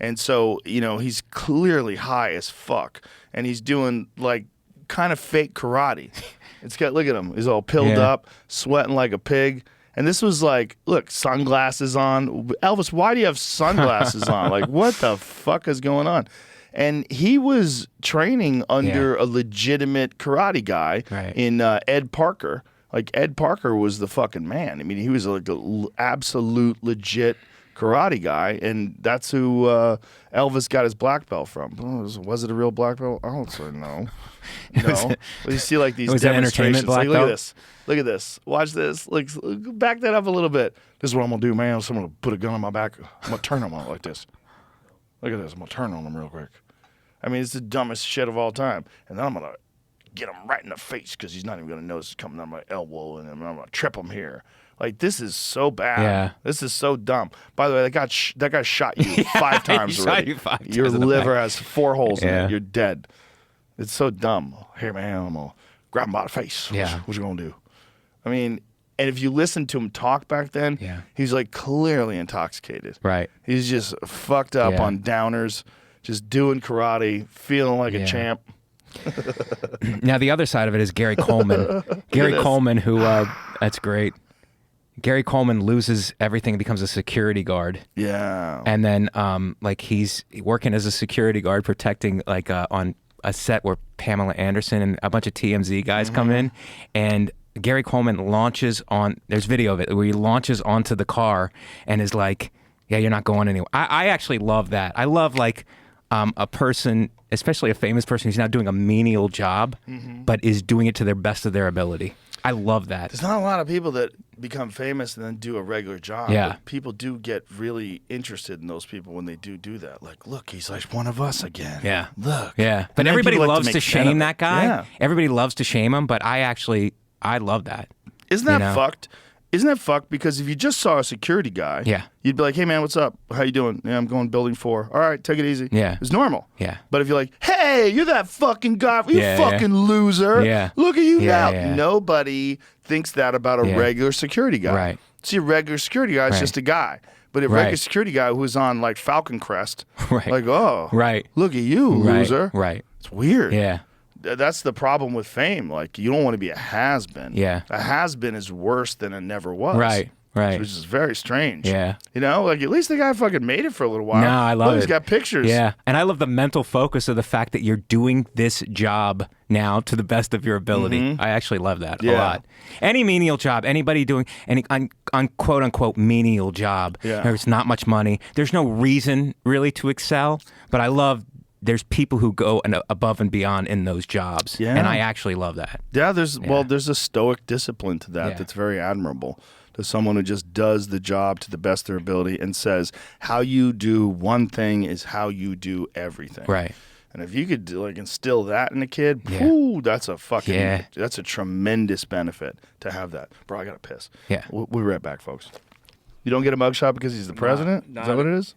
Speaker 4: And so, you know, he's clearly high as fuck. And he's doing, like, kind of fake karate. Look at him. He's all pilled
Speaker 5: Yeah.
Speaker 4: up, sweating like a pig. And this was like, look, sunglasses on. Elvis, why do you have sunglasses on? Like, what the fuck is going on? And he was training under a legitimate karate guy
Speaker 5: Right.
Speaker 4: in Ed Parker. Like, Ed Parker was the fucking man. I mean, he was like an absolute legit karate guy, and that's who Elvis got his black belt from. Was it a real black belt? I don't say no. No. But you see like these
Speaker 5: It was an
Speaker 4: demonstrations.
Speaker 5: entertainment black
Speaker 4: Like, look at
Speaker 5: belt?
Speaker 4: this. Look at this. Watch this. Look, back that up a little bit. This is what I'm gonna do, man. I'm gonna put a gun on my back. I'm gonna turn him on like this. Look at this. I'm gonna turn on him real quick. I mean, it's the dumbest shit of all time. And then I'm gonna get him right in the face because he's not even gonna notice it's coming on my elbow, and then I'm gonna trip him here. Like, this is so bad.
Speaker 5: Yeah.
Speaker 4: This is so dumb. By the way, that guy shot you 5 times
Speaker 5: he
Speaker 4: already.
Speaker 5: shot you 5 times
Speaker 4: Your
Speaker 5: in the
Speaker 4: liver
Speaker 5: back.
Speaker 4: has 4 holes in
Speaker 5: Yeah.
Speaker 4: it. You're dead. It's so dumb. Here, man, I'm gonna grab him by the face.
Speaker 5: Yeah.
Speaker 4: What you gonna do? I mean, and if you listen to him talk back then,
Speaker 5: Yeah.
Speaker 4: he's like clearly intoxicated.
Speaker 5: Right.
Speaker 4: He's just fucked up
Speaker 5: Yeah.
Speaker 4: on downers, just doing karate, feeling like a
Speaker 5: Yeah.
Speaker 4: champ.
Speaker 5: Now the other side of it is Gary Coleman. Gary Coleman, who that's great. Gary Coleman loses everything and becomes a security guard.
Speaker 4: Yeah.
Speaker 5: And then like he's working as a security guard protecting like on a set where Pamela Anderson and a bunch of TMZ guys come in, and Gary Coleman launches on, there's video of it where he launches onto the car and is like, yeah, you're not going anywhere. I actually love that. I love like a person, especially a famous person who's not doing a menial job, but is doing it to their best of their ability. I love that.
Speaker 4: There's not a lot of people that become famous and then do a regular job.
Speaker 5: Yeah.
Speaker 4: But people do get really interested in those people when they do that. Like, look, he's like one of us again.
Speaker 5: Yeah.
Speaker 4: Look.
Speaker 5: Yeah. But
Speaker 4: And then
Speaker 5: everybody
Speaker 4: people like
Speaker 5: loves
Speaker 4: make
Speaker 5: to
Speaker 4: fun of
Speaker 5: shame
Speaker 4: it.
Speaker 5: that guy.
Speaker 4: Yeah.
Speaker 5: Everybody loves to shame him, but I love that.
Speaker 4: Isn't that
Speaker 5: You know?
Speaker 4: fucked? Isn't that fucked? Because if you just saw a security guy,
Speaker 5: Yeah.
Speaker 4: you'd be like, hey, man, what's up? How you doing? Yeah, I'm going building 4. All right, take it easy.
Speaker 5: Yeah.
Speaker 4: It's normal.
Speaker 5: Yeah.
Speaker 4: But if you're like, hey, you're that fucking guy, you
Speaker 5: Yeah,
Speaker 4: fucking
Speaker 5: yeah.
Speaker 4: loser.
Speaker 5: Yeah.
Speaker 4: Look at you
Speaker 5: Yeah,
Speaker 4: now.
Speaker 5: yeah.
Speaker 4: Nobody thinks that about a
Speaker 5: Yeah.
Speaker 4: regular security guy.
Speaker 5: Right.
Speaker 4: See, a regular security guy is
Speaker 5: Right.
Speaker 4: just a guy. But a
Speaker 5: Right.
Speaker 4: regular security guy who's on like Falcon Crest,
Speaker 5: Right.
Speaker 4: like, oh,
Speaker 5: Right.
Speaker 4: look at you,
Speaker 5: Right.
Speaker 4: loser.
Speaker 5: Right.
Speaker 4: It's weird.
Speaker 5: Yeah.
Speaker 4: That's the problem with fame. Like, you don't want to be a has-been.
Speaker 5: Yeah.
Speaker 4: A has-been is worse than a never was.
Speaker 5: Right. Right.
Speaker 4: Which is very strange.
Speaker 5: Yeah.
Speaker 4: You know, like, at least the guy fucking made it for a little while.
Speaker 5: No, I love
Speaker 4: Look,
Speaker 5: it.
Speaker 4: He's got pictures.
Speaker 5: Yeah. And I love the mental focus of the fact that you're doing this job now to the best of your ability. I actually love that a
Speaker 4: Yeah.
Speaker 5: lot. Any menial job, anybody doing any quote unquote menial job,
Speaker 4: Yeah.
Speaker 5: there's not much money. There's no reason really to excel, but I love there's people who go above and beyond in those jobs.
Speaker 4: Yeah.
Speaker 5: And I actually love that.
Speaker 4: Yeah, there's a stoic discipline to that
Speaker 5: Yeah.
Speaker 4: that's very admirable. To someone who just does the job to the best of their ability and says, how you do one thing is how you do everything.
Speaker 5: Right.
Speaker 4: And if you could like instill that in a kid,
Speaker 5: Yeah.
Speaker 4: whoo, that's a fucking,
Speaker 5: Yeah.
Speaker 4: that's a tremendous benefit to have that. Bro, I got to piss.
Speaker 5: Yeah.
Speaker 4: We'll be right back, folks. You don't get a mugshot because he's the president? Is that what it is?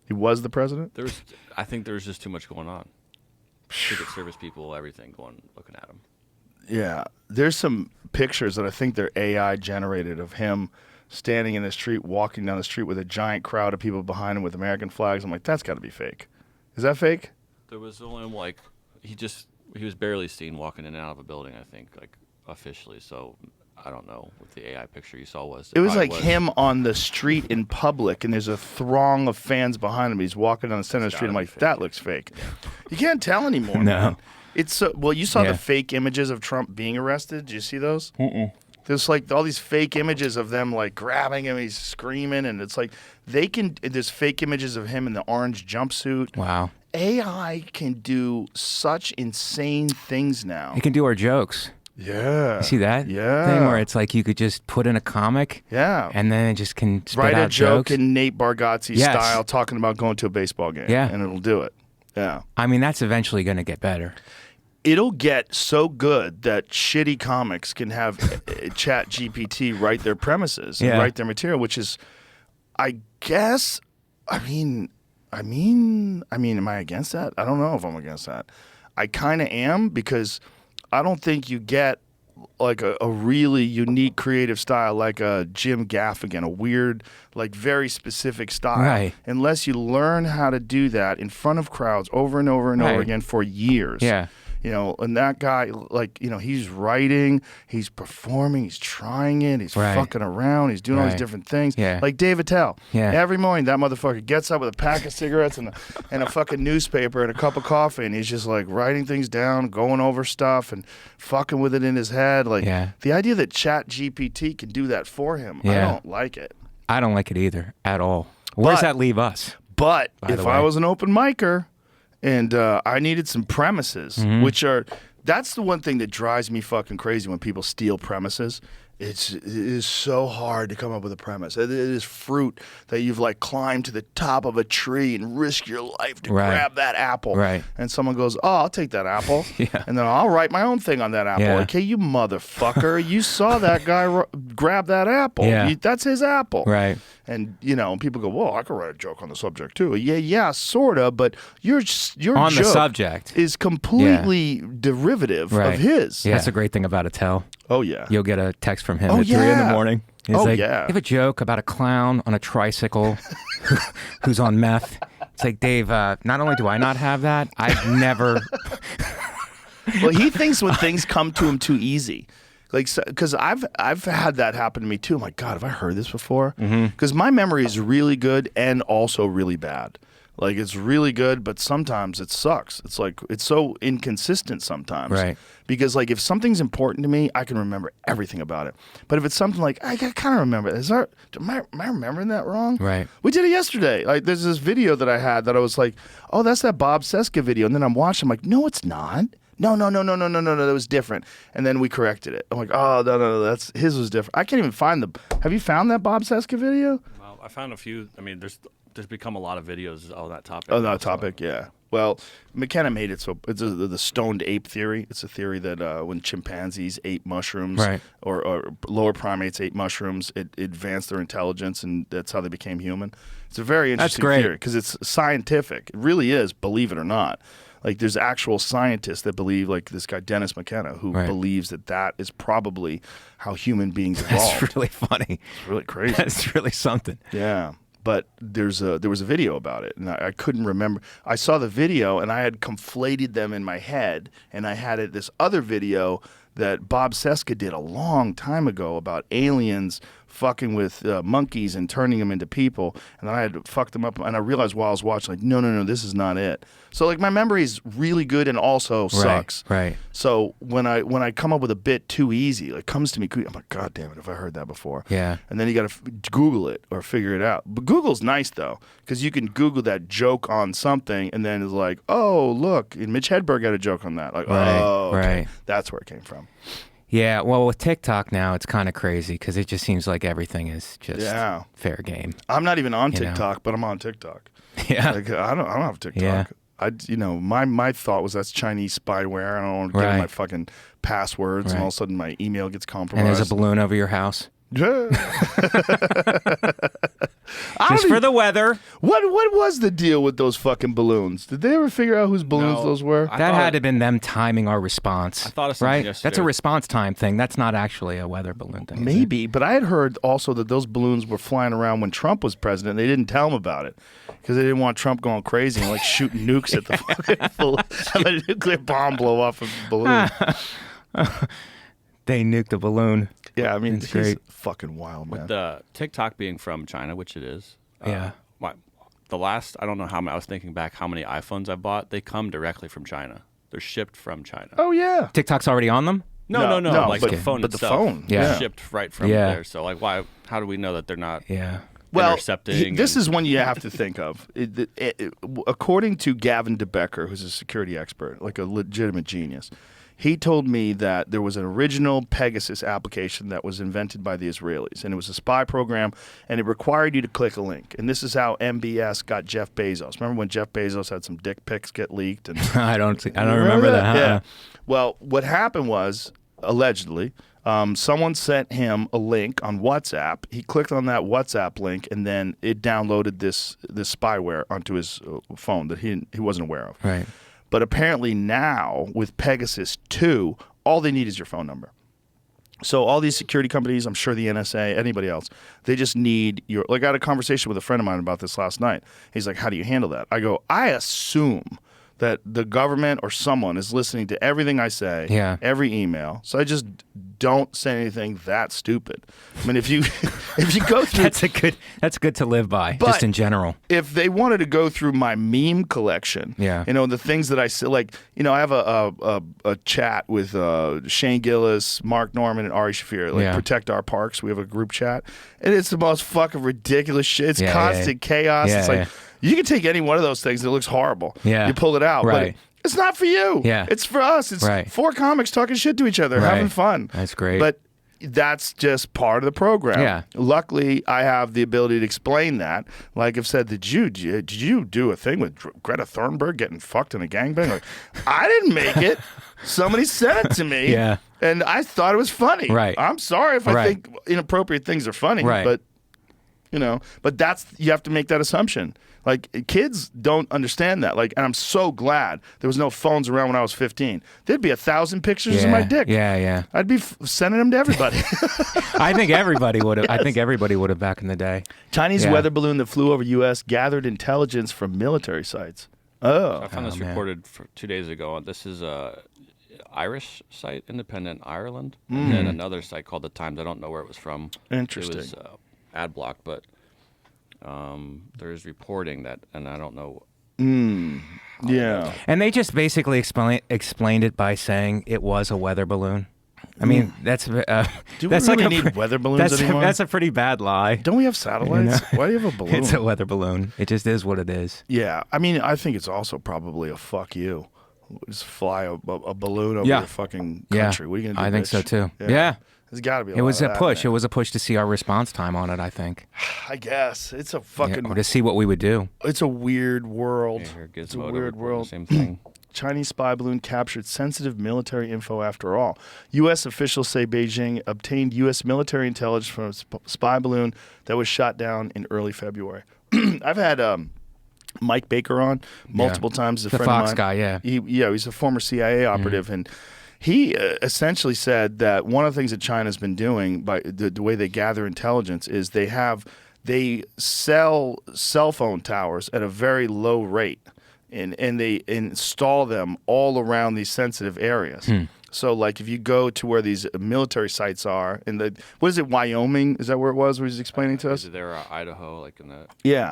Speaker 4: He was the president?
Speaker 6: I think there's just too much going on. Secret Service people, everything looking at him.
Speaker 4: Yeah. There's some pictures that I think they're AI generated of him standing in the street, walking down the street with a giant crowd of people behind him with American flags. I'm like, that's got to be fake. Is that fake?
Speaker 6: There was only like he was barely seen walking in and out of a building. I think like officially. So I don't know what the AI picture you saw was.
Speaker 4: It was
Speaker 6: probably
Speaker 4: like him on the street in public, and there's a throng of fans behind him. He's walking down the center of the street. I'm
Speaker 6: gotta
Speaker 4: like,
Speaker 6: be fake.
Speaker 4: that looks fake. You can't tell anymore.
Speaker 5: No.
Speaker 4: Man. It's so well. You saw
Speaker 5: Yeah.
Speaker 4: the fake images of Trump being arrested. Did you see those? There's like all these fake images of them like grabbing him. He's screaming, and it's like they can. There's fake images of him in the orange jumpsuit.
Speaker 5: Wow.
Speaker 4: AI can do such insane things now.
Speaker 5: It can do our jokes.
Speaker 4: Yeah.
Speaker 5: You see that?
Speaker 4: Yeah.
Speaker 5: Thing where it's like you could just put in a comic.
Speaker 4: Yeah.
Speaker 5: And then it just can spit
Speaker 4: Write
Speaker 5: out
Speaker 4: a joke
Speaker 5: jokes.
Speaker 4: in Nate Bargatze
Speaker 5: Yes.
Speaker 4: style, talking about going to a baseball game.
Speaker 5: Yeah.
Speaker 4: And it'll do it. Yeah.
Speaker 5: I mean, that's eventually going to get better.
Speaker 4: It'll get so good that shitty comics can have Chat GPT write their premises and
Speaker 5: Yeah.
Speaker 4: write their material, which is, I guess, I mean, am I against that? I don't know if I'm against that. I kind of am, because I don't think you get like a really unique creative style like a Jim Gaffigan, a weird, like very specific style,
Speaker 5: Right.
Speaker 4: unless you learn how to do that in front of crowds over and over and over
Speaker 5: Right.
Speaker 4: again for years.
Speaker 5: Yeah.
Speaker 4: You know, and that guy, like, you know, he's writing, he's performing, he's trying it, he's
Speaker 5: Right.
Speaker 4: fucking around, he's doing all these
Speaker 5: Right.
Speaker 4: different things.
Speaker 5: Yeah.
Speaker 4: Like Dave Attell.
Speaker 5: Yeah.
Speaker 4: Every morning, that motherfucker gets up with a pack of cigarettes and a fucking newspaper and a cup of coffee, and he's just like writing things down, going over stuff, and fucking with it in his head. Like,
Speaker 5: Yeah.
Speaker 4: the idea that Chat GPT can do that for him, I
Speaker 5: Yeah.
Speaker 4: don't like it.
Speaker 5: I don't like it either at all. Where does
Speaker 4: But-
Speaker 5: that leave us?
Speaker 4: But
Speaker 5: By
Speaker 4: if
Speaker 5: the
Speaker 4: I
Speaker 5: way.
Speaker 4: was an open micer and I needed some premises,
Speaker 5: Mm-hmm.
Speaker 4: which are, that's the one thing that drives me fucking crazy when people steal premises. It is so hard to come up with a premise. It is fruit that you've like climbed to the top of a tree and risk your life to
Speaker 5: Right.
Speaker 4: grab that apple.
Speaker 5: Right.
Speaker 4: And someone goes, "Oh, I'll take that apple."
Speaker 5: Yeah.
Speaker 4: And then I'll write my own thing on that apple.
Speaker 5: Yeah.
Speaker 4: Okay, you motherfucker. You saw that guy grab that apple.
Speaker 5: Yeah.
Speaker 4: That's his apple.
Speaker 5: Right.
Speaker 4: And, you know, people go, well, I could write a joke on the subject too. Yeah, sort of, but your
Speaker 5: On the
Speaker 4: joke
Speaker 5: subject.
Speaker 4: is completely derivative
Speaker 5: Right.
Speaker 4: of his.
Speaker 5: Yeah. That's a great thing about a tell.
Speaker 4: Oh, yeah.
Speaker 5: You'll get a text from him
Speaker 4: Oh,
Speaker 5: at 3 in the
Speaker 4: yeah.
Speaker 5: morning. He's
Speaker 4: Oh,
Speaker 5: like,
Speaker 4: yeah.
Speaker 5: "You have a joke about a clown on a tricycle who's on meth." It's like, Dave, not only do I not have that, I've never...
Speaker 4: Well, he thinks when things come to him too easy. Like, because I've had that happen to me too. I'm like, God, have I heard this before? Because my memory is really good and also really bad. Like, it's really good, but sometimes it sucks. It's like, it's so inconsistent sometimes.
Speaker 5: Right.
Speaker 4: Because, like, if something's important to me, I can remember everything about it. But if it's something like, I kind of remember it. Am I remembering that wrong?
Speaker 5: Right.
Speaker 4: We did it yesterday. Like, there's this video that I had that I was like, oh, that's that Bob Seska video. And then I'm watching, I'm like, no, it's not. No, that was different. And then we corrected it. I'm like, oh, no, that's his was different. I can't even find have you found that Bob Seska video?
Speaker 6: Well, I found a few. I mean, there's become a lot of videos on that topic.
Speaker 4: Oh, that topic, yeah. Well, McKenna made it so it's the stoned ape theory. It's a theory that when chimpanzees ate mushrooms
Speaker 5: Right.
Speaker 4: or lower primates ate mushrooms, it advanced their intelligence, and that's how they became human. It's a very interesting
Speaker 5: great.
Speaker 4: theory because it's scientific. It really is, believe it or not. Like, there's actual scientists that believe, like this guy Dennis McKenna, who
Speaker 5: Right.
Speaker 4: believes that is probably how human beings evolved.
Speaker 5: That's really funny.
Speaker 4: It's really crazy.
Speaker 5: That's really something.
Speaker 4: Yeah, but there was a video about it, and I couldn't remember. I saw the video, and I had conflated them in my head, and I had this other video that Bob Seska did a long time ago about aliens fucking with monkeys and turning them into people, and then I had fucked them up, and I realized while I was watching, like, no, this is not it. So, like, my memory is really good and also sucks.
Speaker 5: Right.
Speaker 4: So when I come up with a bit too easy, like, comes to me, I'm like, God damn it, have I heard that before?
Speaker 5: Yeah.
Speaker 4: And then you got to Google it or figure it out. But Google's nice, though, because you can Google that joke on something, and then it's like, oh, look, and Mitch Hedberg had a joke on that. Like,
Speaker 5: Right,
Speaker 4: oh, okay.
Speaker 5: right.
Speaker 4: That's where it came from.
Speaker 5: Yeah, well, with TikTok now, it's kind of crazy because it just seems like everything is just
Speaker 4: Yeah.
Speaker 5: fair game.
Speaker 4: I'm not even on
Speaker 5: You know.
Speaker 4: TikTok, but I'm on TikTok.
Speaker 5: Yeah.
Speaker 4: Like, I don't have TikTok.
Speaker 5: Yeah.
Speaker 4: My thought was that's Chinese spyware. I don't want to give them my
Speaker 5: Right.
Speaker 4: fucking passwords, and all of a sudden my email gets
Speaker 5: And
Speaker 4: compromised.
Speaker 5: there's a balloon over your house.
Speaker 4: Just
Speaker 5: Just for the weather.
Speaker 4: What was the deal with those fucking balloons? Did they ever figure out whose balloons
Speaker 6: No,
Speaker 4: those were?
Speaker 6: I
Speaker 5: That
Speaker 6: thought
Speaker 5: had
Speaker 6: it-
Speaker 5: to have been them timing our response.
Speaker 6: I thought of something
Speaker 5: right?
Speaker 6: yesterday.
Speaker 5: That's a response time thing. That's not actually a weather balloon thing. is it?
Speaker 4: Maybe, but I had heard also that those balloons were flying around when Trump was president. They didn't tell him about it because they didn't want Trump going crazy and like shooting nukes at the fucking balloon. Have a nuclear bomb blow off of the balloon.
Speaker 5: They nuked a balloon.
Speaker 4: Yeah, I mean,
Speaker 5: It's
Speaker 4: he's
Speaker 5: great.
Speaker 4: fucking wild, man.
Speaker 6: With the TikTok being from China, which it is.
Speaker 5: Yeah.
Speaker 6: The last, I don't know how many, I was thinking back how many iPhones I bought. They come directly from China. They're shipped from China.
Speaker 4: Oh yeah.
Speaker 5: TikTok's already on them?
Speaker 6: No,
Speaker 4: no,
Speaker 6: like
Speaker 4: but-
Speaker 6: the phone
Speaker 4: but the
Speaker 6: itself.
Speaker 4: phone,
Speaker 5: yeah.
Speaker 6: It's shipped right from
Speaker 5: Yeah.
Speaker 6: there. So, like, why? How do we know that they're not
Speaker 5: Yeah.
Speaker 4: Well,
Speaker 6: intercepting?
Speaker 4: this
Speaker 6: and-
Speaker 4: is one you have to think of. According to Gavin DeBecker, who's a security expert, like a legitimate genius, he told me that there was an original Pegasus application that was invented by the Israelis, and it was a spy program, and it required you to click a link. And this is how MBS got Jeff Bezos. Remember when Jeff Bezos had some dick pics get leaked? And
Speaker 5: I don't remember that.
Speaker 4: Yeah. Well, what happened was, allegedly, someone sent him a link on WhatsApp. He clicked on that WhatsApp link, and then it downloaded this spyware onto his phone that he wasn't aware of.
Speaker 5: Right.
Speaker 4: But apparently now, with Pegasus 2, all they need is your phone number. So all these security companies, I'm sure the NSA, anybody else, they just need your... Like, I had a conversation with a friend of mine about this last night. He's like, how do you handle that? I go, I assume that the government or someone is listening to everything I say, every email. So I just don't say anything that stupid. I mean, if you go through,
Speaker 5: that's good to live by,
Speaker 4: but
Speaker 5: just in general.
Speaker 4: If they wanted to go through my meme collection, the things that I say, like, I have a chat with Shane Gillis, Mark Norman, and Ari Shafir, like Protect Our Parks. We have a group chat, and it's the most fucking ridiculous shit. It's constant chaos. It's like, you can take any one of those things that looks horrible. You pull it out, but it's not for you. It's for us. It's four comics talking shit to each other, having fun.
Speaker 5: That's great.
Speaker 4: But that's just part of the program. Luckily, I have the ability to explain that. Like I've said, did you do a thing with Greta Thunberg getting fucked in a gangbang? Like, I didn't make it. Somebody sent it to me. And I thought it was funny. I'm sorry if I think inappropriate things are funny, but but you have to make that assumption. Like, kids don't understand that. Like, and I'm so glad there was no phones around when I was 15. There'd be 1,000 pictures of my dick. I'd be sending them to everybody.
Speaker 5: I think everybody would have. I think everybody would have back in the day.
Speaker 4: Chinese weather balloon that flew over U.S. gathered intelligence from military sites.
Speaker 6: So I found this reported 2 days ago. This is a Irish site, Independent Ireland, and then another site called The Times. I don't know where it was from.
Speaker 4: Interesting.
Speaker 6: It was ad block, but there's reporting that, and I don't know.
Speaker 5: And they just basically explained it by saying it was a weather balloon. I mean, that's
Speaker 4: do we
Speaker 5: that's
Speaker 4: really
Speaker 5: like
Speaker 4: need weather balloons anymore?
Speaker 5: That's a pretty bad lie.
Speaker 4: Don't we have satellites? Why do you have a balloon?
Speaker 5: It's a weather balloon. It just is what it is.
Speaker 4: Yeah, I mean, I think it's also probably a fuck you. Just fly a balloon over your fucking country. What are you gonna do?
Speaker 5: I think so too. Yeah.
Speaker 4: There's got to be.
Speaker 5: It was a push. It was a push to see our response time on it, I think.
Speaker 4: I guess it's a fucking.
Speaker 5: Or to see what we would do.
Speaker 4: It's a weird world.
Speaker 6: It's
Speaker 4: a weird world.
Speaker 6: Same thing.
Speaker 4: Chinese spy balloon captured sensitive military info after all. U.S. officials say Beijing obtained U.S. military intelligence from a spy balloon that was shot down in early February. I've had Mike Baker on multiple times.
Speaker 5: The Fox guy,
Speaker 4: he's a former CIA operative, and he essentially said that one of the things that China's been doing by the way they gather intelligence is they sell cell phone towers at a very low rate, and they install them all around these sensitive areas. So, like, if you go to where these military sites are, what is it, Wyoming? Is that where it was? Where he's explaining to us?
Speaker 6: There, Idaho, like in the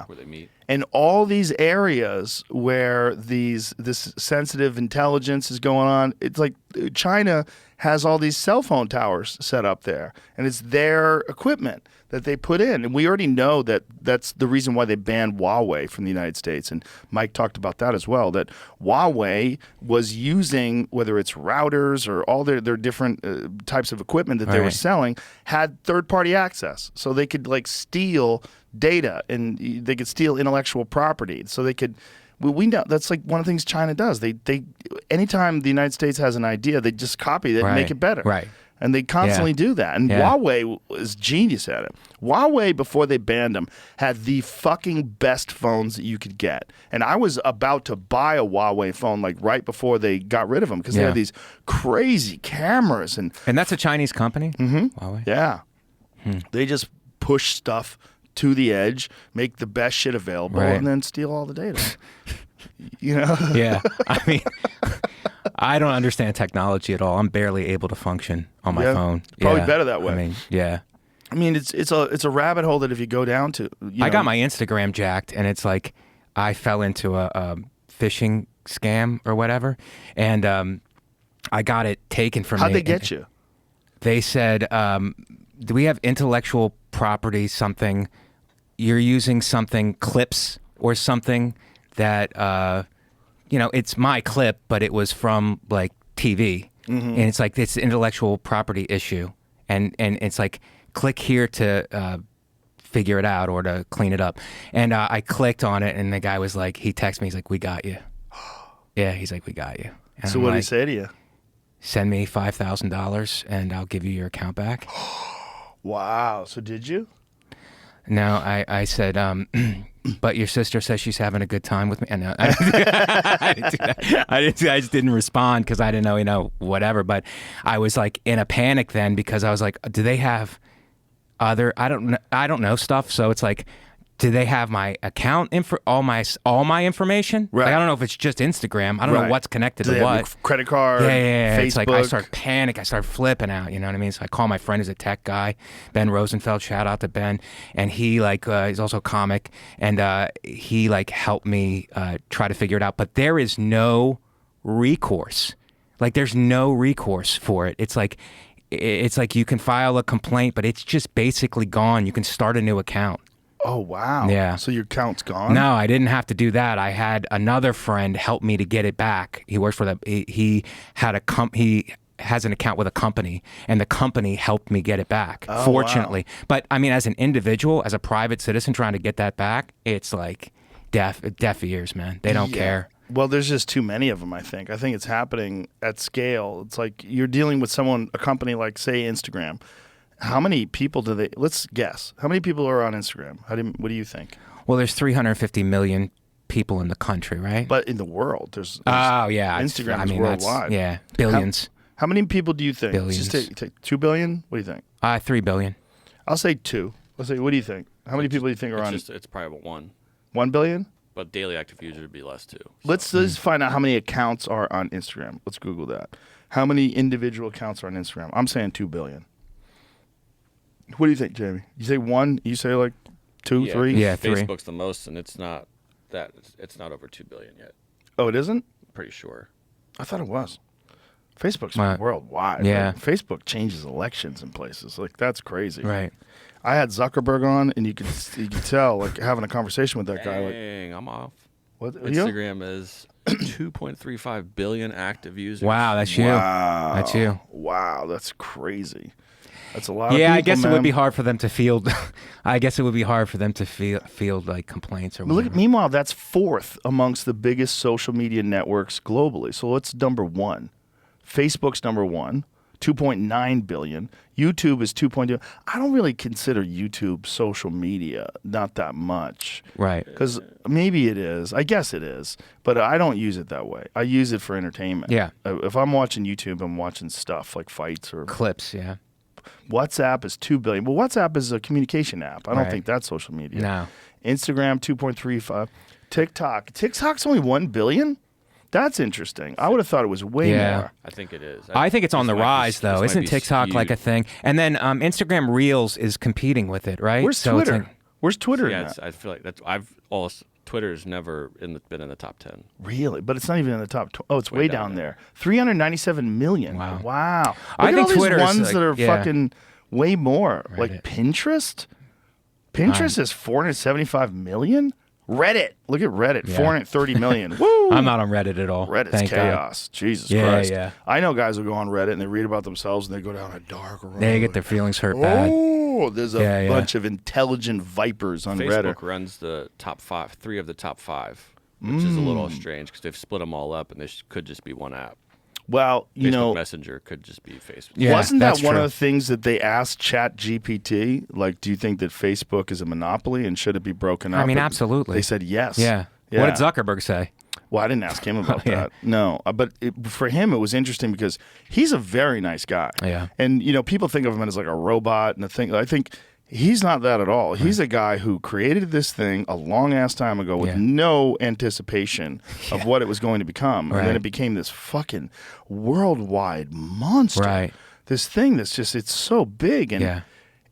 Speaker 6: where they meet.
Speaker 4: And all these areas where this sensitive intelligence is going on, it's like China has all these cell phone towers set up there, and it's their equipment that they put in. And we already know that that's the reason why they banned Huawei from the United States. And Mike talked about that as well, that Huawei was using, whether it's routers or all their different types of equipment that they were selling, had third-party access. So they could, like, steal data, and they could steal intellectual property. So they could... We know that's like one of the things China does. They anytime the United States has an idea, they just copy it and make it better. And they constantly do that. And Huawei was genius at it. Huawei, before they banned them, had the fucking best phones that you could get. And I was about to buy a Huawei phone like right before they got rid of them because they had these crazy cameras. And
Speaker 5: that's a Chinese company? Huawei?
Speaker 4: Yeah. They just push stuff to the edge, make the best shit available, and then steal all the data.
Speaker 5: I mean, I don't understand technology at all. I'm barely able to function on my phone.
Speaker 4: Probably better that way.
Speaker 5: I mean,
Speaker 4: it's a rabbit hole that if you go down to,
Speaker 5: I got my Instagram jacked, and it's like I fell into a phishing scam or whatever, and I got it taken from me.
Speaker 4: How'd they get you?
Speaker 5: They said, do we have intellectual property, something, you're using something, clips or something that, it's my clip, but it was from like TV. And it's like, it's an intellectual property issue. And it's like, click here to figure it out or to clean it up. And I clicked on it, and the guy was like, he texted me, he's like, we got you. Yeah, he's like, we got you. And
Speaker 4: so what did he say to you?
Speaker 5: Send me $5,000 and I'll give you your account back.
Speaker 4: Wow. So did you?
Speaker 5: No, I said, but your sister says she's having a good time with me. And I didn't do that. I just didn't respond because I didn't know, whatever. But I was like in a panic then because I was like, do they have other, I don't know stuff. So it's like, do they have my account all my information?
Speaker 4: Right.
Speaker 5: Like, I don't know if it's just Instagram. I don't know
Speaker 4: Right.
Speaker 5: what's connected
Speaker 4: Do
Speaker 5: to
Speaker 4: they have your
Speaker 5: what.
Speaker 4: credit card,
Speaker 5: Yeah.
Speaker 4: Facebook.
Speaker 5: It's like I start panic. I start flipping out. You know what I mean? So I call my friend who's a tech guy, Ben Rosenfeld. Shout out to Ben. And he he's also a comic, and he helped me try to figure it out. But there is no recourse. Like there's no recourse for it. It's like you can file a complaint, but it's just basically gone. You can start a new account.
Speaker 4: Oh, wow.
Speaker 5: Yeah.
Speaker 4: So your account's gone?
Speaker 5: No, I didn't have to do that. I had another friend help me to get it back. He works for he has an account with a company, and the company helped me get it back.
Speaker 4: Oh,
Speaker 5: fortunately. Wow. But I mean, as an individual, as a private citizen trying to get that back, it's like deaf ears, man. They don't care.
Speaker 4: Well, there's just too many of them, I think. I think it's happening at scale. It's like you're dealing with a company like, say, Instagram. How many people let's guess. How many people are on Instagram? What do you think?
Speaker 5: Well, there's 350 million people in the country, right?
Speaker 4: But in the world, there's
Speaker 5: oh, yeah.
Speaker 4: Instagram is worldwide.
Speaker 5: Yeah, billions.
Speaker 4: How many people do you think?
Speaker 5: Billions.
Speaker 4: Just take 2 billion? What do you think?
Speaker 5: 3 billion.
Speaker 4: I'll say 2. Let's say, what do you think? How many people do you think are on?
Speaker 6: It's probably about 1.
Speaker 4: 1 billion?
Speaker 6: But daily active users would be less too. So.
Speaker 4: Let's find out how many accounts are on Instagram. Let's Google that. How many individual accounts are on Instagram? I'm saying 2 billion. What do you think, Jamie? You say 1? You say like 2, 3?
Speaker 5: Yeah, 3.
Speaker 6: Facebook's the most, and it's not over 2 billion yet.
Speaker 4: Oh, it isn't?
Speaker 6: Pretty sure.
Speaker 4: I thought it was. Facebook's worldwide.
Speaker 5: Yeah.
Speaker 4: Right? Facebook changes elections in places. Like, that's crazy.
Speaker 5: Right.
Speaker 4: I had Zuckerberg on, and you could tell, like, having a conversation with that guy. Like,
Speaker 6: Dang, I'm off.
Speaker 4: what?
Speaker 6: Instagram is 2.35 billion active users.
Speaker 5: Wow, that's you.
Speaker 4: Wow.
Speaker 5: That's you.
Speaker 4: Wow, that's crazy. That's a lot of people,
Speaker 5: Yeah, I guess it would be
Speaker 4: man.
Speaker 5: hard for them to field. I guess it would be hard for them to field like complaints or
Speaker 4: But
Speaker 5: whatever.
Speaker 4: meanwhile, that's 4th amongst the biggest social media networks globally. So what's number 1? Facebook's number 1, 2.9 billion. YouTube is 2.2. I don't really consider YouTube social media, not that much.
Speaker 5: Right.
Speaker 4: Because maybe it is. I guess it is. But I don't use it that way. I use it for entertainment.
Speaker 5: Yeah.
Speaker 4: If I'm watching YouTube, I'm watching stuff like fights or
Speaker 5: Clips, yeah.
Speaker 4: WhatsApp is 2 billion. Well, WhatsApp is a communication app. I don't
Speaker 5: Right.
Speaker 4: think that's social media.
Speaker 5: No.
Speaker 4: Instagram 2.35. TikTok's only 1 billion. That's interesting. I would have thought it was way
Speaker 5: Yeah.
Speaker 4: more.
Speaker 6: I think it is.
Speaker 5: I think it's on
Speaker 6: This
Speaker 5: the
Speaker 6: might be-
Speaker 5: rise, though.
Speaker 6: this might
Speaker 5: Isn't
Speaker 6: be
Speaker 5: TikTok like a
Speaker 6: skewed.
Speaker 5: thing? And then Instagram Reels is competing with it, right?
Speaker 4: Where's
Speaker 5: So it's
Speaker 4: Twitter?
Speaker 5: like-
Speaker 4: Where's Twitter in
Speaker 6: Yeah,
Speaker 4: that?
Speaker 6: I feel like Twitter's never been in the top 10.
Speaker 4: Really? But it's not even in the top. It's way down there. 397 million.
Speaker 5: Wow.
Speaker 4: Wow. Look
Speaker 5: I
Speaker 4: at
Speaker 5: think
Speaker 4: all these
Speaker 5: Twitter is
Speaker 4: ones
Speaker 5: like-
Speaker 4: that are
Speaker 5: yeah.
Speaker 4: fucking way more.
Speaker 5: Reddit.
Speaker 4: Like Pinterest. Pinterest is 475 million. Reddit. Look at Reddit.
Speaker 5: Yeah.
Speaker 4: 430 million. Woo.
Speaker 5: I'm not on Reddit at all.
Speaker 4: Reddit's
Speaker 5: Thank God.
Speaker 4: chaos. Jesus
Speaker 5: Yeah,
Speaker 4: Christ.
Speaker 5: yeah.
Speaker 4: I know guys who go on Reddit and they read about themselves and they go down a dark road.
Speaker 5: They get their feelings hurt bad.
Speaker 4: Oh, there's a
Speaker 5: Yeah, yeah.
Speaker 4: bunch of intelligent vipers on
Speaker 6: Facebook
Speaker 4: Reddit.
Speaker 6: runs the top 5, 3 of the top 5, which is a little strange because they've split them all up, and this could just be one app.
Speaker 4: Well, you
Speaker 6: Facebook
Speaker 4: know,
Speaker 6: Messenger could just be Facebook.
Speaker 5: Yeah,
Speaker 4: wasn't that
Speaker 5: that's
Speaker 4: one
Speaker 5: true.
Speaker 4: of the things that they asked ChatGPT? Like, do you think that Facebook is a monopoly and should it be broken up?
Speaker 5: I mean,
Speaker 4: And
Speaker 5: absolutely.
Speaker 4: They said yes.
Speaker 5: Yeah.
Speaker 4: Yeah.
Speaker 5: What did Zuckerberg say?
Speaker 4: Well, I didn't ask him about
Speaker 5: Yeah.
Speaker 4: that. No, but for him, it was interesting because he's a very nice guy.
Speaker 5: Yeah.
Speaker 4: And, you know, people think of him as like a robot and a thing. I think he's not that at all. He's a guy who created this thing a long-ass time ago with
Speaker 5: Yeah.
Speaker 4: no anticipation of what it was going to become. And then
Speaker 5: Right.
Speaker 4: it became this fucking worldwide monster.
Speaker 5: Right.
Speaker 4: This thing that's just, it's so big. And,
Speaker 5: Yeah.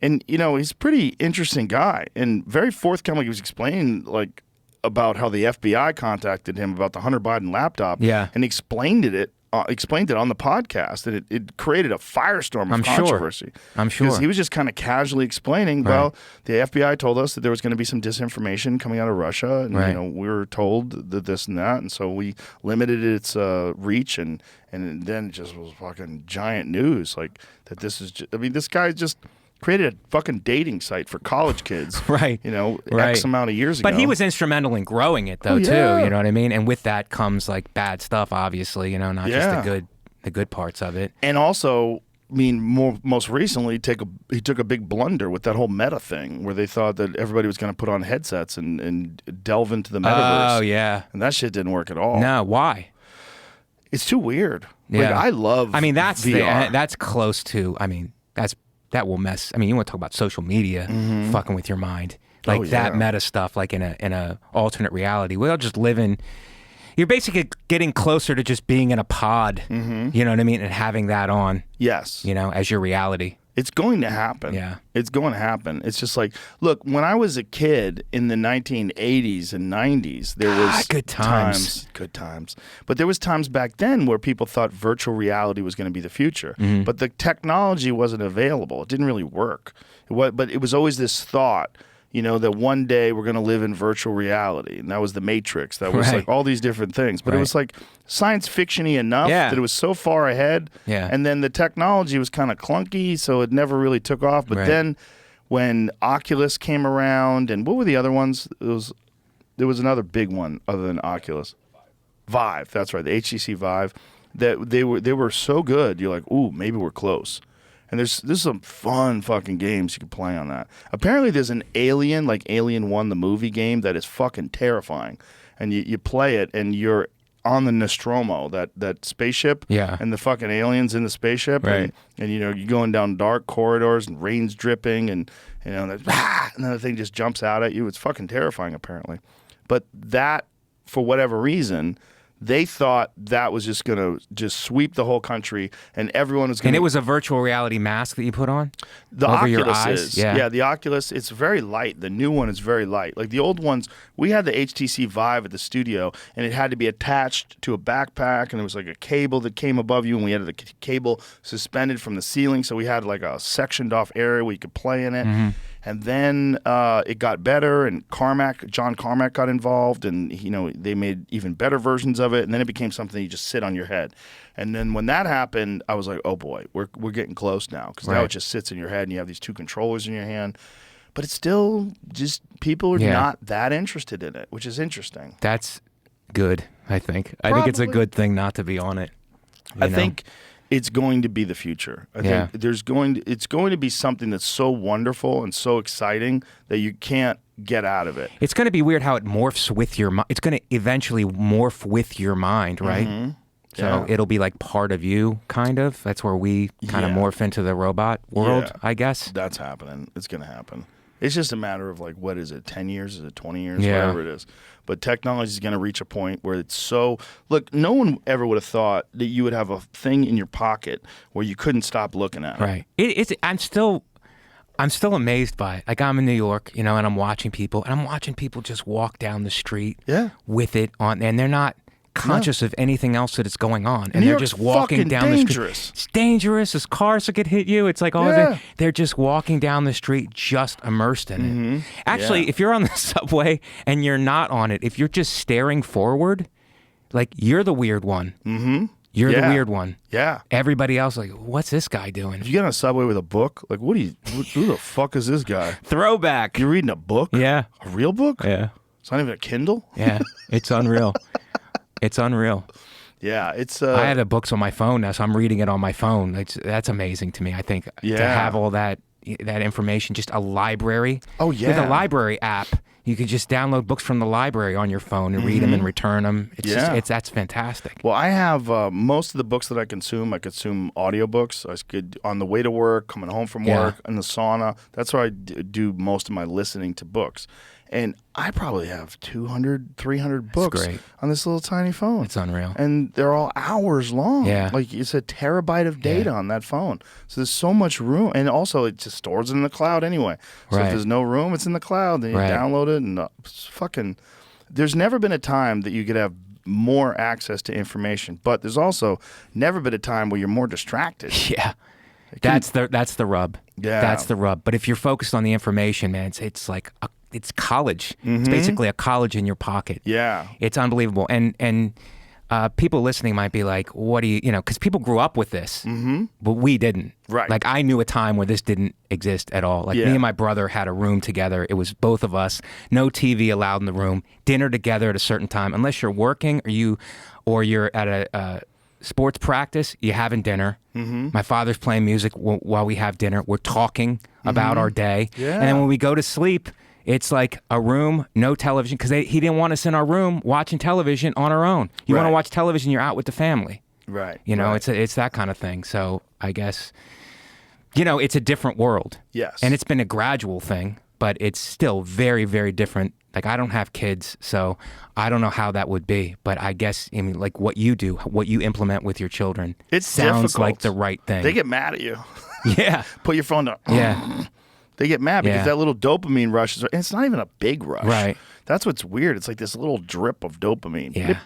Speaker 4: and you know, he's a pretty interesting guy and very forthcoming. He was explaining, like, about how the FBI contacted him about the Hunter Biden laptop.
Speaker 5: Yeah.
Speaker 4: And explained it on the podcast, and it created a firestorm of
Speaker 5: I'm sure.
Speaker 4: controversy.
Speaker 5: I'm sure.
Speaker 4: Because he was just kind of casually explaining, well, the FBI told us that there was going to be some disinformation coming out of Russia, and
Speaker 5: Right.
Speaker 4: you know, we were told that this and that, and so we limited its reach, and then it just was fucking giant news, like that this is I mean, this guy just created a fucking dating site for college kids.
Speaker 5: Right.
Speaker 4: You know,
Speaker 5: Right.
Speaker 4: X amount of years ago.
Speaker 5: But he was instrumental in growing it, though,
Speaker 4: Oh, yeah.
Speaker 5: too. You know what I mean? And with that comes like bad stuff, obviously. You know, not
Speaker 4: Yeah.
Speaker 5: just the good parts of it.
Speaker 4: And also, I mean, most recently, he took a big blunder with that whole Meta thing, where they thought that everybody was going to put on headsets and delve into the metaverse.
Speaker 5: Oh yeah.
Speaker 4: And that shit didn't work at all.
Speaker 5: No, why?
Speaker 4: It's too weird. Like,
Speaker 5: Yeah.
Speaker 4: I love
Speaker 5: I mean, that's
Speaker 4: VR.
Speaker 5: that's close to. I mean, that will mess. I mean, you want to talk about social media
Speaker 4: Mm-hmm.
Speaker 5: fucking with your mind. like
Speaker 4: Oh, yeah.
Speaker 5: that meta stuff, like in a alternate reality. We all just live in. You're basically getting closer to just being in a pod.
Speaker 4: Mm-hmm.
Speaker 5: You know what I mean, and having that on.
Speaker 4: Yes.
Speaker 5: You know, as your reality.
Speaker 4: It's going to happen.
Speaker 5: Yeah.
Speaker 4: It's going to happen. It's just like, look, when I was a kid in the 1980s and 90s, there was
Speaker 5: good times.
Speaker 4: Good times. But there was times back then where people thought virtual reality was going to be the future.
Speaker 5: Mm-hmm.
Speaker 4: But the technology wasn't available. It didn't really work. But it was always this thought, you know, that one day we're going to live in virtual reality. And that was the Matrix. That was
Speaker 5: Right.
Speaker 4: like all these different things. But it
Speaker 5: Right.
Speaker 4: was like science fiction-y enough
Speaker 5: Yeah.
Speaker 4: that it was so far ahead.
Speaker 5: Yeah.
Speaker 4: And then the technology was kind of clunky, so it never really took off. But
Speaker 5: Right.
Speaker 4: then when Oculus came around, and what were the other ones? There was another big one other than Oculus. Vive, that's right, the HTC Vive. That they were so good. You're like, ooh, maybe we're close. And there's some fun fucking games you can play on that. Apparently, there's an Alien, like Alien 1, the movie game, that is fucking terrifying. And you play it, and you're on the Nostromo, that spaceship,
Speaker 5: Yeah.
Speaker 4: and the fucking aliens in the spaceship,
Speaker 5: Right.
Speaker 4: and you know you're going down dark corridors and rain's dripping, and you know, and then the thing just jumps out at you. It's fucking terrifying, apparently. But that, for whatever reason, they thought that was just going to just sweep the whole country, and everyone was going
Speaker 5: And
Speaker 4: to...
Speaker 5: it was a virtual reality mask that you put on
Speaker 4: The
Speaker 5: over
Speaker 4: Oculus
Speaker 5: your eyes.
Speaker 4: is.
Speaker 5: Yeah.
Speaker 4: The Oculus, it's very light. The new one is very light. Like the old ones, we had the HTC Vive at the studio, and it had to be attached to a backpack, and there was like a cable that came above you, and we had the cable suspended from the ceiling, so we had like a sectioned off area where you could play in it.
Speaker 5: Mm-hmm.
Speaker 4: And then it got better, and John Carmack got involved, and you know they made even better versions of it. And then it became something you just sit on your head. And then when that happened, I was like, oh boy, we're getting close now, because now
Speaker 5: Right.
Speaker 4: it just sits in your head, and you have these two controllers in your hand. But it's still just people are
Speaker 5: Yeah.
Speaker 4: not that interested in it, which is interesting.
Speaker 5: That's good, I think. I think it's a
Speaker 4: Probably.
Speaker 5: good thing not to be on it.
Speaker 4: I
Speaker 5: you know?
Speaker 4: think it's going to be the future. I
Speaker 5: Yeah.
Speaker 4: think it's going to be something that's so wonderful and so exciting that you can't get out of it.
Speaker 5: It's going to be weird how it morphs with your mind. It's going to eventually morph with your mind, right? So
Speaker 4: Yeah.
Speaker 5: it'll be like part of you, kind of. That's where we kind of
Speaker 4: Yeah.
Speaker 5: morph into the robot world,
Speaker 4: Yeah.
Speaker 5: I guess.
Speaker 4: That's happening. It's going to happen. It's just a matter of like, what is it, 10 years? Is it 20 years?
Speaker 5: Yeah.
Speaker 4: Whatever it is. But technology is going to reach a point where it's so... Look, no one ever would have thought that you would have a thing in your pocket where you couldn't stop looking at it.
Speaker 5: Right. I'm still amazed by it. Like I'm in New York, you know, and I'm watching people just walk down the street
Speaker 4: Yeah.
Speaker 5: with it on, and they're not conscious of anything else that is going on, and
Speaker 4: New
Speaker 5: they're
Speaker 4: York's
Speaker 5: just walking
Speaker 4: fucking
Speaker 5: down the
Speaker 4: dangerous.
Speaker 5: street. It's dangerous. There's cars that could hit you. It's like all
Speaker 4: Yeah.
Speaker 5: they're just walking down the street, just immersed in it. Actually,
Speaker 4: Yeah.
Speaker 5: if you're on the subway and you're not on it, if you're just staring forward, like you're the weird one. Mm-hmm. You're the
Speaker 4: Yeah.
Speaker 5: weird one.
Speaker 4: Yeah.
Speaker 5: Everybody else, like, what's this guy doing?
Speaker 4: If you get on a subway with a book, like, who the fuck is this guy?
Speaker 5: Throwback.
Speaker 4: You're reading a book?
Speaker 5: Yeah.
Speaker 4: A real book?
Speaker 5: Yeah.
Speaker 4: It's not even a Kindle?
Speaker 5: Yeah. It's unreal. It's unreal.
Speaker 4: Yeah, it's...
Speaker 5: I had the books on my phone now, so I'm reading it on my phone. That's amazing to me, I think, to
Speaker 4: Yeah.
Speaker 5: have all that information, just a library.
Speaker 4: Oh,
Speaker 5: With
Speaker 4: yeah.
Speaker 5: a library app, you could just download books from the library on your phone and read them and return them. It's
Speaker 4: Yeah.
Speaker 5: that's fantastic.
Speaker 4: Well, I have most of the books that I consume audiobooks. I could, on the way to work, coming home from
Speaker 5: Yeah.
Speaker 4: work, in the sauna. That's where I do most of my listening to books. And I probably have 200, 300 books
Speaker 5: great.
Speaker 4: on this little tiny phone.
Speaker 5: It's unreal.
Speaker 4: And they're all hours long.
Speaker 5: Yeah.
Speaker 4: Like it's a terabyte of data on that phone. So there's so much room. And also it just stores it in the cloud anyway. So
Speaker 5: Right.
Speaker 4: if there's no room, it's in the cloud. Then you
Speaker 5: Right.
Speaker 4: download it and it's fucking... There's never been a time that you could have more access to information. But there's also never been a time where you're more distracted.
Speaker 5: Yeah. That's the rub.
Speaker 4: Yeah.
Speaker 5: That's the rub. But if you're focused on the information, man, it's like it's college. It's basically a college in your pocket.
Speaker 4: Yeah.
Speaker 5: It's unbelievable. And people listening might be like, what do you know, because people grew up with this, but we didn't.
Speaker 4: Right.
Speaker 5: Like I knew a time where this didn't exist at all. Like
Speaker 4: Yeah.
Speaker 5: me and my brother had a room together. It was both of us, no TV allowed in the room, dinner together at a certain time, unless you're working or you're at a sports practice, you're having dinner. My father's playing music while we have dinner. We're talking about our day.
Speaker 4: Yeah.
Speaker 5: And then when we go to sleep, it's like a room, no television, because he didn't want us in our room watching television on our own. You want to
Speaker 4: Right.
Speaker 5: watch television, you're out with the family.
Speaker 4: Right.
Speaker 5: You know,
Speaker 4: right.
Speaker 5: it's that kind of thing. So I guess, you know, it's a different world.
Speaker 4: Yes.
Speaker 5: And it's been a gradual thing. but it's still very, very different. Like, I don't have kids, so I don't know how that would be. But I guess, I mean, like what you do, what you implement with your children,
Speaker 4: It's
Speaker 5: sounds
Speaker 4: difficult.
Speaker 5: like the right thing.
Speaker 4: They get mad at you.
Speaker 5: Yeah.
Speaker 4: Put your phone down.
Speaker 5: Yeah.
Speaker 4: They get mad because
Speaker 5: Yeah.
Speaker 4: that little dopamine rush is, and it's not even a big rush.
Speaker 5: Right.
Speaker 4: That's what's weird. It's like this little drip of dopamine.
Speaker 5: Yeah.
Speaker 4: Blip,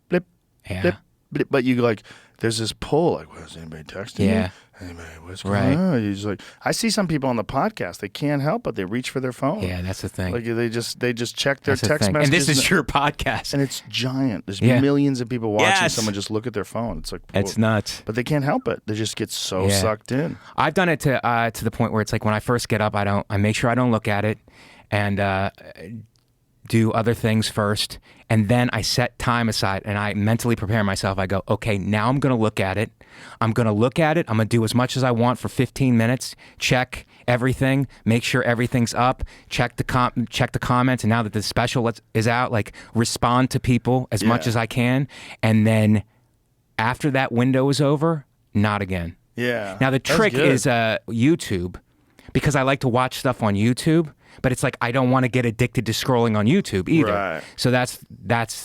Speaker 4: blip,
Speaker 5: Yeah.
Speaker 4: blip, blip. But you like, there's this pull. Like, well, is anybody texting
Speaker 5: Yeah.
Speaker 4: you? Anybody, what's going
Speaker 5: Right.
Speaker 4: on? You're just like, I see some people on the podcast. They can't help but they reach for their phone.
Speaker 5: Yeah, that's the thing.
Speaker 4: Like they just check their
Speaker 5: That's the
Speaker 4: text
Speaker 5: thing.
Speaker 4: messages.
Speaker 5: And this is your podcast.
Speaker 4: and it's giant. There's
Speaker 5: Yeah.
Speaker 4: millions of people watching
Speaker 5: Yes.
Speaker 4: someone just look at their phone. It's like,
Speaker 5: It's
Speaker 4: whoa.
Speaker 5: nuts.
Speaker 4: But they can't help it. They just get so
Speaker 5: Yeah.
Speaker 4: sucked in.
Speaker 5: I've done it to the point where it's like when I first get up, I make sure I don't look at it, and do other things first, and then I set time aside and I mentally prepare myself. I go, okay, now I'm going to look at it. I'm going to do as much as I want for 15 minutes, check everything, make sure everything's up, check the comments, and now that the special is out, like respond to people as much
Speaker 4: Yeah.
Speaker 5: as I can, and then after that window is over, not again.
Speaker 4: Yeah.
Speaker 5: Now the
Speaker 4: That's
Speaker 5: trick
Speaker 4: good.
Speaker 5: is YouTube, because I like to watch stuff on YouTube, but it's like I don't want to get addicted to scrolling on YouTube either.
Speaker 4: Right.
Speaker 5: So that's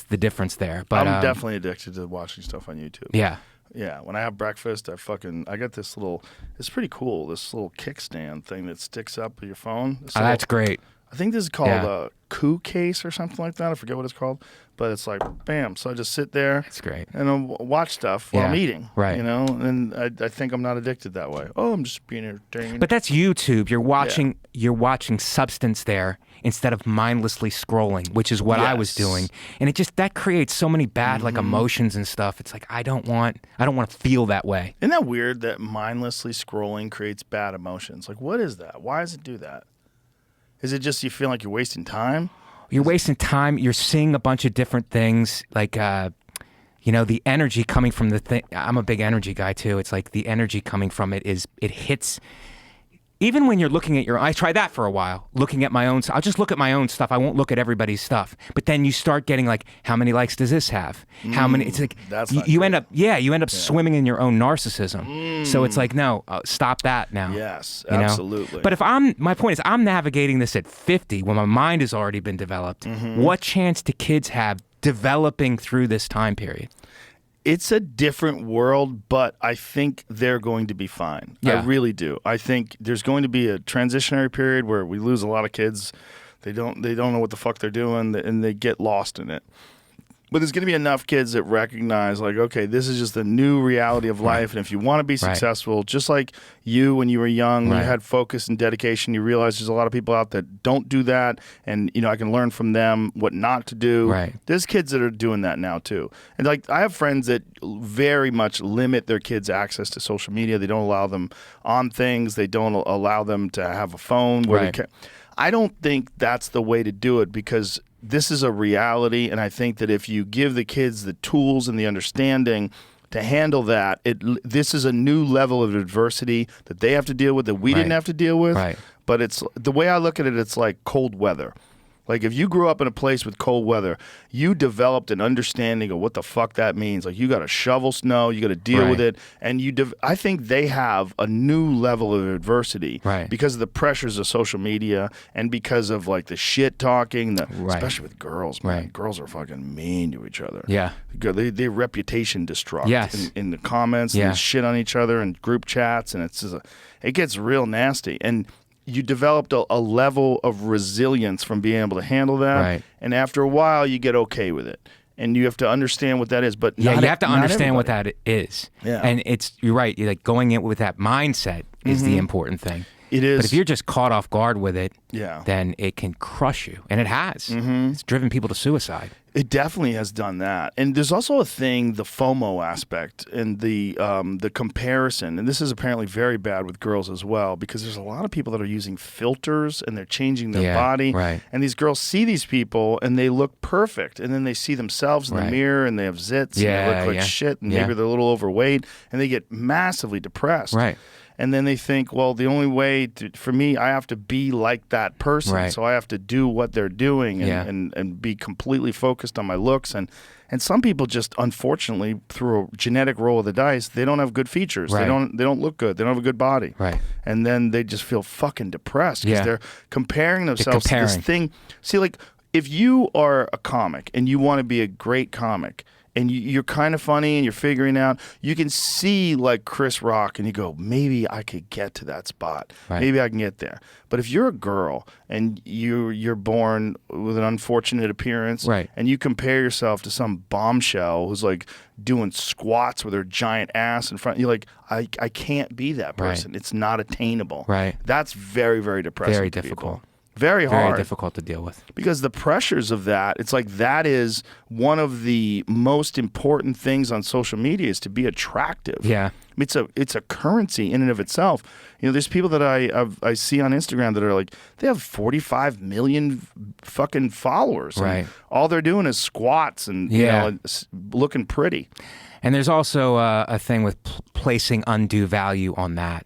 Speaker 5: the difference there. But
Speaker 4: I'm definitely addicted to watching stuff on YouTube.
Speaker 5: yeah.
Speaker 4: Yeah, when I have breakfast, I got this little, it's pretty cool, this little kickstand thing that sticks up with your phone. This
Speaker 5: Oh,
Speaker 4: little-
Speaker 5: that's great.
Speaker 4: I think this is called
Speaker 5: Yeah.
Speaker 4: a coup case or something like that. I forget what it's called, but it's like, bam. So I just sit there
Speaker 5: It's great.
Speaker 4: and I'll watch stuff while I'm
Speaker 5: Yeah,
Speaker 4: eating.
Speaker 5: right.
Speaker 4: You know, and I think I'm not addicted that way. Oh, I'm just being entertained.
Speaker 5: But that's YouTube. You're watching substance there instead of mindlessly scrolling, which is what I was
Speaker 4: Yes.
Speaker 5: doing. And that creates so many bad like emotions and stuff. It's like I don't want to feel that way.
Speaker 4: Isn't that weird that mindlessly scrolling creates bad emotions? Like, what is that? Why does it do that? Is it just you feel like you're wasting time?
Speaker 5: You're wasting time. You're seeing a bunch of different things, like the energy coming from the thing. I'm a big energy guy too. It's like the energy coming from it hits. Even when you're looking at I try that for a while, looking at my own. I'll just look at my own stuff. I won't look at everybody's stuff. But then you start getting like, how many likes does this have? How many? It's like
Speaker 4: that's
Speaker 5: you,
Speaker 4: not
Speaker 5: you
Speaker 4: good.
Speaker 5: end up swimming in your own narcissism. So it's like, no, stop that now.
Speaker 4: Yes,
Speaker 5: you know?
Speaker 4: absolutely.
Speaker 5: But my point is, I'm navigating this at 50 when my mind has already been developed. What chance do kids have developing through this time period?
Speaker 4: It's a different world, but I think they're going to be fine.
Speaker 5: Yeah.
Speaker 4: I really do. I think there's going to be a transitionary period where we lose a lot of kids. They don't know what the fuck they're doing, and they get lost in it. But there's going to be enough kids that recognize, like, okay, this is just the new reality of life. And if you want to be successful, just like you when you were young, you had focus and dedication, you realize there's a lot of people out that don't do that. And, I can learn from them what not to do.
Speaker 5: Right.
Speaker 4: There's kids that are doing that now, too. And, like, I have friends that very much limit their kids' access to social media. They don't allow them on things. They don't allow them to have a phone. I don't think that's the way to do it, because this is a reality, and I think that if you give the kids the tools and the understanding to handle that, this is a new level of adversity that they have to deal with that we didn't have to deal with.
Speaker 5: Right.
Speaker 4: But it's the way I look at it, it's like cold weather. Like, if you grew up in a place with cold weather, you developed an understanding of what the fuck that means. Like, you got to shovel snow, you got to deal with it, and I think they have a new level of adversity because of the pressures of social media and because of like the shit talking, especially with girls. Man, girls are fucking mean to each other.
Speaker 5: Yeah,
Speaker 4: they reputation destruct.
Speaker 5: Yes.
Speaker 4: in the comments, and they shit on each other and group chats, and it gets real nasty. And you developed a level of resilience from being able to handle that. Right. And after a while, you get okay with it. And you have to understand what that is. But
Speaker 5: you have to understand what that is.
Speaker 4: Yeah.
Speaker 5: And you're right. You're like going in with that mindset is the important thing.
Speaker 4: It is.
Speaker 5: But if you're just caught off guard with it,
Speaker 4: yeah,
Speaker 5: then it can crush you. And it has. It's driven people to suicide.
Speaker 4: It definitely has done that. And there's also a thing, the FOMO aspect and the comparison. And this is apparently very bad with girls as well, because there's a lot of people that are using filters and they're changing their body.
Speaker 5: Right.
Speaker 4: And these girls see these people and they look perfect. And then they see themselves in the mirror and they have zits and they look like shit. And maybe they're a little overweight and they get massively depressed.
Speaker 5: Right.
Speaker 4: And then they think, well, the only way for me, I have to be like that person.
Speaker 5: Right.
Speaker 4: So I have to do what they're doing and be completely focused on my looks. And And some people just, unfortunately, through a genetic roll of the dice, they don't have good features.
Speaker 5: Right.
Speaker 4: They don't look good. They don't have a good body.
Speaker 5: Right.
Speaker 4: And then they just feel fucking depressed because
Speaker 5: Yeah.
Speaker 4: they're comparing themselves to this
Speaker 5: comparing.
Speaker 4: thing. See, like, if you are a comic and you want to be a great comic and you're kind of funny and you're figuring out, you can see like Chris Rock and you go, maybe I could get to that spot.
Speaker 5: Right.
Speaker 4: Maybe I can get there. But if you're a girl and you're born with an unfortunate appearance,
Speaker 5: Right.
Speaker 4: and you compare yourself to some bombshell who's like doing squats with her giant ass in front, you're like, I can't be that person. It's not attainable.
Speaker 5: Right.
Speaker 4: That's very, very depressing.
Speaker 5: Very
Speaker 4: to people.
Speaker 5: difficult.
Speaker 4: Very hard.
Speaker 5: Very difficult to deal with.
Speaker 4: Because the pressures of that, it's like that is one of the most important things on social media is to be attractive.
Speaker 5: Yeah.
Speaker 4: It's a currency in and of itself. You know, there's people that I see on Instagram that are like, they have 45 million fucking followers. And
Speaker 5: Right.
Speaker 4: all they're doing is squats and
Speaker 5: Yeah.
Speaker 4: you know, looking pretty.
Speaker 5: And there's also a thing with placing undue value on that.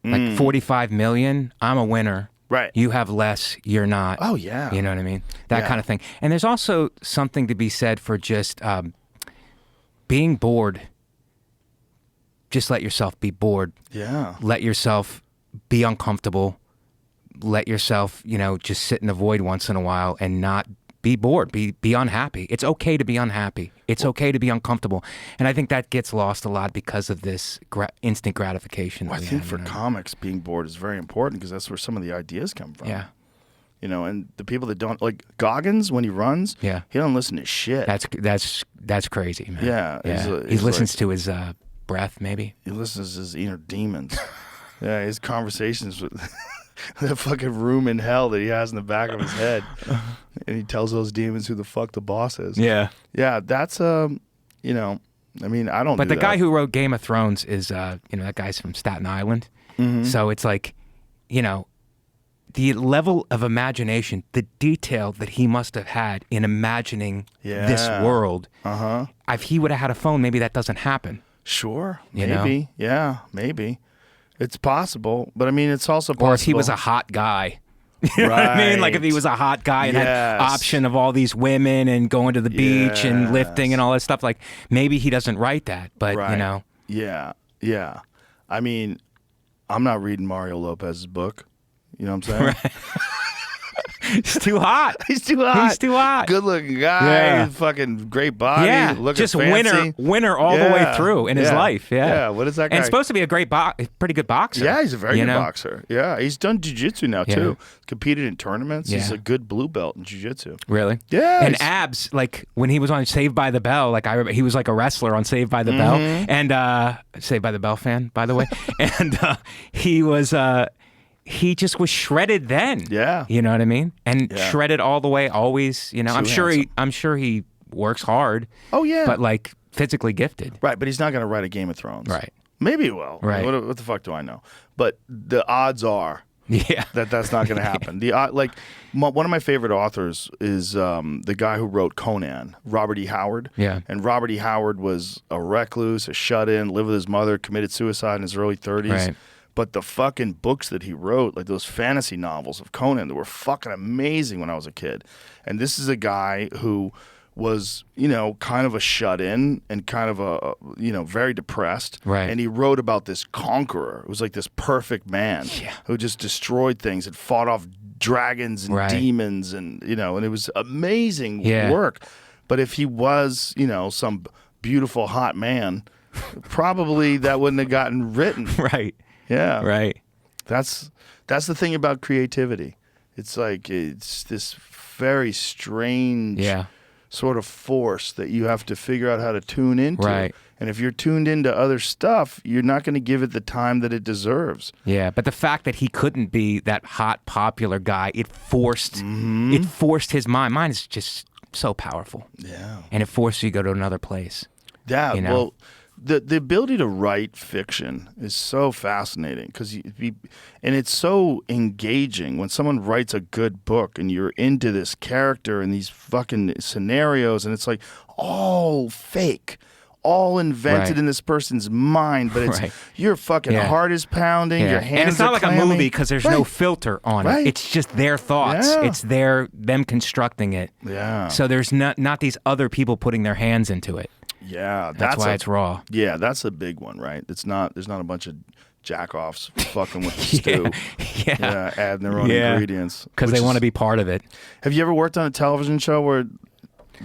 Speaker 5: Like 45 million, I'm a winner.
Speaker 4: Right.
Speaker 5: You have less, you're not.
Speaker 4: Oh, yeah.
Speaker 5: You know what I mean? That
Speaker 4: Yeah.
Speaker 5: kind of thing. And there's also something to be said for just being bored. Just let yourself be bored.
Speaker 4: Yeah.
Speaker 5: Let yourself be uncomfortable. Let yourself, just sit in the void once in a while and not be bored. Be unhappy. It's okay to be unhappy. It's okay to be uncomfortable. And I think that gets lost a lot because of this instant gratification. that
Speaker 4: Well, I
Speaker 5: we
Speaker 4: think
Speaker 5: have,
Speaker 4: for comics, being bored is very important because that's where some of the ideas come from.
Speaker 5: Yeah.
Speaker 4: You know, and the people that don't, like Goggins, when he runs,
Speaker 5: Yeah.
Speaker 4: he don't listen to shit.
Speaker 5: That's crazy, man.
Speaker 4: Yeah,
Speaker 5: He
Speaker 4: he's
Speaker 5: listens
Speaker 4: like-
Speaker 5: to his breath, maybe.
Speaker 4: He listens to his inner demons. Yeah, his conversations with the fucking room in hell that he has in the back of his head. And he tells those demons who the fuck the boss is.
Speaker 5: Yeah.
Speaker 4: Yeah, that's, I mean, I don't
Speaker 5: But
Speaker 4: do
Speaker 5: the
Speaker 4: that.
Speaker 5: guy who wrote Game of Thrones is, that guy's from Staten Island.
Speaker 4: Mm-hmm.
Speaker 5: So it's like, the level of imagination, the detail that he must have had in imagining this
Speaker 4: Yeah.
Speaker 5: world.
Speaker 4: Uh-huh.
Speaker 5: If he would have had a phone, maybe that doesn't happen.
Speaker 4: Sure,
Speaker 5: You know?
Speaker 4: maybe. Yeah, maybe. It's possible, but I mean, it's also possible.
Speaker 5: Or if he was a hot guy. You know what I mean? Like if he was a hot guy and had
Speaker 4: Yes.
Speaker 5: option of all these women and going to the beach and lifting and all that stuff, like maybe he doesn't write that, but
Speaker 4: Right. Yeah, yeah. I mean, I'm not reading Mario Lopez's book. You know what I'm saying?
Speaker 5: he's too hot.
Speaker 4: He's too hot.
Speaker 5: He's too hot.
Speaker 4: Good looking guy.
Speaker 5: Yeah.
Speaker 4: Fucking great body.
Speaker 5: Yeah,
Speaker 4: Looking
Speaker 5: just
Speaker 4: fancy.
Speaker 5: winner all the way through in his life. Yeah.
Speaker 4: Yeah. What is that guy?
Speaker 5: And supposed to be a pretty good boxer.
Speaker 4: Yeah, he's a very
Speaker 5: you
Speaker 4: good
Speaker 5: know?
Speaker 4: boxer. Yeah, he's done jiu-jitsu now
Speaker 5: Yeah.
Speaker 4: too. Competed in tournaments. He's
Speaker 5: Yeah.
Speaker 4: a good blue belt in jiu-jitsu.
Speaker 5: Really?
Speaker 4: Yeah,
Speaker 5: And
Speaker 4: he's-
Speaker 5: abs, like when he was on Saved by the Bell, like I remember he was like a wrestler on Saved by the Bell, and Saved by the Bell fan, by the way, and he was. He just was shredded then.
Speaker 4: Yeah.
Speaker 5: You know what I mean? And
Speaker 4: Yeah.
Speaker 5: shredded all the way, always, I'm
Speaker 4: Too
Speaker 5: sure
Speaker 4: handsome.
Speaker 5: I'm sure he works hard.
Speaker 4: Oh yeah.
Speaker 5: But like physically gifted.
Speaker 4: Right, but he's not going to write a Game of Thrones.
Speaker 5: Right.
Speaker 4: Maybe he will.
Speaker 5: Right.
Speaker 4: What the fuck do I know? But the odds are
Speaker 5: Yeah.
Speaker 4: that's not going to happen. One of my favorite authors is the guy who wrote Conan, Robert E. Howard.
Speaker 5: Yeah.
Speaker 4: And Robert E. Howard was a recluse, a shut-in, lived with his mother, committed suicide in his early 30s.
Speaker 5: Right.
Speaker 4: But the fucking books that he wrote, like those fantasy novels of Conan, they were fucking amazing when I was a kid. And this is a guy who was, kind of a shut-in and kind of a, very depressed.
Speaker 5: Right.
Speaker 4: And he wrote about this conqueror. It was like this perfect man who just destroyed things and fought off dragons and
Speaker 5: Right.
Speaker 4: demons and, and it was amazing
Speaker 5: Yeah.
Speaker 4: work. But if he was, some beautiful hot man, probably that wouldn't have gotten written.
Speaker 5: Right.
Speaker 4: Yeah.
Speaker 5: Right.
Speaker 4: That's the thing about creativity. It's like it's this very strange
Speaker 5: Yeah.
Speaker 4: sort of force that you have to figure out how to tune into.
Speaker 5: Right.
Speaker 4: And if you're tuned into other stuff, you're not going to give it the time that it deserves.
Speaker 5: Yeah, but the fact that he couldn't be that hot, popular guy, it forced his mind. Mine is just so powerful.
Speaker 4: Yeah.
Speaker 5: And it forced you to go to another place.
Speaker 4: Yeah.
Speaker 5: You know?
Speaker 4: Well, the ability to write fiction is so fascinating because and it's so engaging when someone writes a good book and you're into this character and these fucking scenarios and it's like all fake, all invented
Speaker 5: Right.
Speaker 4: in this person's mind, but it's
Speaker 5: Right.
Speaker 4: your fucking
Speaker 5: Yeah.
Speaker 4: heart is pounding, your hands
Speaker 5: and it's not
Speaker 4: are
Speaker 5: like
Speaker 4: clammy.
Speaker 5: a movie because there's no
Speaker 4: Right.
Speaker 5: filter on
Speaker 4: Right.
Speaker 5: it. It's just their thoughts.
Speaker 4: Yeah.
Speaker 5: It's them constructing it.
Speaker 4: Yeah.
Speaker 5: So there's not these other people putting their hands into it.
Speaker 4: Yeah,
Speaker 5: That's why
Speaker 4: a-
Speaker 5: it's raw.
Speaker 4: Yeah, that's a big one, right? There's not a bunch of jack-offs fucking with the stew.
Speaker 5: Yeah.
Speaker 4: Adding their own
Speaker 5: Yeah.
Speaker 4: ingredients.
Speaker 5: Because
Speaker 4: which
Speaker 5: they want to
Speaker 4: is-
Speaker 5: be part of it.
Speaker 4: Have you ever worked on a television show where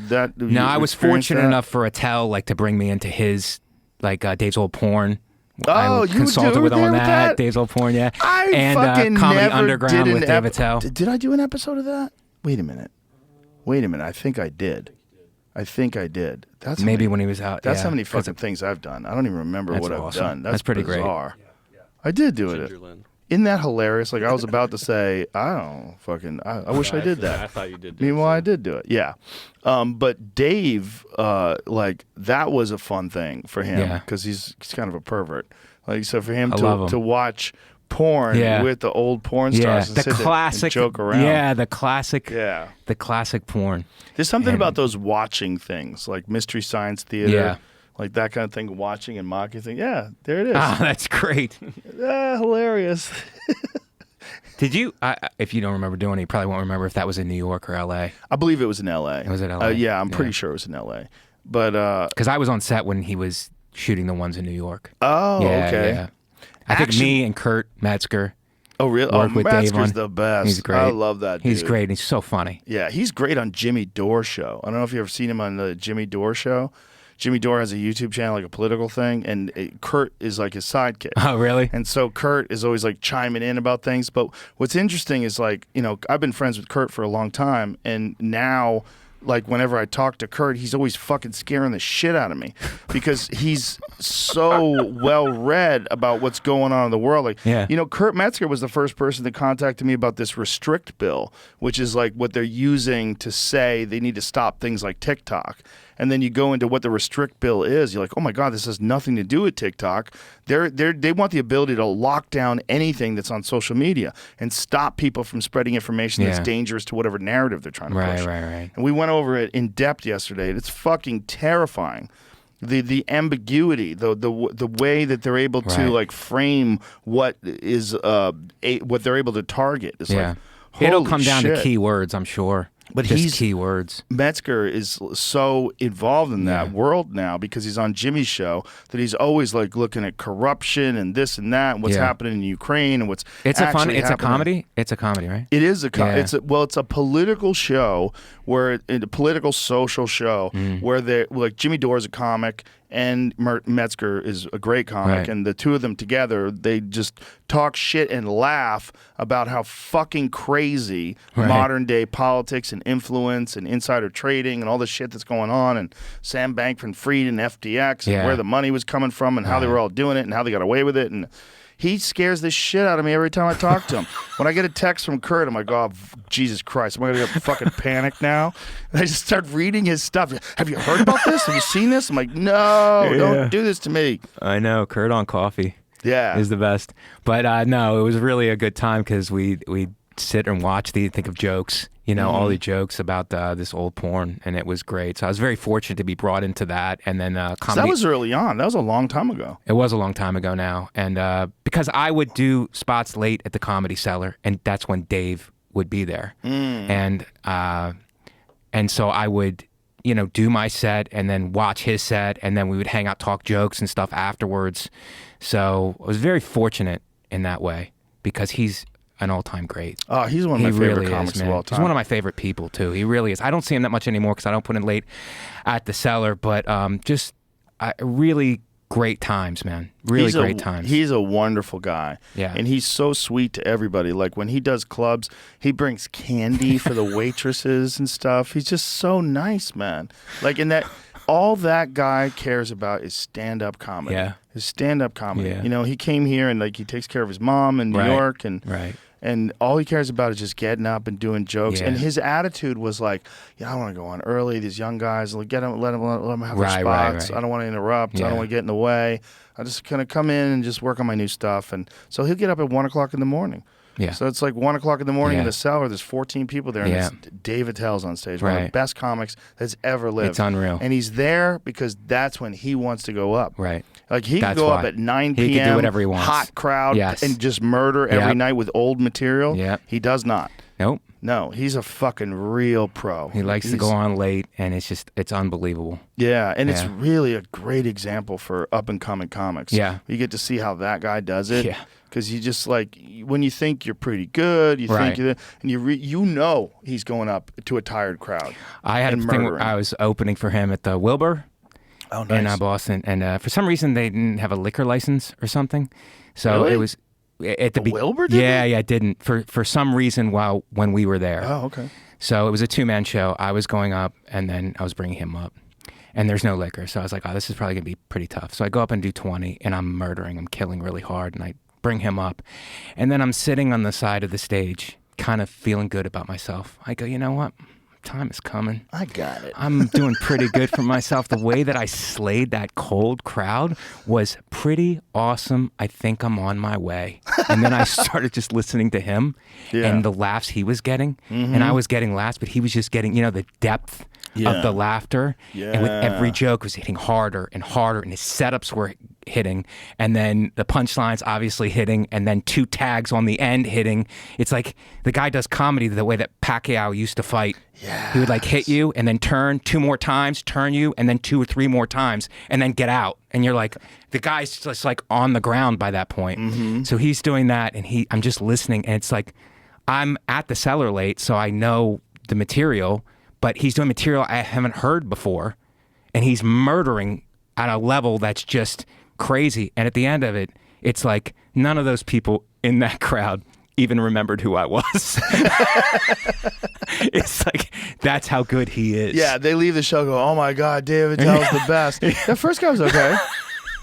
Speaker 4: that?
Speaker 5: No,
Speaker 4: you
Speaker 5: I was
Speaker 4: experienced
Speaker 5: fortunate
Speaker 4: that?
Speaker 5: enough for Attell to bring me into his Dave's Old Porn.
Speaker 4: Oh,
Speaker 5: I
Speaker 4: you
Speaker 5: consulted
Speaker 4: were
Speaker 5: with him
Speaker 4: there
Speaker 5: on
Speaker 4: with
Speaker 5: that.
Speaker 4: that?
Speaker 5: Dave's Old Porn, yeah.
Speaker 4: I
Speaker 5: and
Speaker 4: fucking
Speaker 5: Comedy
Speaker 4: never
Speaker 5: Underground
Speaker 4: did
Speaker 5: with
Speaker 4: an
Speaker 5: Dave Attell.
Speaker 4: Did I do an episode of that? Wait a minute. I think I did. That's how
Speaker 5: Maybe
Speaker 4: many-
Speaker 5: when he was out.
Speaker 4: That's
Speaker 5: yeah,
Speaker 4: how many
Speaker 5: 'cause
Speaker 4: fucking things I've done. I don't even remember
Speaker 5: That's
Speaker 4: what I've
Speaker 5: awesome.
Speaker 4: done.
Speaker 5: That's pretty great.
Speaker 4: bizarre. I did do it.
Speaker 6: Ginger Lynn.
Speaker 4: Isn't that hilarious? Like I was about to say, I wish I did that.
Speaker 6: I thought you did. do it,
Speaker 4: Meanwhile, I
Speaker 6: too.
Speaker 4: did do it. Yeah. But Dave, that was a fun thing for him
Speaker 5: Yeah.
Speaker 4: because he's kind of a pervert. Like so for him
Speaker 5: I love him.
Speaker 4: to watch porn
Speaker 5: Yeah.
Speaker 4: with the old porn
Speaker 5: Yeah,
Speaker 4: stars and
Speaker 5: the
Speaker 4: sit there
Speaker 5: classic
Speaker 4: and joke around.
Speaker 5: Yeah, the classic.
Speaker 4: Yeah.
Speaker 5: The classic porn.
Speaker 4: There's something
Speaker 5: And-
Speaker 4: about those watching things, like Mystery Science Theater,
Speaker 5: Yeah.
Speaker 4: like that kind of thing, watching and mocking thing. Yeah, there it is.
Speaker 5: Ah, that's great.
Speaker 4: Hilarious.
Speaker 5: Did you? If you don't remember doing it, you probably won't remember if that was in New York or L.A.
Speaker 4: I believe it was in L.A.
Speaker 5: Was it LA?
Speaker 4: Yeah, I'm pretty
Speaker 5: Yeah.
Speaker 4: sure it was in L.A. But
Speaker 5: Because I was on set when he was shooting the ones in New York.
Speaker 4: oh,
Speaker 5: Yeah,
Speaker 4: okay.
Speaker 5: yeah. I think
Speaker 4: Action-
Speaker 5: me and Kurt Metzger
Speaker 4: Oh, really?
Speaker 5: worked with Dave
Speaker 4: Metzger's
Speaker 5: on.
Speaker 4: the best.
Speaker 5: He's great.
Speaker 4: I love that dude.
Speaker 5: He's great. He's so funny.
Speaker 4: Yeah, he's great on Jimmy Dore show. I don't know if you've ever seen him on the Jimmy Dore show. Jimmy Dore has a YouTube channel, like a political thing, and Kurt is like his sidekick.
Speaker 5: Oh, really?
Speaker 4: And so Kurt is always like chiming in about things. But what's interesting is I've been friends with Kurt for a long time, and now whenever I talk to Kurt, he's always fucking scaring the shit out of me because he's so well read about what's going on in the world.
Speaker 5: Yeah.
Speaker 4: Kurt Metzger was the first person that contacted me about this restrict bill, which is like what they're using to say they need to stop things like TikTok. And then you go into what the restrict bill is. You're like, oh my God, this has nothing to do with TikTok. They want the ability to lock down anything that's on social media and stop people from spreading information that's
Speaker 5: Yeah.
Speaker 4: dangerous to whatever narrative they're trying to push.
Speaker 5: Right.
Speaker 4: And we went over it in depth yesterday. It's fucking terrifying. The ambiguity, the way that they're able to
Speaker 5: Right.
Speaker 4: frame what is what they're able to target is
Speaker 5: Yeah.
Speaker 4: like
Speaker 5: It'll
Speaker 4: holy
Speaker 5: come down to
Speaker 4: shit.
Speaker 5: keywords, I'm sure.
Speaker 4: But
Speaker 5: Just
Speaker 4: he's-
Speaker 5: keywords.
Speaker 4: Metzger is so involved in that
Speaker 5: Yeah.
Speaker 4: world now because he's on Jimmy's show that he's always looking at corruption and this and that and what's
Speaker 5: Yeah.
Speaker 4: happening in Ukraine and what's
Speaker 5: It's a
Speaker 4: actually
Speaker 5: It's a
Speaker 4: happening.
Speaker 5: comedy. It's a comedy, right?
Speaker 4: It is
Speaker 5: Yeah.
Speaker 4: it's a political show where a political social show
Speaker 5: Mm.
Speaker 4: where they Jimmy Dore is a comic and Metzger is a great comic
Speaker 5: Right.
Speaker 4: and the two of them together they just talk shit and laugh about how fucking crazy
Speaker 5: Right.
Speaker 4: modern day politics and influence and insider trading and all the shit that's going on and Sam Bankman-Fried and FTX and
Speaker 5: Yeah.
Speaker 4: where the money was coming from and how they were all doing it and how they got away with it and he scares the shit out of me every time I talk to him. When I get a text from Kurt, I'm like, oh, Jesus Christ, am I going to get fucking panicked now? And I just start reading his stuff. Have you heard about this? Have you seen this? I'm like, no,
Speaker 5: Yeah.
Speaker 4: don't do this to me.
Speaker 5: I know. Kurt on coffee
Speaker 4: Yeah.
Speaker 5: is the best. But no, it was really a good time because we sit and watch think of jokes, all the jokes about this old porn, and it was great. So I was very fortunate to be brought into that. And then
Speaker 4: So
Speaker 5: comedy.
Speaker 4: that was early on. That was a long time ago.
Speaker 5: It was a long time ago now. And because I would do spots late at the Comedy Cellar, and that's when Dave would be there. And so I would, do my set and then watch his set, and then we would hang out, talk jokes and stuff afterwards. So I was very fortunate in that way because he's an all-time great.
Speaker 4: Oh, he's one of my
Speaker 5: He
Speaker 4: favorite
Speaker 5: really
Speaker 4: comics
Speaker 5: is,
Speaker 4: of
Speaker 5: man.
Speaker 4: all time.
Speaker 5: He's one of my favorite people too. He really is. I don't see him that much anymore because I don't put in late at the Cellar, but just really great times, man. Really great times.
Speaker 4: He's a wonderful guy.
Speaker 5: Yeah.
Speaker 4: And he's so sweet to everybody. Like when he does clubs, he brings candy for the waitresses and stuff. He's just so nice, man. All that guy cares about is stand-up comedy.
Speaker 5: Yeah.
Speaker 4: His stand-up comedy.
Speaker 5: Yeah.
Speaker 4: He came here and he takes care of his mom in New
Speaker 5: Right.
Speaker 4: York and
Speaker 5: Right.
Speaker 4: and all he cares about is just getting up and doing jokes.
Speaker 5: Yeah.
Speaker 4: And his attitude was like, I want to go on early. These young guys, let them have their
Speaker 5: Right, right,
Speaker 4: spots.
Speaker 5: right.
Speaker 4: I don't want to interrupt. I
Speaker 5: Yeah.
Speaker 4: don't want to get in the way. I just kind of come in and just work on my new stuff. And so he'll get up at 1 o'clock in the morning
Speaker 5: Yeah.
Speaker 4: So it's like 1 o'clock in the morning in
Speaker 5: Yeah.
Speaker 4: the cellar. There's 14 people there, and
Speaker 5: Yeah.
Speaker 4: it's Dave Attell's on stage, one of the
Speaker 5: Right.
Speaker 4: best comics that's ever lived.
Speaker 5: It's unreal.
Speaker 4: And he's there because that's when he wants to go up.
Speaker 5: Right.
Speaker 4: Like he
Speaker 5: That's
Speaker 4: can go up
Speaker 5: why.
Speaker 4: at 9
Speaker 5: He
Speaker 4: p.m.
Speaker 5: can do whatever he wants.
Speaker 4: Hot crowd,
Speaker 5: Yes.
Speaker 4: and just murder every
Speaker 5: Yep.
Speaker 4: night with old material.
Speaker 5: Yep.
Speaker 4: He does not.
Speaker 5: Nope.
Speaker 4: No, he's a fucking real pro.
Speaker 5: He likes to go on late, and it's unbelievable.
Speaker 4: Yeah, and it's
Speaker 5: Yeah.
Speaker 4: really a great example for up and coming comics.
Speaker 5: Yeah.
Speaker 4: You get to see how that guy does it.
Speaker 5: Yeah.
Speaker 4: Because you just like when you think you're pretty good, you
Speaker 5: Right.
Speaker 4: think and you know he's going up to a tired crowd.
Speaker 5: I had a
Speaker 4: and
Speaker 5: thing where
Speaker 4: murdering.
Speaker 5: I was opening for him at the Wilbur
Speaker 4: Oh, nice.
Speaker 5: in Boston, and for some reason they didn't have a liquor license or something, so
Speaker 4: Really?
Speaker 5: it was at the
Speaker 4: Wilbur did
Speaker 5: Yeah,
Speaker 4: that?
Speaker 5: yeah, it didn't for some reason when we were there.
Speaker 4: Oh, okay.
Speaker 5: So it was a 2-man show. I was going up, and then I was bringing him up. And there's no liquor, so I was like, oh, this is probably going to be pretty tough. So I go up and do 20, and I'm murdering. I'm killing really hard, and I bring him up. And then I'm sitting on the side of the stage, kind of feeling good about myself. I go, you know what? Time is coming.
Speaker 4: I got it.
Speaker 5: I'm doing pretty good for myself. The way that I slayed that cold crowd was pretty awesome. I think I'm on my way. And then I started just listening to him and the laughs he was getting. And I was getting laughs, but he was just getting, the depth of the laughter. And with every joke was hitting harder and harder, and his setups were hitting, and then the punchlines obviously hitting, and then 2 tags on the end hitting. It's like the guy does comedy the way that Pacquiao used to fight. He would like hit you and then turn 2 more times, turn you, and then 2 or 3 more times, and then get out. And you're like, the guy's just like on the ground by that point. So he's doing that, and I'm just listening, and it's like I'm at the cellar late, so I know the material, but he's doing material I haven't heard before, and he's murdering at a level that's just crazy. And at the end of it, it's like none of those people in that crowd even remembered who I was. It's like, that's how good he is.
Speaker 4: Yeah, they leave the show go, oh my God, David Attell's the best. The first guy was okay.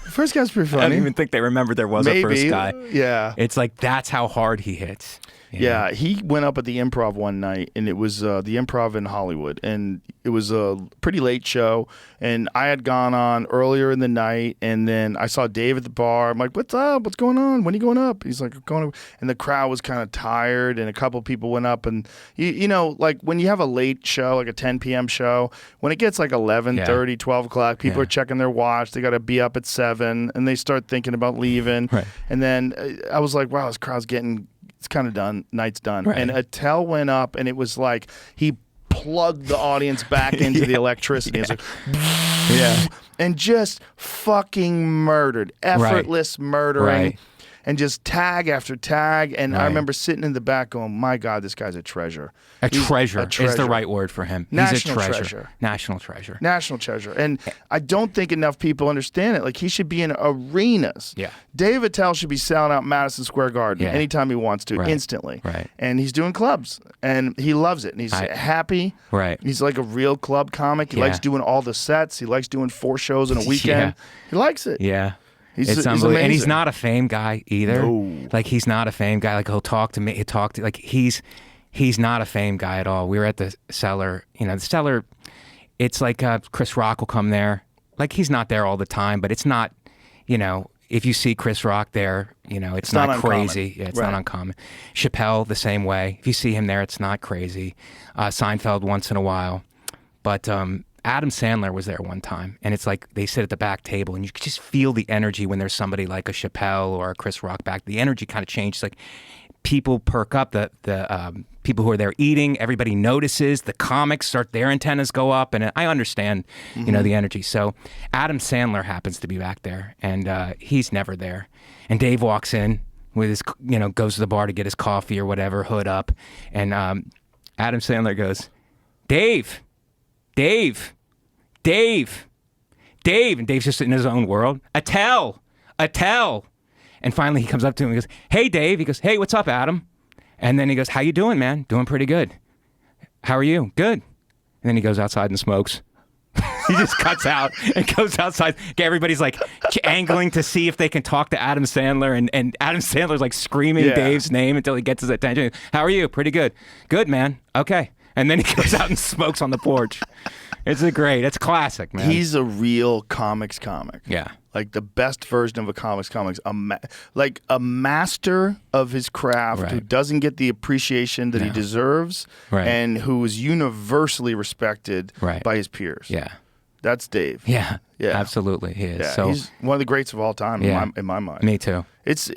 Speaker 4: The first guy's pretty funny.
Speaker 5: I don't even think they remembered there was a first guy.
Speaker 4: Yeah.
Speaker 5: It's like, that's how hard he hits.
Speaker 4: Yeah, he went up at the Improv one night, and it was the Improv in Hollywood, and it was a pretty late show, and I had gone on earlier in the night, and then I saw Dave at the bar. I'm like, what's up? What's going on? When are you going up? He's like, going up. And the crowd was kind of tired, and a couple people went up, and you know, like when you have a late show, like a 10 p.m. show, when it gets like 11:30, 12 o'clock, people are checking their watch. They got to be up at 7, and they start thinking about leaving.
Speaker 5: Right.
Speaker 4: And then I was like, wow, this crowd's getting... It's kind of done. Night's done.
Speaker 5: Right.
Speaker 4: And Attell went up, and it was like he plugged the audience back into the electricity. It was like, and just fucking murdered, effortless murdering,
Speaker 5: Right.
Speaker 4: and just tag after tag. And I remember sitting in the back going, "My God, this guy's a treasure. He's
Speaker 5: treasure is the right word for him.
Speaker 4: National
Speaker 5: He's a
Speaker 4: treasure.
Speaker 5: National treasure.
Speaker 4: National treasure." And I don't think enough people understand it. Like, he should be in arenas.
Speaker 5: Yeah.
Speaker 4: Dave Attell should be selling out Madison Square Garden anytime he wants to, instantly.
Speaker 5: Right.
Speaker 4: And he's doing clubs, and he loves it, and he's happy.
Speaker 5: Right.
Speaker 4: He's like a real club comic. He likes doing all the sets. He likes doing 4 shows in a weekend. He likes it.
Speaker 5: Yeah.
Speaker 4: He's
Speaker 5: Unbelievable.
Speaker 4: amazing.
Speaker 5: And he's not a fame guy either.
Speaker 4: No.
Speaker 5: Like, he's not a fame guy. Like, he'll talk to me. He'll talk to, like, he's not a fame guy at all. We were at the cellar. The cellar, it's like Chris Rock will come there. Like, he's not there all the time, but it's not, if you see Chris Rock there, it's not crazy. Yeah, it's not uncommon. Chappelle, the same way. If you see him there, it's not crazy. Seinfeld once in a while. But Adam Sandler was there one time, and it's like they sit at the back table, and you can just feel the energy when there's somebody like a Chappelle or a Chris Rock back. The energy kind of changes. Like, people perk up. The people who are there eating, everybody notices. The comics start, their antennas go up, and I understand, the energy. So Adam Sandler happens to be back there, and he's never there. And Dave walks in with his, goes to the bar to get his coffee or whatever, hood up, and Adam Sandler goes, Dave. And Dave's just in his own world. Attell. And finally he comes up to him and goes, hey, Dave. He goes, hey, what's up, Adam? And then he goes, how you doing, man? Doing pretty good. How are you? Good. And then he goes outside and smokes. He just cuts out and goes outside. Everybody's like angling to see if they can talk to Adam Sandler. And Adam Sandler's like screaming Dave's name until he gets his attention. How are you? Pretty good. Good, man. Okay. and then he goes out and smokes on the porch. It's classic, man.
Speaker 4: He's a real comics comic.
Speaker 5: Yeah.
Speaker 4: Like the best version of a comics, like a master of his craft who
Speaker 5: Right.
Speaker 4: doesn't get the appreciation that he deserves,
Speaker 5: Right.
Speaker 4: and who is universally respected
Speaker 5: Right.
Speaker 4: by his peers.
Speaker 5: Yeah.
Speaker 4: That's Dave.
Speaker 5: Yeah.
Speaker 4: Yeah.
Speaker 5: Absolutely, he is.
Speaker 4: Yeah,
Speaker 5: So
Speaker 4: he's one of the greats of all time in my mind.
Speaker 5: me too.
Speaker 4: It's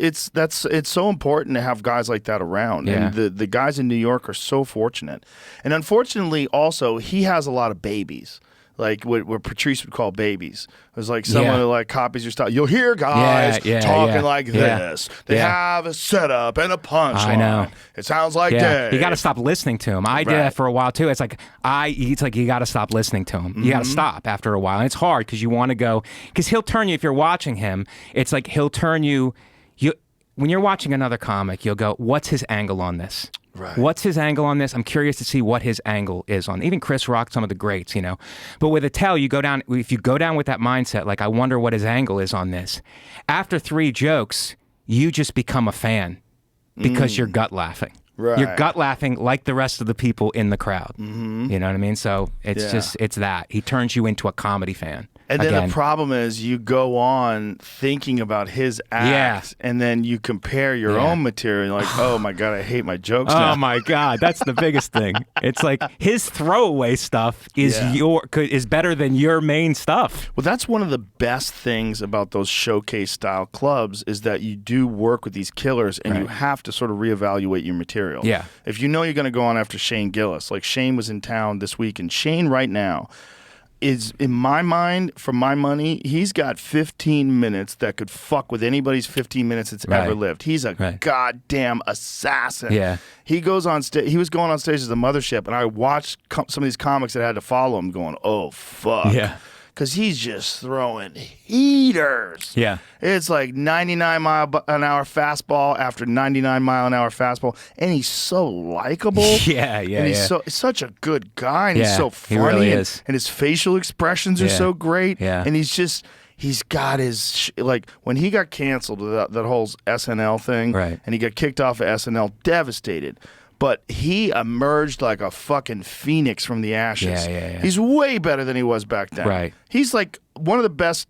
Speaker 4: so important to have guys like that around.
Speaker 5: Yeah.
Speaker 4: And the guys in New York are so fortunate. And unfortunately, also, he has a lot of babies. Like what Patrice would call babies. It was like someone who like copies your style. You'll hear guys talking like this. They have a setup and a punchline.
Speaker 5: I know.
Speaker 4: It sounds like
Speaker 5: Yeah,
Speaker 4: Dave.
Speaker 5: you got to stop listening to him. I did that for a while too. It's like you got to stop listening to him. You got to stop after a while, and it's hard because you want to go because he'll turn you if you're watching him. It's like he'll turn you. When you're watching another comic, you'll go, "What's his angle on this?
Speaker 4: Right.
Speaker 5: What's his angle on this? I'm curious to see what his angle is on." Even Chris Rock, some of the greats, you know. But with Attell, you go down. If you go down with that mindset, like I wonder what his angle is on this. After 3 jokes, you just become a fan because you're gut laughing.
Speaker 4: Right.
Speaker 5: You're gut laughing like the rest of the people in the crowd. Mm-hmm. You know what I mean? So it's that. He turns you into a comedy fan.
Speaker 4: And then
Speaker 5: Again.
Speaker 4: the problem is you go on thinking about his act, and then you compare your own material. You're like, oh my God, I hate my jokes now.
Speaker 5: Oh my God, that's the biggest thing. It's like his throwaway stuff is is better than your main stuff.
Speaker 4: Well, that's one of the best things about those showcase style clubs is that you do work with these killers, and you have to sort of reevaluate your material.
Speaker 5: Yeah.
Speaker 4: If you know you're going to go on after Shane Gillis, like Shane was in town this week, and Shane right now is, in my mind, for my money, he's got 15 minutes that could fuck with anybody's 15 minutes that's ever lived. He's a goddamn assassin.
Speaker 5: Yeah.
Speaker 4: He goes on stage. He was going on stage as a mothership, and I watched some of these comics that had to follow him going, oh, fuck.
Speaker 5: Yeah.
Speaker 4: Because he's just throwing heaters.
Speaker 5: Yeah.
Speaker 4: It's like 99-mile-an-hour fastball after 99-mile-an-hour fastball. And he's so likable.
Speaker 5: Yeah.
Speaker 4: And he's such a good guy. And he's
Speaker 5: Yeah,
Speaker 4: so
Speaker 5: he
Speaker 4: funny.
Speaker 5: really
Speaker 4: and,
Speaker 5: is.
Speaker 4: and his facial expressions are so great.
Speaker 5: Yeah.
Speaker 4: And he's got his, like, when he got canceled, that whole SNL thing.
Speaker 5: Right.
Speaker 4: And he got kicked off of SNL, devastated. But he emerged like a fucking phoenix from the ashes.
Speaker 5: Yeah.
Speaker 4: He's way better than he was back then.
Speaker 5: Right.
Speaker 4: He's like one of the best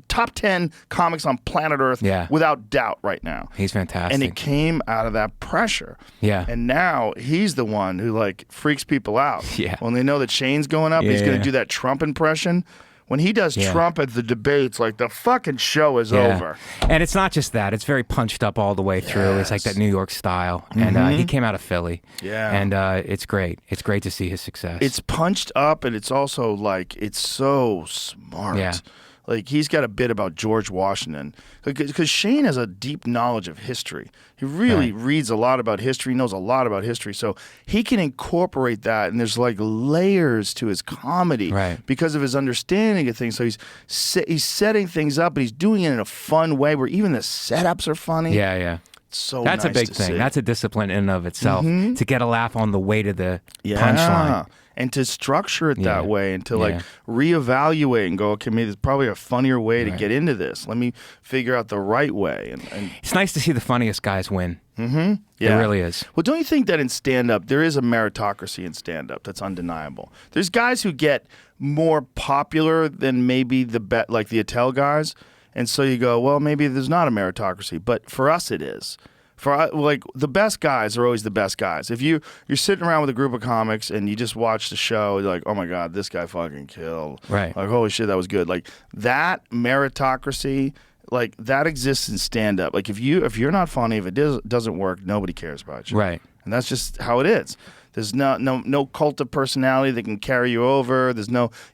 Speaker 4: top 10 comics on planet Earth, without doubt, right now.
Speaker 5: He's fantastic.
Speaker 4: And it came out of that pressure.
Speaker 5: Yeah.
Speaker 4: And now he's the one who like freaks people out.
Speaker 5: Yeah.
Speaker 4: When they know that Shane's going up, he's going to do that Trump impression. When he does Trump at the debates, like the fucking show is over.
Speaker 5: And it's not just that; it's very punched up all the way through. It's like that New York style, and he came out of Philly.
Speaker 4: Yeah.
Speaker 5: And it's great. It's great to see his success.
Speaker 4: It's punched up, and it's also like it's so smart.
Speaker 5: Yeah.
Speaker 4: Like he's got a bit about George Washington because Shane has a deep knowledge of history. He really reads a lot about history, knows a lot about history, so he can incorporate that. And there's like layers to his comedy because of his understanding of things. So he's setting things up, but he's doing it in a fun way where even the setups are funny.
Speaker 5: Yeah.
Speaker 4: So
Speaker 5: that's
Speaker 4: nice
Speaker 5: a big
Speaker 4: to
Speaker 5: thing.
Speaker 4: see.
Speaker 5: That's a discipline in and of itself to get a laugh on the way to the punchline.
Speaker 4: And to structure it that way and to like reevaluate and go, okay, maybe there's probably a funnier way to get into this. Let me figure out the right way. And
Speaker 5: it's nice to see the funniest guys win.
Speaker 4: Yeah.
Speaker 5: It really is.
Speaker 4: Well, don't you think that in stand-up, there is a meritocracy in stand-up that's undeniable? There's guys who get more popular than maybe like the Attell guys. And so you go, well, maybe there's not a meritocracy. But for us, it is. Like the best guys are always the best guys. If you're sitting around with a group of comics and you just watch the show, you're like, oh my God, this guy fucking killed.
Speaker 5: Right.
Speaker 4: Like, holy shit, that was good. Like that meritocracy, like that exists in stand up. Like if you're not funny, if it doesn't work, nobody cares about you.
Speaker 5: Right.
Speaker 4: And that's just how it is. There's no cult of personality that can carry you over.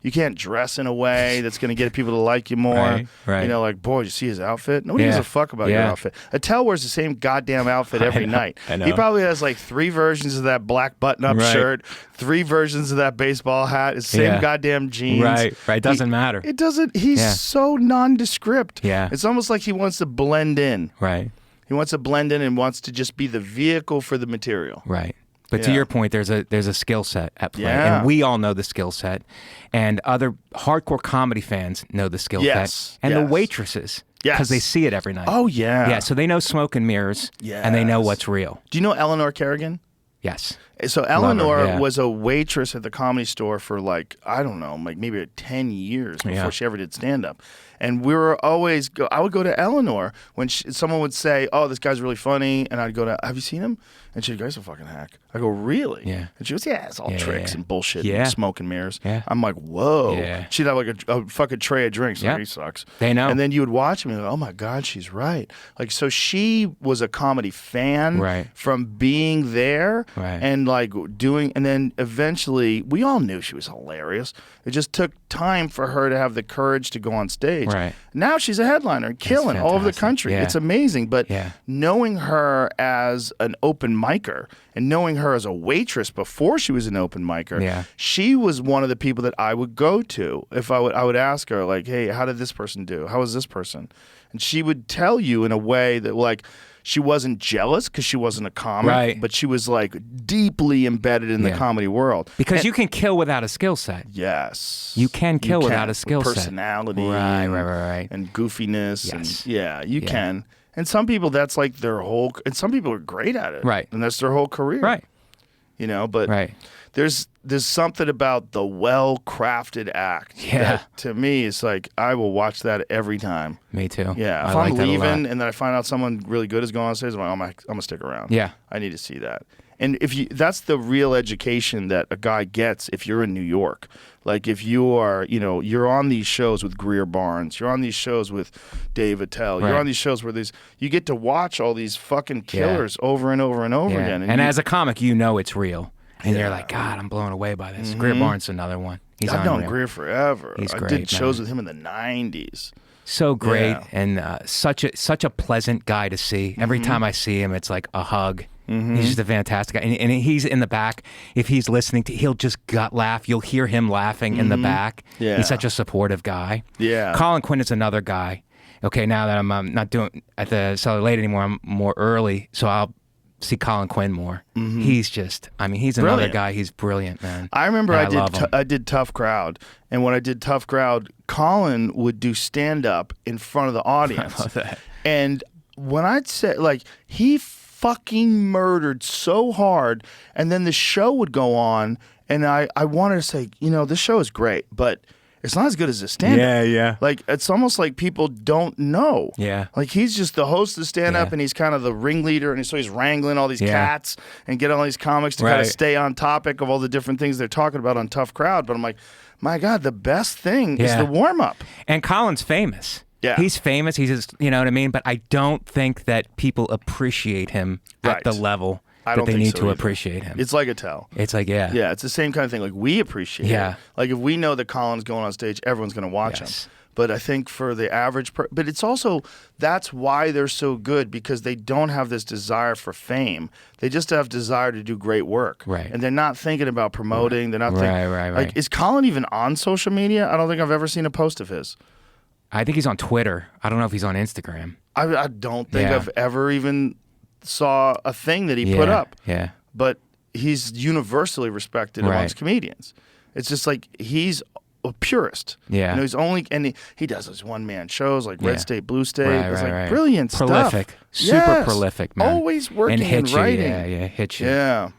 Speaker 4: You can't dress in a way that's going to get people to like you more.
Speaker 5: Right.
Speaker 4: You know, like, boy, did you see his outfit? Nobody gives a fuck about your outfit. Attell wears the same goddamn outfit every night.
Speaker 5: I know.
Speaker 4: He probably has like 3 versions of that black button-up shirt, 3 versions of that baseball hat, his same goddamn jeans.
Speaker 5: Right. Doesn't matter.
Speaker 4: It doesn't. He's so nondescript.
Speaker 5: Yeah.
Speaker 4: It's almost like he wants to blend in.
Speaker 5: Right.
Speaker 4: He wants to blend in and wants to just be the vehicle for the material.
Speaker 5: Right. But to your point, there's a skill set at play, and we all know the skill set, and other hardcore comedy fans know the skill set, and the waitresses, because they see it every night.
Speaker 4: Oh yeah,
Speaker 5: yeah. So they know smoke and mirrors, and they know what's real.
Speaker 4: Do you know Eleanor Kerrigan?
Speaker 5: Yes.
Speaker 4: So
Speaker 5: her,
Speaker 4: Eleanor
Speaker 5: yeah.
Speaker 4: was a waitress at the Comedy Store for like, I don't know, like maybe 10 years before
Speaker 5: Yeah.
Speaker 4: she ever did stand-up. And we were always, I would go to Eleanor when someone would say, oh, this guy's really funny. And I'd go to, have you seen him? And she'd go, he's a fucking hack. I go, really?
Speaker 5: Yeah.
Speaker 4: And she goes, yeah, it's all
Speaker 5: Yeah,
Speaker 4: tricks
Speaker 5: yeah.
Speaker 4: and bullshit
Speaker 5: Yeah.
Speaker 4: and smoke and mirrors.
Speaker 5: Yeah.
Speaker 4: I'm like, whoa.
Speaker 5: Yeah.
Speaker 4: She'd have like a fucking tray of drinks.
Speaker 5: Yeah.
Speaker 4: Like, he sucks.
Speaker 5: They know.
Speaker 4: And then you would watch him and go, oh my God, she's right. Like, so she was a comedy fan
Speaker 5: Right.
Speaker 4: from being there
Speaker 5: Right.
Speaker 4: and like doing, and then eventually we all knew she was hilarious. It just took time for her to have the courage to go on stage.
Speaker 5: Right.
Speaker 4: Now she's a headliner, killing all over the
Speaker 5: fantastic.
Speaker 4: country.
Speaker 5: Yeah.
Speaker 4: It's amazing. But
Speaker 5: Yeah.
Speaker 4: knowing her as an open micer and knowing her as a waitress before she was an open micer,
Speaker 5: Yeah.
Speaker 4: she was one of the people that I would go to if I would ask her like, hey, how did this person do? How was this person? And she would tell you in a way that like she wasn't jealous because she wasn't a comic,
Speaker 5: Right.
Speaker 4: but she was like deeply embedded in the
Speaker 5: Yeah.
Speaker 4: comedy world.
Speaker 5: Because
Speaker 4: And-
Speaker 5: you can kill without a skill set.
Speaker 4: Yes.
Speaker 5: You can kill without a
Speaker 4: with
Speaker 5: skill set.
Speaker 4: personality.
Speaker 5: Right,
Speaker 4: and-
Speaker 5: right, right.
Speaker 4: And goofiness.
Speaker 5: Yes.
Speaker 4: And yeah, you
Speaker 5: Yeah.
Speaker 4: can. And some people, that's like their whole, and some people are great at it.
Speaker 5: Right.
Speaker 4: And that's their whole career.
Speaker 5: Right.
Speaker 4: You know, but
Speaker 5: Right.
Speaker 4: there's something about the well-crafted act
Speaker 5: Yeah.
Speaker 4: that to me is like, I will watch that every time.
Speaker 5: Me too.
Speaker 4: Yeah.
Speaker 5: I
Speaker 4: If
Speaker 5: like
Speaker 4: I'm
Speaker 5: that a lot.
Speaker 4: leaving and then I find out someone really good is going on stage, I'm like, I'm going to stick around.
Speaker 5: Yeah.
Speaker 4: I need to see that. And that's the real education that a guy gets if you're in New York. Like if you are, you're on these shows with Greer Barnes, you're on these shows with Dave Attell, you're
Speaker 5: Right.
Speaker 4: on these shows where you get to watch all these fucking killers over and over and over
Speaker 5: Yeah.
Speaker 4: again.
Speaker 5: And as a comic, you know it's real. And you're like, God, I'm blown away by this. Greer Barnes is another one. He's
Speaker 4: I've known
Speaker 5: unreal.
Speaker 4: Greer forever.
Speaker 5: He's
Speaker 4: I
Speaker 5: great,
Speaker 4: did shows
Speaker 5: man.
Speaker 4: with him in the 90s.
Speaker 5: So great
Speaker 4: Yeah.
Speaker 5: and such a pleasant guy to see. Every time I see him, it's like a hug. He's just a fantastic guy. And he's in the back. If he's listening he'll just gut laugh. You'll hear him laughing in the back.
Speaker 4: Yeah.
Speaker 5: He's such a supportive guy.
Speaker 4: Yeah.
Speaker 5: Colin Quinn is another guy. Okay, now that I'm not doing at the Cellar Late anymore, I'm more early, so I'll see Colin Quinn more. He's just, he's another
Speaker 4: Brilliant.
Speaker 5: guy. He's brilliant, man.
Speaker 4: I remember
Speaker 5: And
Speaker 4: I
Speaker 5: love him.
Speaker 4: did Tough Crowd, and when I did Tough Crowd, Colin would do stand up in front of the audience.
Speaker 5: love that.
Speaker 4: And when I'd say like he fucking murdered so hard, and then the show would go on, and I wanted to say, this show is great, but it's not as good as the stand up.
Speaker 5: yeah.
Speaker 4: Like it's almost like people don't know.
Speaker 5: Yeah.
Speaker 4: Like he's just the host of stand up
Speaker 5: Yeah.
Speaker 4: and he's kind of the ringleader and so he's wrangling all these
Speaker 5: Yeah.
Speaker 4: cats and getting all these comics to kind
Speaker 5: Right.
Speaker 4: of stay on topic of all the different things they're talking about on Tough Crowd. But I'm like, my God, the best thing is
Speaker 5: Yeah.
Speaker 4: the warm up.
Speaker 5: And Colin's famous.
Speaker 4: Yeah.
Speaker 5: He's famous. He's just, you know what I mean? But I don't think that people appreciate him
Speaker 4: Right.
Speaker 5: at the level
Speaker 4: I
Speaker 5: that
Speaker 4: don't
Speaker 5: they
Speaker 4: think
Speaker 5: need
Speaker 4: so
Speaker 5: to
Speaker 4: either.
Speaker 5: appreciate him.
Speaker 4: It's like a tell.
Speaker 5: It's like, yeah.
Speaker 4: Yeah, it's the same kind of thing. Like we appreciate
Speaker 5: Yeah.
Speaker 4: it. Like if we know that Colin's going on stage, everyone's going to watch
Speaker 5: Yes.
Speaker 4: him. But I think for the average but it's also, that's why they're so good because they don't have this desire for fame. They just have desire to do great work.
Speaker 5: Right.
Speaker 4: And they're not thinking about promoting. They're not thinking.
Speaker 5: Right.
Speaker 4: Like, is Colin even on social media? I don't think I've ever seen a post of his.
Speaker 5: I think he's on Twitter. I don't know if he's on Instagram.
Speaker 4: I don't think
Speaker 5: Yeah.
Speaker 4: I've ever even saw a thing that he put
Speaker 5: Yeah,
Speaker 4: up.
Speaker 5: Yeah.
Speaker 4: But he's universally respected
Speaker 5: Right.
Speaker 4: amongst comedians. It's just like he's a purist.
Speaker 5: Yeah.
Speaker 4: He's only and he does those one man shows like Red
Speaker 5: Yeah.
Speaker 4: State, Blue State.
Speaker 5: Right,
Speaker 4: It's
Speaker 5: right,
Speaker 4: like
Speaker 5: right.
Speaker 4: brilliant
Speaker 5: Prolific.
Speaker 4: stuff.
Speaker 5: Super
Speaker 4: Yes.
Speaker 5: prolific, man.
Speaker 4: Always working
Speaker 5: and hit
Speaker 4: and
Speaker 5: you.
Speaker 4: writing.
Speaker 5: Yeah, hit you.
Speaker 4: Yeah.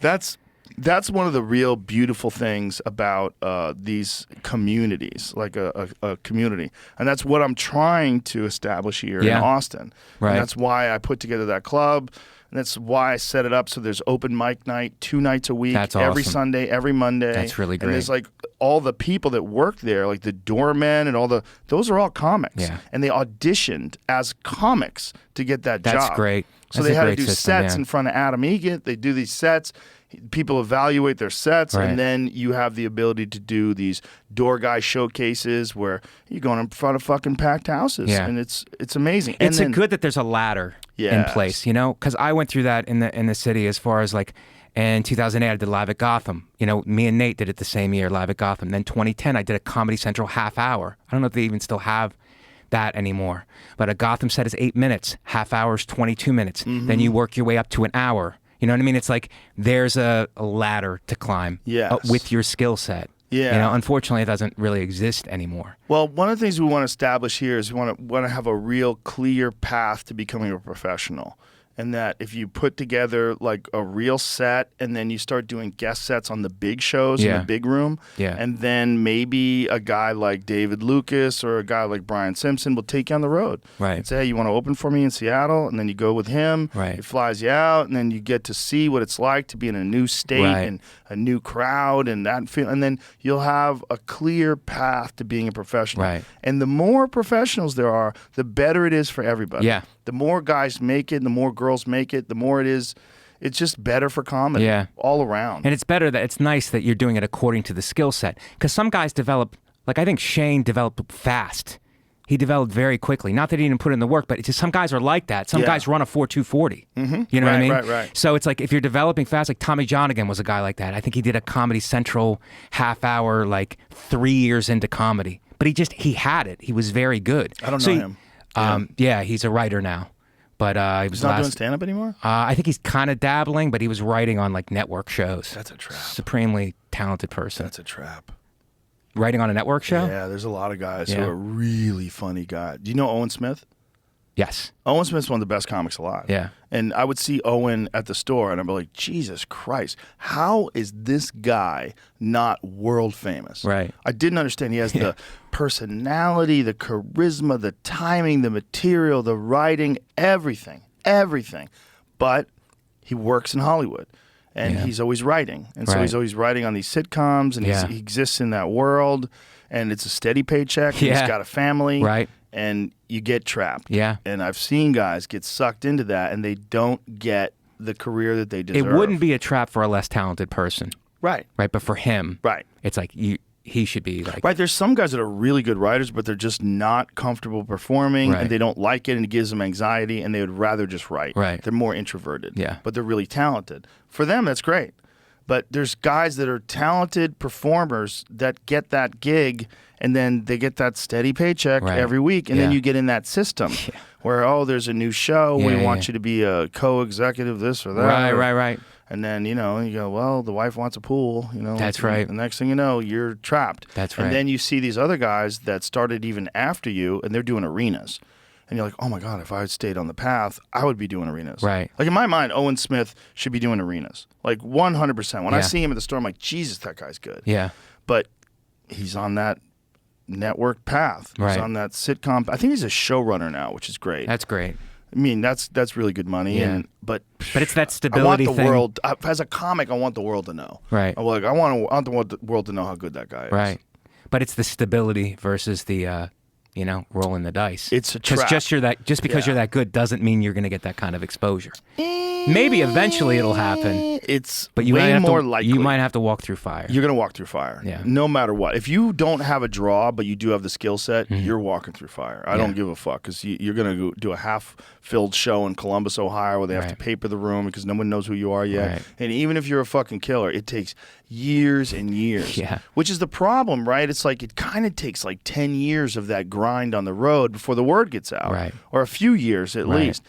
Speaker 4: That's one of the real beautiful things about these communities, like a community. And that's what I'm trying to establish here in
Speaker 5: Yeah.
Speaker 4: Austin.
Speaker 5: Right.
Speaker 4: And that's why I put together that club. And that's why I set it up so there's open mic night 2 nights a week,
Speaker 5: That's
Speaker 4: every
Speaker 5: awesome.
Speaker 4: Sunday, every Monday.
Speaker 5: That's really
Speaker 4: And there's
Speaker 5: great.
Speaker 4: like all the people that work there, like the doormen and those are all comics.
Speaker 5: Yeah.
Speaker 4: And they auditioned as comics to get that job.
Speaker 5: That's great.
Speaker 4: So
Speaker 5: That's
Speaker 4: they
Speaker 5: a
Speaker 4: had to
Speaker 5: great
Speaker 4: do
Speaker 5: system,
Speaker 4: sets
Speaker 5: yeah.
Speaker 4: in front of Adam Egget. They do these sets. People evaluate their sets,
Speaker 5: Right.
Speaker 4: and then you have the ability to do these door guy showcases where you're going in front of fucking packed houses,
Speaker 5: Yeah.
Speaker 4: and it's amazing.
Speaker 5: It's
Speaker 4: and then,
Speaker 5: good that there's a ladder in
Speaker 4: Yes.
Speaker 5: place, because I went through that in the city as far as like in 2008 I did Live at Gotham. Me and Nate did it the same year, Live at Gotham. Then 2010 I did a Comedy Central half hour. I don't know if they even still have that anymore. But a Gotham set is 8 minutes, half hour's 22 minutes. Then you work your way up to an hour. You know what I mean? It's like there's a ladder to climb
Speaker 4: Yes.
Speaker 5: with your skill set.
Speaker 4: Yeah.
Speaker 5: Unfortunately, it doesn't really exist anymore.
Speaker 4: Well, one of the things we want to establish here is we want to have a real clear path to becoming a professional. and that if you put together like a real set and then you start doing guest sets on the big shows in the big room, and then maybe a guy like David Lucas or a guy like Brian Simpson will take you on the road and say, hey, you want to open for me in Seattle? And then you go with him. He flies you out, and then you get to see what it's like to be in a new state and a new crowd and that feel, and then you'll have a clear path to being a professional. And the more professionals there are, the better it is for everybody. The more guys make it, the more girls make it, the more it's just better for comedy all around.
Speaker 5: And it's better that it's nice that you're doing it according to the skill set. Because some guys develop, like I think Shane developed fast. He developed very quickly. Not that he didn't put in the work, but it's just some guys are like that. Some guys run a 4.240. You know what I mean?
Speaker 4: Right.
Speaker 5: So it's like if you're developing fast, like Tommy Johnigan was a guy like that. I think he did a Comedy Central half hour like 3 years into comedy. But he had it. He was very good.
Speaker 4: I don't know him.
Speaker 5: Yeah, he's a writer now. But he was
Speaker 4: not doing stand-up anymore?
Speaker 5: I think he's kind of dabbling, but he was writing on like network shows.
Speaker 4: That's a trap.
Speaker 5: Supremely talented person.
Speaker 4: That's a trap.
Speaker 5: Writing on a network show?
Speaker 4: Yeah, there's a lot of guys who are really funny guys. Do you know Owen Smith?
Speaker 5: Yes.
Speaker 4: Owen Smith's one of the best comics alive.
Speaker 5: Yeah.
Speaker 4: And I would see Owen at the store, and I'd be like, Jesus Christ, how is this guy not world famous?
Speaker 5: Right.
Speaker 4: I didn't understand. He has the personality, the charisma, the timing, the material, the writing, everything. But he works in Hollywood. And he's always writing. And so he's always writing on these sitcoms, and he exists in that world, and it's a steady paycheck, and he's got a family. And you get trapped. And I've seen guys get sucked into that, and they don't get the career that they deserve.
Speaker 5: It wouldn't be a trap for a less talented person.
Speaker 4: Right.
Speaker 5: But for him, it's like he should be like...
Speaker 4: Right, there's some guys that are really good writers, but they're just not comfortable performing, and they don't like it, and it gives them anxiety, and they would rather just write. They're more introverted. But they're really talented. For them, that's great. But there's guys that are talented performers that get that gig, and then they get that steady paycheck every week, and then you get in that system where, there's a new show, we want you to be a co-executive, this or that.
Speaker 5: Right.
Speaker 4: And then, you go, well, the wife wants a pool,
Speaker 5: That's right.
Speaker 4: The next thing you know, you're trapped.
Speaker 5: That's right.
Speaker 4: And then you see these other guys that started even after you, and they're doing arenas. And you're like, oh my God, if I had stayed on the path, I would be doing arenas. Like in my mind, Owen Smith should be doing arenas. Like 100%. When I see him at the store, I'm like, Jesus, that guy's good. But he's on that network path. He's on that sitcom. I think he's a showrunner now, which is great.
Speaker 5: That's great.
Speaker 4: I mean, that's really good money. But
Speaker 5: it's that stability
Speaker 4: I want the
Speaker 5: thing.
Speaker 4: world, as a comic, I want the world to know. I'm like, I want the world to know how good that guy is.
Speaker 5: But it's the stability versus the... rolling the dice.
Speaker 4: It's a trap.
Speaker 5: Just because you're that good doesn't mean you're going to get that kind of exposure. Maybe eventually it'll happen.
Speaker 4: But you way more likely.
Speaker 5: You might have to walk through fire.
Speaker 4: You're going to walk through fire. No matter what. If you don't have a draw, but you do have the skill set, you're walking through fire. I don't give a fuck, because you're going to do a half-filled show in Columbus, Ohio, where they have to paper the room because no one knows who you are yet. And even if you're a fucking killer, it takes years and years. Which is the problem, right? It's like it kind of takes like 10 years of that grind on the road before the word gets out. Or a few years at least.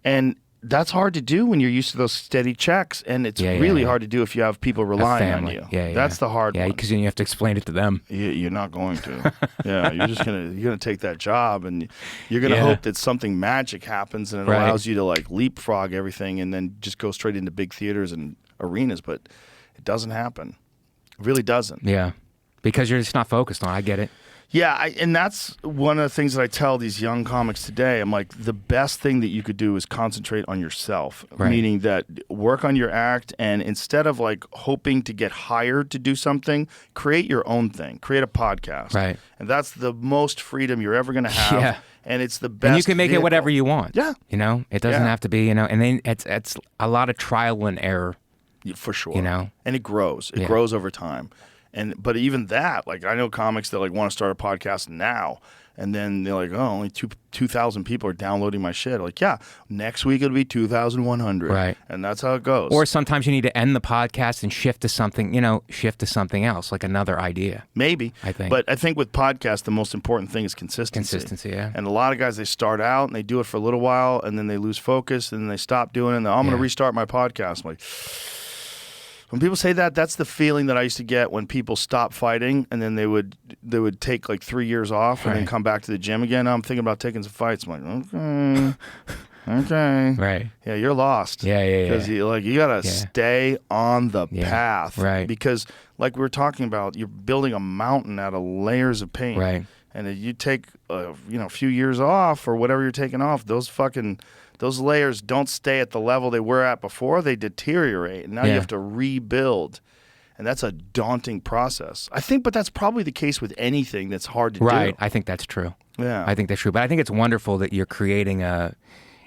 Speaker 4: And that's hard to do when you're used to those steady checks, and it's really hard to do if you have people relying on you. That's the hard one.
Speaker 5: Because you have to explain it to them.
Speaker 4: You're not going to. You're just gonna take that job, and you're gonna hope that something magic happens, and it allows you to like leapfrog everything, and then just go straight into big theaters and arenas. But it doesn't happen. It really doesn't.
Speaker 5: Because you're just not focused on it. I get it.
Speaker 4: Yeah, and that's one of the things that I tell these young comics today. I'm like, the best thing that you could do is concentrate on yourself, meaning that work on your act, and instead of like hoping to get hired to do something, create your own thing, create a podcast. And that's the most freedom you're ever going to have. And it's the best.
Speaker 5: And you can make
Speaker 4: vehicle.
Speaker 5: it whatever you want. It doesn't have to be, and then it's a lot of trial and error.
Speaker 4: For sure.
Speaker 5: And
Speaker 4: it grows. It grows over time. But even that, like I know comics that like want to start a podcast now, and then they're like, oh, only 2,000 people are downloading my shit. Like, next week it'll be 2,100. And that's how it goes.
Speaker 5: Or sometimes you need to end the podcast and shift to something else, like another idea.
Speaker 4: Maybe.
Speaker 5: I think.
Speaker 4: But I think with podcasts, the most important thing is consistency. And a lot of guys, they start out and they do it for a little while, and then they lose focus, and then they stop doing it, and I'm going to restart my podcast. I'm like... When people say that, that's the feeling that I used to get when people stop fighting, and then they would take like 3 years off and then come back to the gym again. I'm thinking about taking some fights. I'm like, okay. Okay.
Speaker 5: Right.
Speaker 4: Yeah, you're lost.
Speaker 5: Yeah.
Speaker 4: Because you gotta stay on the path.
Speaker 5: Right.
Speaker 4: Because like we were talking about, you're building a mountain out of layers of paint.
Speaker 5: Right.
Speaker 4: And if you take a few years off or whatever you're taking off, those layers don't stay at the level they were at before. They deteriorate, and now you have to rebuild. And that's a daunting process. I think, but that's probably the case with anything that's hard to do.
Speaker 5: Right. I think that's true.
Speaker 4: Yeah.
Speaker 5: I think that's true. But I think it's wonderful that you're creating a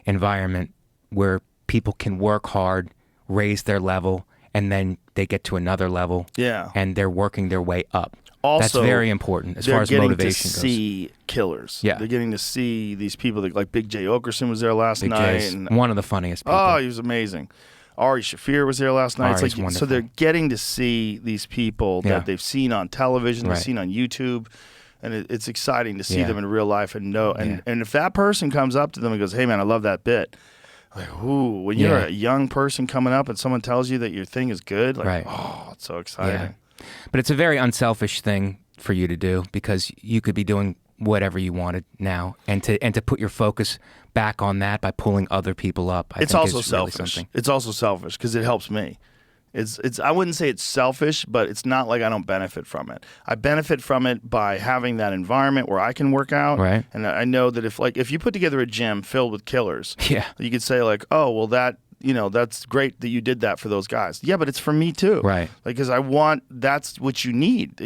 Speaker 5: environment where people can work hard, raise their level, and then they get to another level.
Speaker 4: Yeah.
Speaker 5: And they're working their way up.
Speaker 4: Also,
Speaker 5: that's very important as far as motivation goes.
Speaker 4: They're getting to see killers.
Speaker 5: Yeah.
Speaker 4: They're getting to see these people like Big J. Okerson was there last
Speaker 5: Big
Speaker 4: night.
Speaker 5: J's
Speaker 4: And,
Speaker 5: one of the funniest people.
Speaker 4: oh, he was amazing. Ari Shafir was there last night.
Speaker 5: Ari's
Speaker 4: So
Speaker 5: wonderful.
Speaker 4: they're getting to see these people that they've seen on television, they've seen on YouTube, and it's exciting to see them in real life and know. And if that person comes up to them and goes, "Hey, man, I love that bit," like, ooh, when you're a young person coming up and someone tells you that your thing is good, like, oh, it's so exciting.
Speaker 5: Yeah. But it's a very unselfish thing for you to do because you could be doing whatever you wanted now, and to put your focus back on that by pulling other people up. I
Speaker 4: It's
Speaker 5: think
Speaker 4: also
Speaker 5: is really
Speaker 4: selfish.
Speaker 5: something.
Speaker 4: It's also selfish because it helps me. It's I wouldn't say it's selfish, but it's not like I don't benefit from it. I benefit from it by having that environment where I can work out.
Speaker 5: Right.
Speaker 4: And I know that if you put together a gym filled with killers,
Speaker 5: Yeah.
Speaker 4: you could say like, oh, well that's great that you did that for those guys. Yeah, but it's for me too.
Speaker 5: Right.
Speaker 4: Because that's what you need.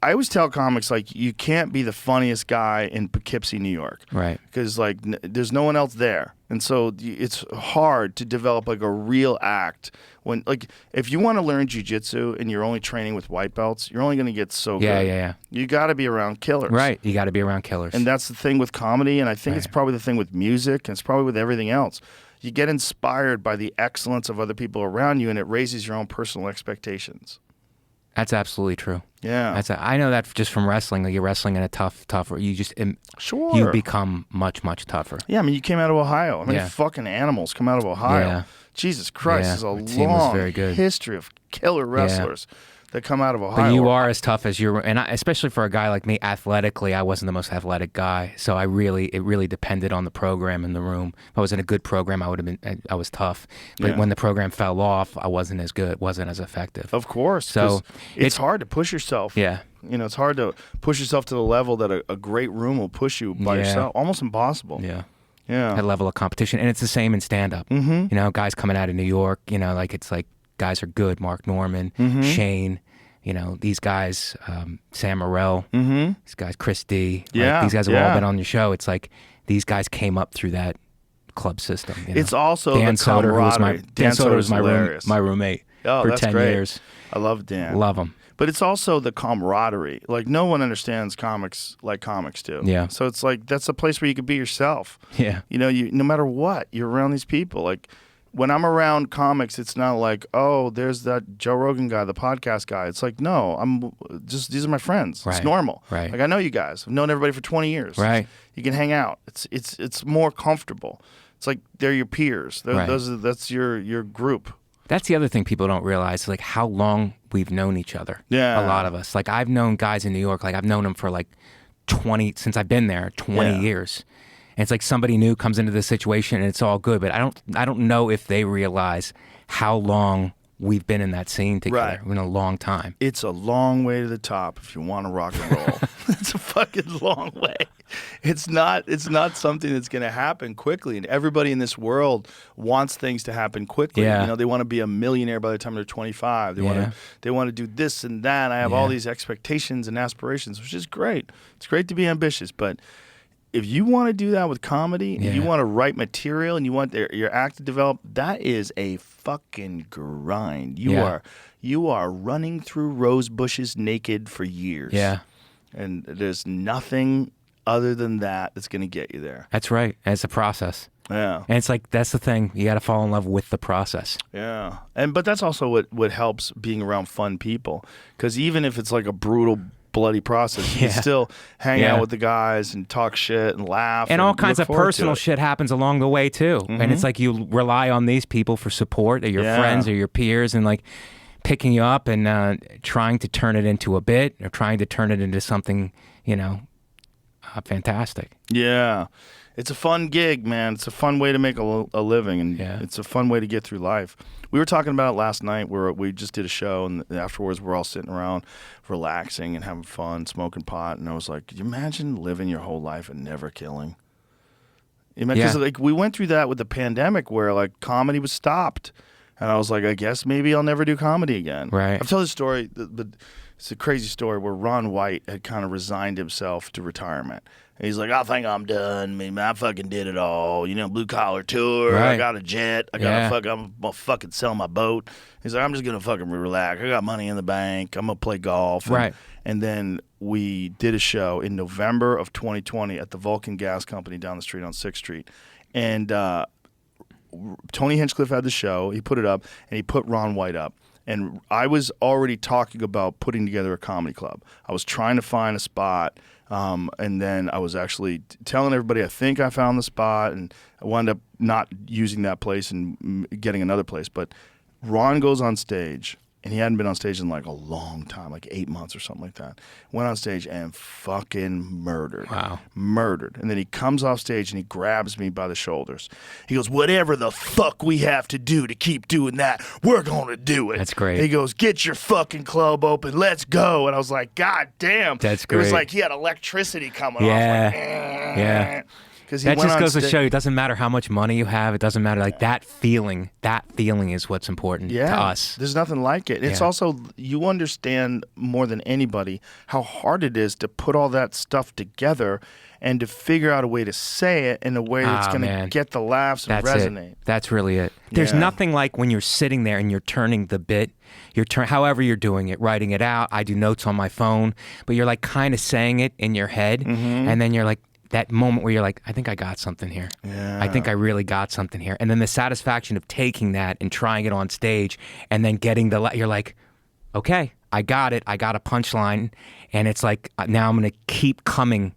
Speaker 4: I always tell comics, like, you can't be the funniest guy in Poughkeepsie, New York.
Speaker 5: Right.
Speaker 4: Because, like, there's no one else there. And so it's hard to develop, like, a real act. When, like, if you want to learn jiu-jitsu and you're only training with white belts, you're only going to get so good.
Speaker 5: Yeah.
Speaker 4: You got to be around killers.
Speaker 5: Right. You got to be around killers.
Speaker 4: And that's the thing with comedy, and I think it's probably the thing with music, and it's probably with everything else. You get inspired by the excellence of other people around you, and it raises your own personal expectations.
Speaker 5: That's absolutely true.
Speaker 4: Yeah.
Speaker 5: I know that just from wrestling. Like, you're wrestling in a tougher. You just
Speaker 4: Sure.
Speaker 5: you become much tougher.
Speaker 4: Yeah, I mean, you came out of Ohio. I mean,
Speaker 5: Yeah.
Speaker 4: fucking animals come out of Ohio.
Speaker 5: Yeah.
Speaker 4: Jesus Christ,
Speaker 5: Yeah,
Speaker 4: there's a
Speaker 5: the team was
Speaker 4: long
Speaker 5: very good.
Speaker 4: history of killer wrestlers that come out of Ohio.
Speaker 5: But you are as tough as especially for a guy like me, athletically, I wasn't the most athletic guy. So it really depended on the program in the room. If I was in a good program, I was tough. But when the program fell off, I wasn't as good, wasn't as effective.
Speaker 4: Of course.
Speaker 5: So
Speaker 4: 'cause it's hard to push yourself.
Speaker 5: Yeah.
Speaker 4: It's hard to push yourself to the level that a great room will push you by yourself. Almost impossible.
Speaker 5: Yeah.
Speaker 4: Yeah.
Speaker 5: That level of competition. And it's the same in stand-up. Mm-hmm. Guys coming out of New York, it's like guys are good. Mark Norman, Shane, these guys, Sam Morrell, these guys, Chris D.
Speaker 4: Yeah,
Speaker 5: these guys have all been on your show. It's like these guys came up through that club system.
Speaker 4: It's also
Speaker 5: Dan
Speaker 4: the
Speaker 5: Soder,
Speaker 4: camaraderie.
Speaker 5: Dan Soder was
Speaker 4: hilarious.
Speaker 5: my roommate
Speaker 4: Oh,
Speaker 5: for
Speaker 4: that's
Speaker 5: 10
Speaker 4: great.
Speaker 5: years.
Speaker 4: I love Dan.
Speaker 5: Love him.
Speaker 4: But it's also the camaraderie. Like, no one understands comics like comics do.
Speaker 5: Yeah.
Speaker 4: So it's like, that's a place where you can be yourself.
Speaker 5: Yeah.
Speaker 4: You no matter what, you're around these people. Like, when I'm around comics, it's not like, oh, there's that Joe Rogan guy, the podcast guy. It's like, no, these are my friends.
Speaker 5: Right.
Speaker 4: It's normal.
Speaker 5: Right.
Speaker 4: Like, I know you guys. I've known everybody for 20 years.
Speaker 5: Right.
Speaker 4: You can hang out. It's more comfortable. It's like they're your peers.
Speaker 5: Right.
Speaker 4: That's your group.
Speaker 5: That's the other thing people don't realize, like how long we've known each other.
Speaker 4: Yeah.
Speaker 5: A lot of us. Like, I've known guys in New York, like I've known them for like 20, since I've been there, 20 years. And it's like somebody new comes into the situation and it's all good, but I don't know if they realize how long we've been in that scene together.
Speaker 4: Right.
Speaker 5: In a long time.
Speaker 4: It's a long way to the top if you want to rock and roll. It's a fucking long way. It's not something that's going to happen quickly. And everybody in this world wants things to happen quickly.
Speaker 5: Yeah.
Speaker 4: They want to be a millionaire by the time they're 25. They want to do this and that. I have all these expectations and aspirations, which is great. It's great to be ambitious, but if you want to do that with comedy, and you want to write material and you want your act to develop, that is a fucking grind. You are running through rose bushes naked for years.
Speaker 5: Yeah.
Speaker 4: And there's nothing other than that's going to get you there.
Speaker 5: That's right. And it's a process.
Speaker 4: Yeah.
Speaker 5: And it's like, that's the thing. You got to fall in love with the process.
Speaker 4: Yeah. But that's also what helps being around fun people. Because even if it's like a brutal, bloody process, you can still hang out with the guys and talk shit and laugh.
Speaker 5: And all kinds
Speaker 4: look
Speaker 5: of
Speaker 4: forward to
Speaker 5: personal
Speaker 4: it.
Speaker 5: shit happens along the way too. And it's like you rely on these people for support, or your friends or your peers, and like picking you up and trying to turn it into a bit, or trying to turn it into something, fantastic.
Speaker 4: Yeah. It's a fun gig, man. It's a fun way to make a living, and it's a fun way to get through life. We were talking about it last night where we just did a show, and afterwards we're all sitting around relaxing and having fun, smoking pot, and I was like, could you imagine living your whole life and never killing? Because like we went through that with the pandemic where like comedy was stopped, and I was like, I guess maybe I'll never do comedy again.
Speaker 5: Right.
Speaker 4: I've told this story, but it's a crazy story where Ron White had kind of resigned himself to retirement. And he's like, I think I'm done. I fucking did it all. Blue collar tour.
Speaker 5: Right.
Speaker 4: I got a jet. I'm gonna fucking sell my boat. He's like, I'm just gonna fucking relax. I got money in the bank. I'm gonna play golf.
Speaker 5: Right.
Speaker 4: And then we did a show in November of 2020 at the Vulcan Gas Company down the street on 6th Street. And Tony Hinchcliffe had the show. He put it up, and he put Ron White up. And I was already talking about putting together a comedy club. I was trying to find a spot, and then I was actually telling everybody I think I found the spot, and I wound up not using that place and getting another place. But Ron goes on stage, and he hadn't been on stage in like a long time, like 8 months or something like that. Went on stage and fucking murdered.
Speaker 5: Wow.
Speaker 4: Murdered. And then he comes off stage and he grabs me by the shoulders. He goes, whatever the fuck we have to do to keep doing that, we're going to do it.
Speaker 5: That's great.
Speaker 4: He goes, get your fucking club open. Let's go. And I was like, God damn.
Speaker 5: That's
Speaker 4: It was
Speaker 5: great.
Speaker 4: like he had electricity coming off.
Speaker 5: Yeah.
Speaker 4: Like,
Speaker 5: Yeah.
Speaker 4: Because
Speaker 5: That just goes to show you, it doesn't matter how much money you have. It doesn't matter. Like that feeling is what's important to us.
Speaker 4: There's nothing like it. It's also, you understand more than anybody how hard it is to put all that stuff together and to figure out a way to say it in a way that's going to get the laughs and resonate.
Speaker 5: That's really it. There's nothing like when you're sitting there and you're turning the bit, however you're doing it, writing it out. I do notes on my phone, but you're like kind of saying it in your head, and then you're like, that moment where you're like, I think I got something here.
Speaker 4: Yeah.
Speaker 5: I think I really got something here. And then the satisfaction of taking that and trying it on stage and then getting you're like, okay, I got it. I got a punchline. And it's like, now I'm going to keep coming.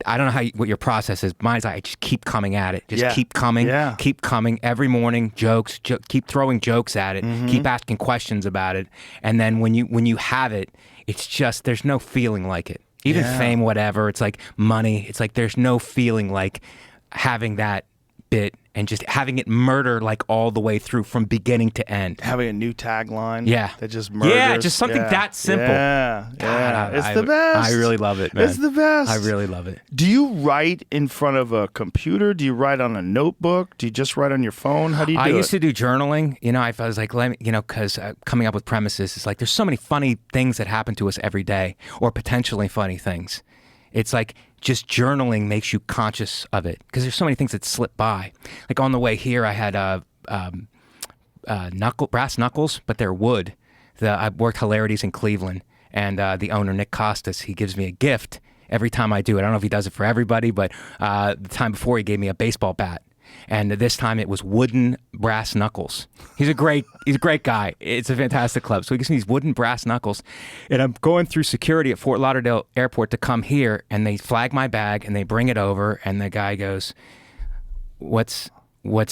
Speaker 5: I don't know what your process is. Mine's I just keep coming at it. Just keep coming, keep coming. Every morning, jokes, keep throwing jokes at it, keep asking questions about it. And then when you have it, it's just, there's no feeling like it. Even fame, whatever, it's like money. It's like there's no feeling like having that bit and just having it murder like all the way through from beginning to end.
Speaker 4: Having a new tagline.
Speaker 5: Yeah.
Speaker 4: That just murders.
Speaker 5: Yeah, just something that simple.
Speaker 4: Yeah.
Speaker 5: God,
Speaker 4: It's the best.
Speaker 5: I really love it, man.
Speaker 4: It's the best.
Speaker 5: I really love it.
Speaker 4: Do you write in front of a computer? Do you write on a notebook? Do you just write on your phone? How do you do it?
Speaker 5: I used to do journaling. I was like, because coming up with premises, it's like there's so many funny things that happen to us every day, or potentially funny things. It's like just journaling makes you conscious of it because there's so many things that slip by. Like on the way here, I had brass knuckles, but they're wood. I worked Hilarities in Cleveland, and the owner, Nick Costas, he gives me a gift every time I do it. I don't know if he does it for everybody, but the time before he gave me a baseball bat. And this time it was wooden brass knuckles. He's a great guy. It's a fantastic club. So he gives me these wooden brass knuckles. And I'm going through security at Fort Lauderdale Airport to come here, and they flag my bag and they bring it over, and the guy goes, What's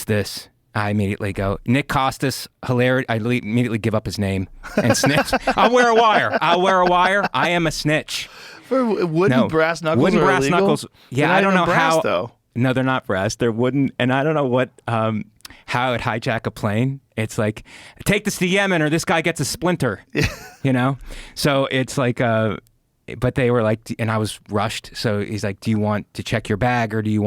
Speaker 5: this? I immediately go, Nick Costas, hilarious. I immediately give up his name and snitch. I'll wear a wire. I am a snitch.
Speaker 4: For wooden brass knuckles
Speaker 5: Wooden
Speaker 4: are
Speaker 5: brass
Speaker 4: illegal?
Speaker 5: knuckles. Yeah,
Speaker 4: They're not
Speaker 5: I don't
Speaker 4: even
Speaker 5: know
Speaker 4: brass,
Speaker 5: how.
Speaker 4: Though.
Speaker 5: No, they're not brass. They're wooden, and I don't know what how it hijack a plane. It's like, take this to Yemen, or this guy gets a splinter. So it's like, but they were like, and I was rushed. So he's like, do you want to check your bag, or you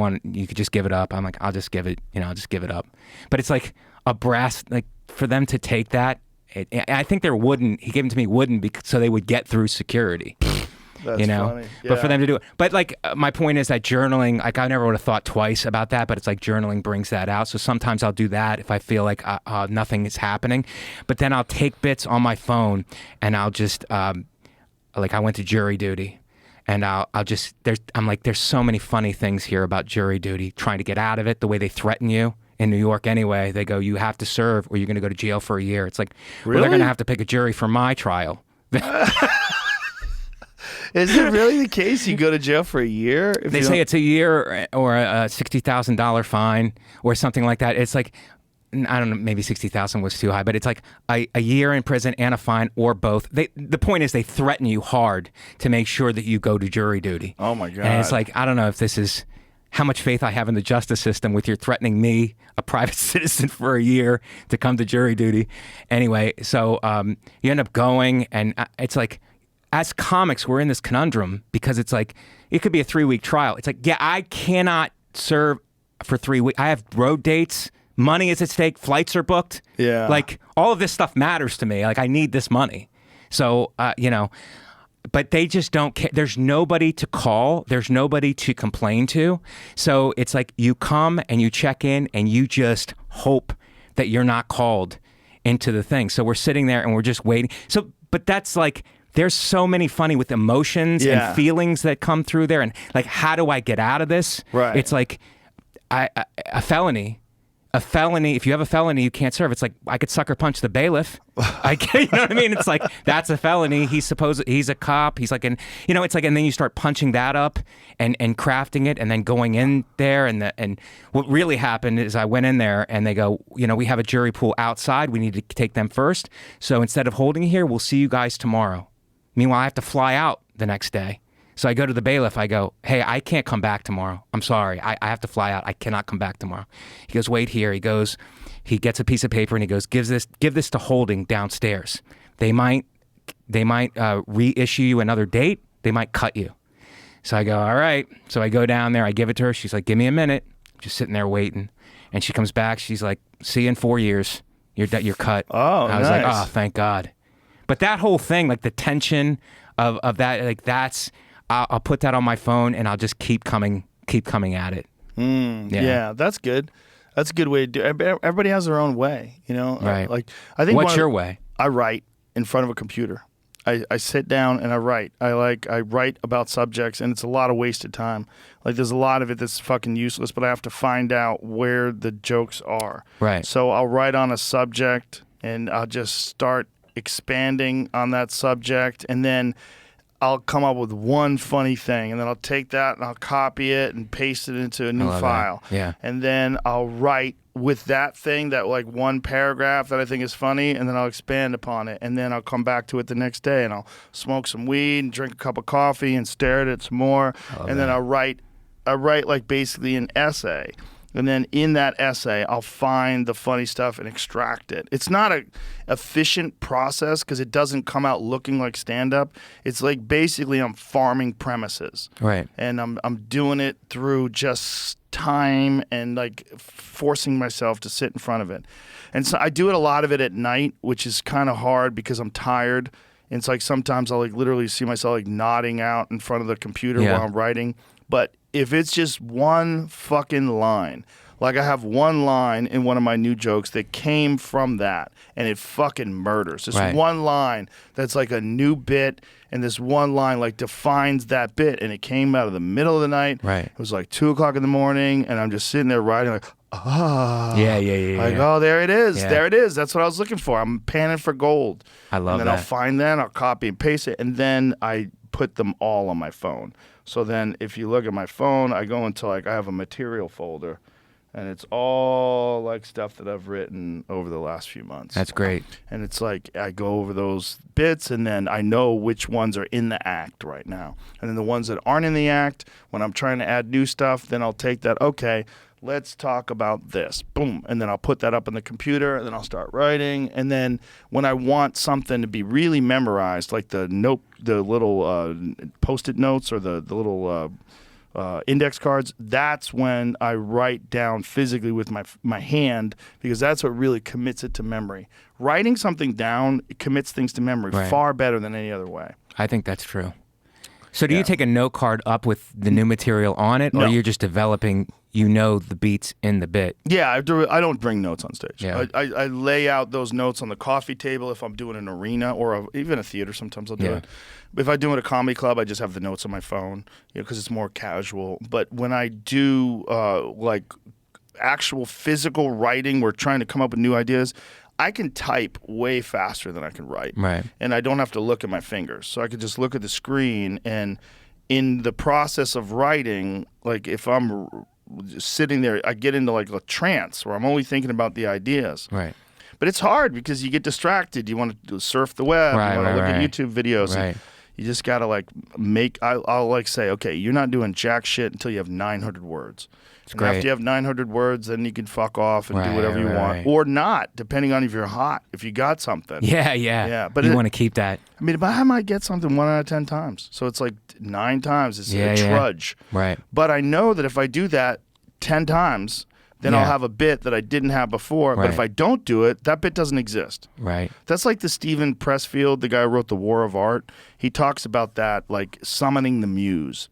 Speaker 5: could just give it up? I'm like, I'll just give it. I'll just give it up. But it's like a brass, like for them to take that. I think they're wooden. He gave them to me wooden so they would get through security.
Speaker 4: That's funny.
Speaker 5: But for them to do it. But like my point is that journaling, like I never would have thought twice about that, but it's like journaling brings that out. So sometimes I'll do that if I feel like nothing is happening. But then I'll take bits on my phone and I'll just, like I went to jury duty, and I'm like, there's so many funny things here about jury duty, trying to get out of it, the way they threaten you. In New York anyway, they go, you have to serve or you're going to go to jail for a year. It's like, well, they're going to have to pick a jury for my trial.
Speaker 4: Is it really the case? You go to jail for a year?
Speaker 5: They say it's a year or a $60,000 fine or something like that. It's like, I don't know, maybe 60,000 was too high, but it's like a year in prison and a fine or both. The point is they threaten you hard to make sure that you go to jury duty.
Speaker 4: Oh my God.
Speaker 5: And it's like, I don't know if this is how much faith I have in the justice system with your threatening me, a private citizen, for a year to come to jury duty. Anyway, so you end up going, and it's like, as comics, we're in this conundrum because it's like, it could be a 3-week trial. It's like, yeah, I cannot serve for 3 weeks. I have road dates. Money is at stake. Flights are booked.
Speaker 4: Yeah.
Speaker 5: Like, all of this stuff matters to me. Like, I need this money. So, but they just don't care. There's nobody to call. There's nobody to complain to. So it's like you come and you check in and you just hope that you're not called into the thing. So we're sitting there and we're just waiting. So, but that's like, there's so many funny with emotions and feelings that come through there. And like, how do I get out of this?
Speaker 4: Right.
Speaker 5: It's like a felony. A felony, if you have a felony, you can't serve. It's like, I could sucker punch the bailiff. You know what I mean? It's like, that's a felony. He's a cop. He's like, it's like, and then you start punching that up and crafting it and then going in there. And what really happened is I went in there and they go, we have a jury pool outside. We need to take them first. So instead of holding you here, we'll see you guys tomorrow. Meanwhile, I have to fly out the next day. So I go to the bailiff. I go, hey, I can't come back tomorrow. I'm sorry. I have to fly out. I cannot come back tomorrow. He goes, wait here. He gets a piece of paper and he goes, give this to holding downstairs. They might reissue you another date. They might cut you. So I go, all right. So I go down there. I give it to her. She's like, give me a minute. Just sitting there waiting. And she comes back. She's like, see you in 4 years. You're cut.
Speaker 4: Oh,
Speaker 5: I was
Speaker 4: nice.
Speaker 5: like, oh, thank God. But that whole thing, like the tension of that, like that's, I'll put that on my phone and I'll just keep coming at it.
Speaker 4: Yeah, that's good. That's a good way to do it. Everybody has their own way,
Speaker 5: Right.
Speaker 4: Like, I think
Speaker 5: What's your way?
Speaker 4: I write in front of a computer. I sit down and I write. I write about subjects, and it's a lot of wasted time. Like, there's a lot of it that's fucking useless, but I have to find out where the jokes are.
Speaker 5: Right.
Speaker 4: So I'll write on a subject and I'll just start expanding on that subject, and then I'll come up with one funny thing, and then I'll take that and I'll copy it and paste it into a new file.
Speaker 5: That. Yeah.
Speaker 4: And then I'll write with that thing, that like one paragraph that I think is funny, and then I'll expand upon it. And then I'll come back to it the next day and I'll smoke some weed and drink a cup of coffee and stare at it some more. And then I write like basically an essay. And then in that essay, I'll find the funny stuff and extract it. It's not a efficient process because it doesn't come out looking like stand-up. It's like basically I'm farming premises.
Speaker 5: Right.
Speaker 4: And I'm doing it through just time and like forcing myself to sit in front of it. And so I do it a lot of it at night, which is kind of hard because I'm tired. And it's like sometimes I'll like literally see myself like nodding out in front of the computer while I'm writing. But if it's just one fucking line, like I have one line in one of my new jokes that came from that, and it fucking murders. This one line that's like a new bit, and this one line like defines that bit, and it came out of the middle of the night.
Speaker 5: Right.
Speaker 4: It was like 2 o'clock in the morning, and I'm just sitting there writing like,
Speaker 5: Yeah.
Speaker 4: Like, oh, there it is.
Speaker 5: Yeah.
Speaker 4: There it is. That's what I was looking for. I'm panning for gold.
Speaker 5: I love
Speaker 4: that. And then
Speaker 5: that.
Speaker 4: I'll find that, I'll copy and paste it, and then I put them all on my phone. So then if you look at my phone, I go into like, I have a material folder, and it's all like stuff that I've written over the last few months.
Speaker 5: That's great.
Speaker 4: And it's like I go over those bits, and then I know which ones are in the act right now. And then the ones that aren't in the act, when I'm trying to add new stuff, then I'll take that, okay, let's talk about this. Boom. And then I'll put that up on the computer, and then I'll start writing. And then when I want something to be really memorized, like the little Post-it notes or the little index cards, that's when I write down physically with my hand, because that's what really commits it to memory. Writing something down, it commits things to memory far better than any other way.
Speaker 5: I think that's true. So do you take a note card up with the new material on it, or you're just developing, the beats in the bit?
Speaker 4: Yeah, I don't bring notes on stage.
Speaker 5: Yeah.
Speaker 4: I lay out those notes on the coffee table if I'm doing an arena or even a theater. Sometimes I'll do it. If I do it at a comedy club, I just have the notes on my phone, because it's more casual. But when I do like actual physical writing, we're trying to come up with new ideas, I can type way faster than I can write.
Speaker 5: Right.
Speaker 4: And I don't have to look at my fingers. So I could just look at the screen, and in the process of writing, like if I'm sitting there, I get into like a trance where I'm only thinking about the ideas.
Speaker 5: Right.
Speaker 4: But it's hard because you get distracted. You want to surf the web. You want to look at YouTube videos.
Speaker 5: Right.
Speaker 4: You just gotta like I'll like say, okay, you're not doing jack shit until you have 900 words. And
Speaker 5: great.
Speaker 4: after you have 900 words, then you can fuck off and do
Speaker 5: Right,
Speaker 4: whatever you
Speaker 5: right,
Speaker 4: want,
Speaker 5: right.
Speaker 4: or not, depending on if you're hot. If you got something.
Speaker 5: Yeah.
Speaker 4: But
Speaker 5: you want to keep that.
Speaker 4: I mean, I might get something 1 out of 10 times, so it's like 9 times. It's a trudge.
Speaker 5: Right.
Speaker 4: But I know that if I do that 10 times, then I'll have a bit that I didn't have before. But if I don't do it, that bit doesn't exist.
Speaker 5: Right.
Speaker 4: That's like the Stephen Pressfield, the guy who wrote The War of Art. He talks about that, like summoning the muse.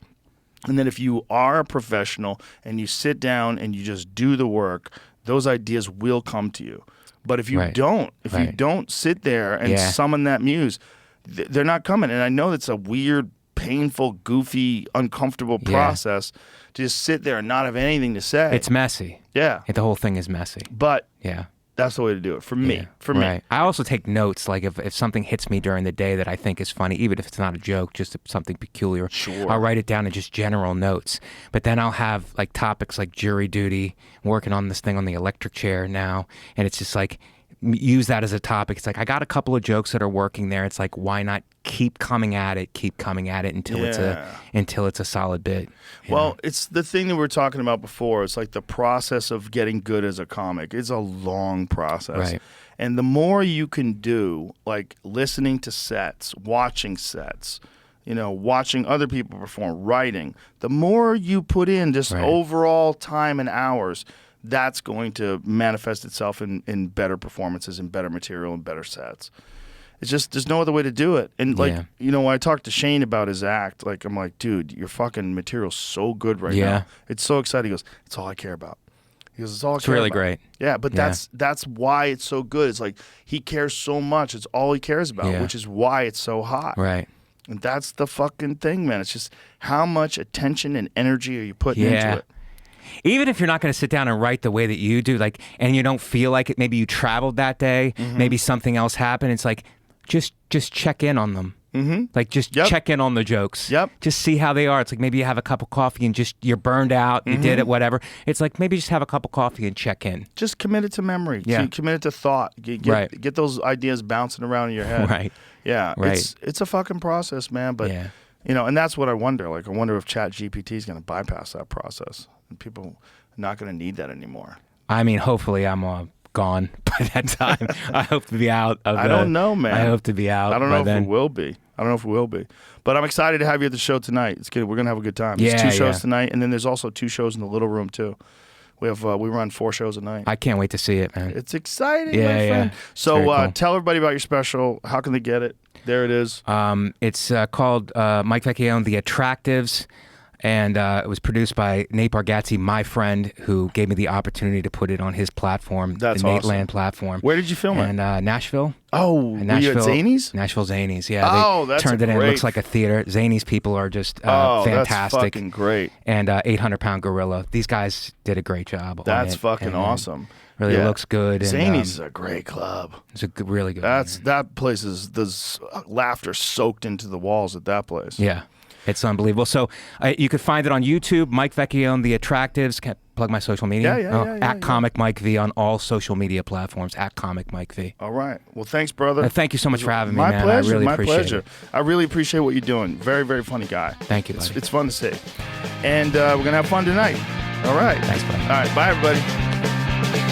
Speaker 4: And then if you are a professional and you sit down and you just do the work, those ideas will come to you. But if you don't, you don't sit there and summon that muse, they're not coming. And I know that's a weird, painful, goofy, uncomfortable process to just sit there and not have anything to say.
Speaker 5: It's messy.
Speaker 4: Yeah.
Speaker 5: The whole thing is messy.
Speaker 4: But
Speaker 5: yeah.
Speaker 4: That's the way to do it for me.
Speaker 5: Yeah.
Speaker 4: For me.
Speaker 5: Right. I also take notes, like if something hits me during the day that I think is funny, even if it's not a joke, just something peculiar.
Speaker 4: Sure.
Speaker 5: I'll write it down in just general notes. But then I'll have like topics like jury duty, working on this thing on the electric chair now, and it's just like use that as a topic. It's like I got a couple of jokes that are working there. It's like why not keep coming at it until it's a solid bit.
Speaker 4: Well, it's the thing that we were talking about before. It's like the process of getting good as a comic. It's a long process.
Speaker 5: Right.
Speaker 4: And the more you can do, like listening to sets, watching sets, watching other people perform, writing, the more you put in just overall time and hours, that's going to manifest itself in better performances and better material and better sets. It's just, there's no other way to do it. And when I talked to Shane about his act, like, I'm like, dude, your fucking material's so good right now. It's so exciting. He goes, it's all I care about. He goes, it's all I care about.
Speaker 5: It's really great.
Speaker 4: Yeah, but that's why it's so good. It's like, he cares so much. It's all he cares about, which is why it's so hot.
Speaker 5: Right.
Speaker 4: And that's the fucking thing, man. It's just how much attention and energy are you putting into it?
Speaker 5: Even if you're not going to sit down and write the way that you do, like, and you don't feel like it, maybe you traveled that day, maybe something else happened. It's like, just check in on them. Like, just check in on the jokes. Just see how they are. It's like maybe you have a cup of coffee and just you're burned out. You did it, whatever. It's like maybe just have a cup of coffee and check in.
Speaker 4: Just commit it to memory. Commit it to thought. Get those ideas bouncing around in your head.
Speaker 5: Right.
Speaker 4: Yeah.
Speaker 5: Right.
Speaker 4: It's a fucking process, man. But and that's what I wonder. Like, I wonder if ChatGPT is going to bypass that process, and people are not going to need that anymore.
Speaker 5: I mean, hopefully, I'm gone by that time. I hope to be out of
Speaker 4: I don't know, man.
Speaker 5: I hope to be out.
Speaker 4: I don't know if
Speaker 5: then.
Speaker 4: it will be. But I'm excited to have you at the show tonight. It's good. We're gonna have a good time. There's 2 shows tonight, and then there's also 2 shows in the little room too. We run 4 shows a night.
Speaker 5: I can't wait to see it, man.
Speaker 4: It's exciting, my friend. So
Speaker 5: cool.
Speaker 4: Tell everybody about your special. How can they get it? There it is.
Speaker 5: It's called Mike Vecchione, The Attractives, and it was produced by Nate Bargatze, my friend, who gave me the opportunity to put it on his platform,
Speaker 4: That's
Speaker 5: the
Speaker 4: awesome.
Speaker 5: Nateland platform.
Speaker 4: Where did you film it?
Speaker 5: And Nashville.
Speaker 4: Oh,
Speaker 5: And
Speaker 4: were you at Zany's?
Speaker 5: Nashville Zany's, yeah.
Speaker 4: Oh,
Speaker 5: they
Speaker 4: that's
Speaker 5: turned it in. It
Speaker 4: great.
Speaker 5: looks like a theater. Zany's people are just
Speaker 4: That's
Speaker 5: fantastic.
Speaker 4: fucking great.
Speaker 5: And 800-pound gorilla. These guys did a great job.
Speaker 4: That's
Speaker 5: on it.
Speaker 4: fucking
Speaker 5: And,
Speaker 4: awesome.
Speaker 5: Really looks good.
Speaker 4: Zany's is a great club.
Speaker 5: It's a really good. One,
Speaker 4: That place is, there's laughter soaked into the walls at that place.
Speaker 5: Yeah. It's unbelievable. So you could find it on YouTube, Mike Vecchione, The Attractives. Can I plug my social media? At Comic Mike V on all social media platforms, at Comic Mike V.
Speaker 4: All right. Well, thanks, brother.
Speaker 5: Thank you so much for having me,
Speaker 4: my
Speaker 5: man.
Speaker 4: Pleasure,
Speaker 5: I really
Speaker 4: my
Speaker 5: appreciate
Speaker 4: pleasure.
Speaker 5: it.
Speaker 4: I really appreciate what you're doing. Very, very funny guy.
Speaker 5: Thank you, buddy.
Speaker 4: It's fun to see. And we're going to have fun tonight. All right.
Speaker 5: Thanks, buddy.
Speaker 4: All right. Bye, everybody.